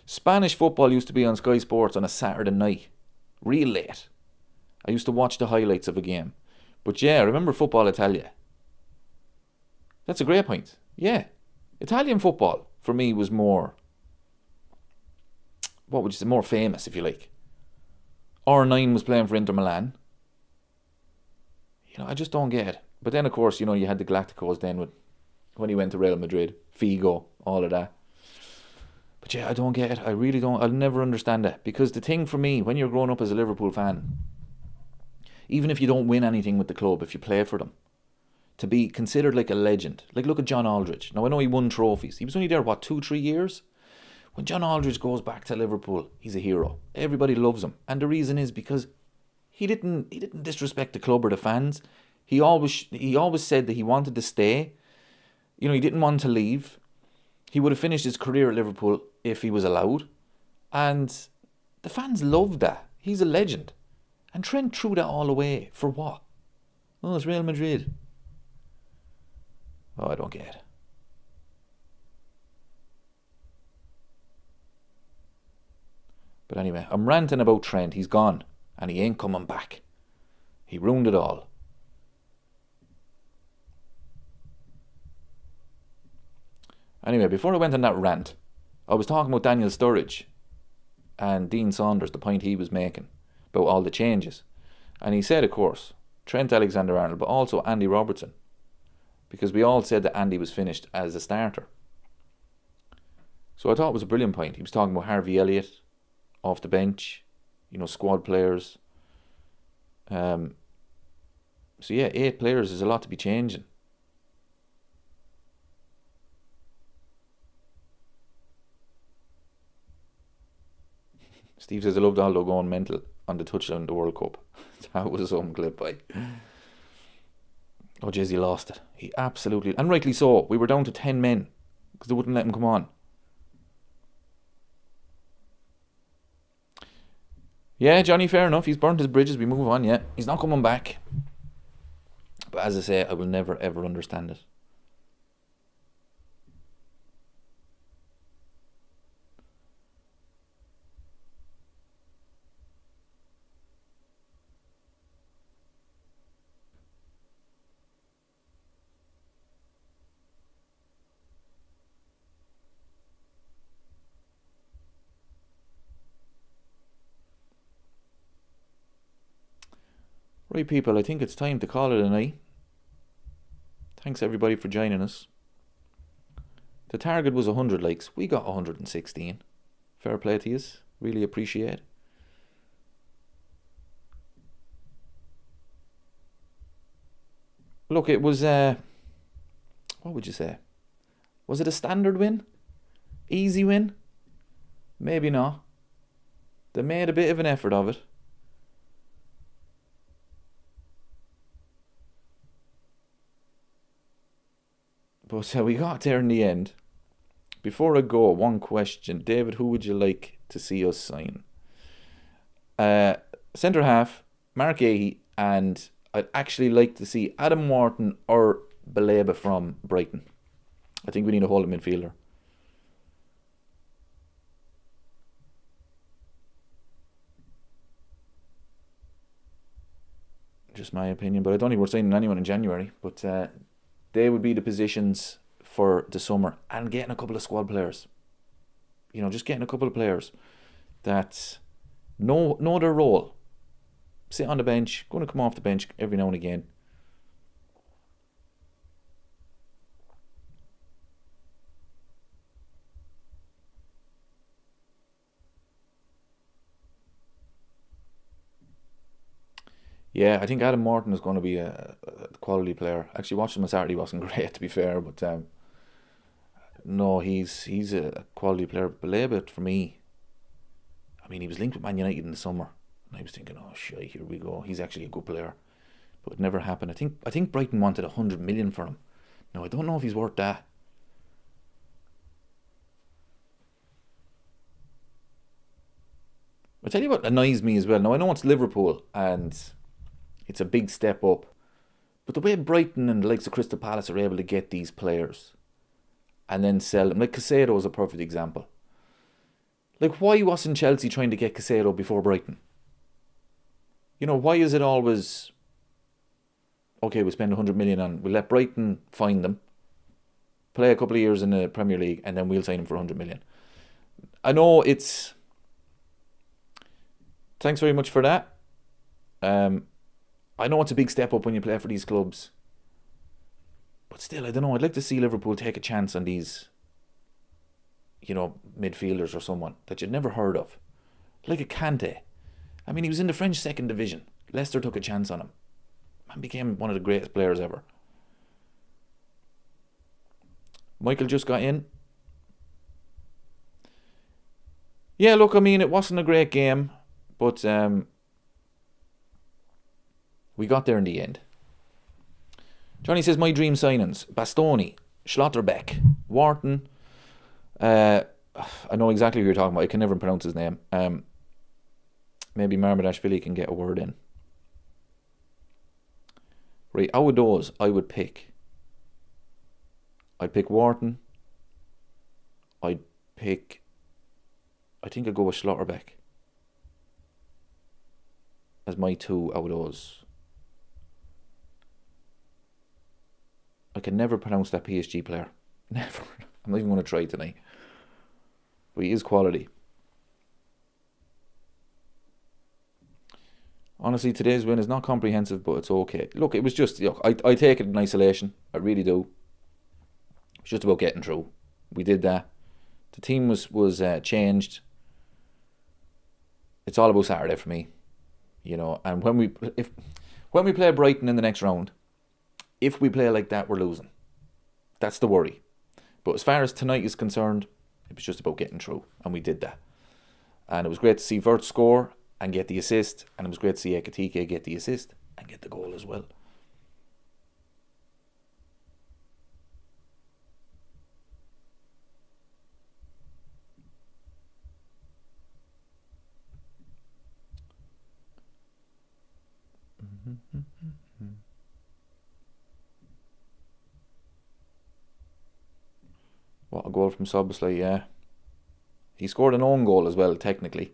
Spanish football used to be on Sky Sports on a Saturday night. Real late. I used to watch the highlights of a game. But yeah, I remember Football Italia. That's a great point. Yeah. Italian football, for me, was more... what would you say? More famous, if you like. R9 was playing for Inter Milan. You know, I just don't get it. But then, of course, you know, you had the Galacticos then with when he went to Real Madrid, Figo, all of that. But yeah, I don't get it. I really don't. I'll never understand it. Because the thing for me, when you're growing up as a Liverpool fan, even if you don't win anything with the club, if you play for them, to be considered like a legend. Like, look at John Aldridge. Now, I know he won trophies. He was only there, 2-3 years? When John Aldridge goes back to Liverpool, he's a hero. Everybody loves him. And the reason is because he didn't disrespect the club or the fans. He always said that he wanted to stay. You know, he didn't want to leave. He would have finished his career at Liverpool if he was allowed. And the fans loved that. He's a legend. And Trent threw that all away. For what? Oh, it's Real Madrid. Oh, I don't get it. But anyway, I'm ranting about Trent. He's gone. And he ain't coming back. He ruined it all. Anyway, before I went on that rant, I was talking about Daniel Sturridge and Dean Saunders, the point he was making about all the changes. And he said, of course, Trent Alexander-Arnold, but also Andy Robertson. Because we all said that Andy was finished as a starter. So I thought it was a brilliant point. He was talking about Harvey Elliott off the bench, you know, squad players. So yeah, 8 players is a lot to be changing. Steve says, I loved Aldo going mental on the touchdown in the World Cup. That was some clip by. Oh jeez, he lost it. He absolutely, and rightly so. We were down to 10 men because they wouldn't let him come on. Yeah, Johnny, fair enough. He's burnt his bridges. We move on, yeah. He's not coming back. But as I say, I will never ever understand it. Right, people, I think it's time to call it a night. Thanks everybody for joining us. The target was 100 likes. We got 116. Fair play to you. Really appreciate it. Look, it was, what would you say? Was it a standard win? Easy win? Maybe not. They made a bit of an effort of it. But we got there in the end. Before I go, one question. David, who would you like to see us sign? Centre half, Mark Ahey, and I'd actually like to see Adam Wharton or Baleba from Brighton. I think we need a holding midfielder. Just my opinion, but I don't think we're signing anyone in January. But they would be the positions for the summer, and getting a couple of squad players. You know, just getting a couple of players that know their role. Sit on the bench, going to come off the bench every now and again. Yeah, I think Adam Morton is going to be a quality player. Actually, watching him on Saturday wasn't great, to be fair, but no, he's a quality player. Baleba, for me, I mean, he was linked with Man United in the summer, and I was thinking, oh shit, here we go. He's actually a good player, but it never happened. I think Brighton wanted 100 million for him. Now I don't know if he's worth that. I tell you what annoys me as well. Now I know it's Liverpool and it's a big step up, but the way Brighton and the likes of Crystal Palace are able to get these players and then sell them, like Casado is a perfect example. Like, why wasn't Chelsea trying to get Casado before Brighton? You know, why is it always, okay, we spend 100 million on, we'll let Brighton find them, play a couple of years in the Premier League, and then we'll sign them for 100 million. I know it's, thanks very much for that. I know it's a big step up when you play for these clubs, but still, I don't know. I'd like to see Liverpool take a chance on these, you know, midfielders or someone that you'd never heard of, like a Kante. I mean, he was in the French second division. Leicester took a chance on him and became one of the greatest players ever. Michael just got in. Yeah, look, I mean, it wasn't a great game, but we got there in the end. Johnny says, my dream signings: Bastoni, Schlotterbeck, Wharton. I know exactly who you're talking about. I can never pronounce his name. Maybe Marmadashvili can get a word in. Right, out of those, I'd pick Wharton. I think I'd go with Schlotterbeck as my two out of those. I can never pronounce that PSG player. Never. I'm not even going to try tonight. But he is quality. Honestly, today's win is not comprehensive, but it's okay. Look, it was just, look, I take it in isolation. I really do. It's just about getting through. We did that. The team was changed. It's all about Saturday for me. You know, and when we play Brighton in the next round, if we play like that, we're losing. That's the worry. But as far as tonight is concerned, it was just about getting through, and we did that. And it was great to see Vert score and get the assist, and it was great to see Ekatike get the assist and get the goal as well. What a goal from Substitutions, yeah. He scored an own goal as well, technically.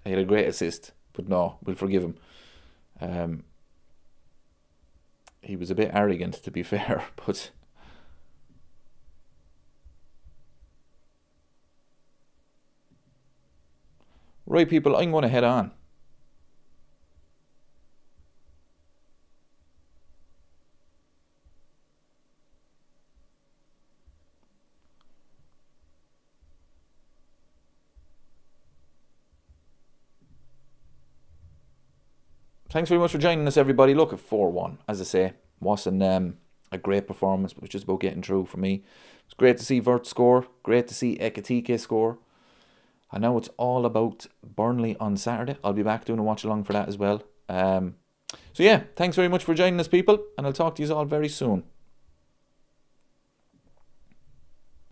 He had a great assist, but no, we'll forgive him. He was a bit arrogant, to be fair, but... Right, people, I'm going to head on. Thanks very much for joining us, everybody. Look, at 4-1, as I say. Wasn't a great performance, but it was just about getting through for me. It's great to see Vert score. Great to see Ekatike score. And now it's all about Burnley on Saturday. I'll be back doing a watch-along for that as well. So yeah, thanks very much for joining us, people. And I'll talk to you all very soon.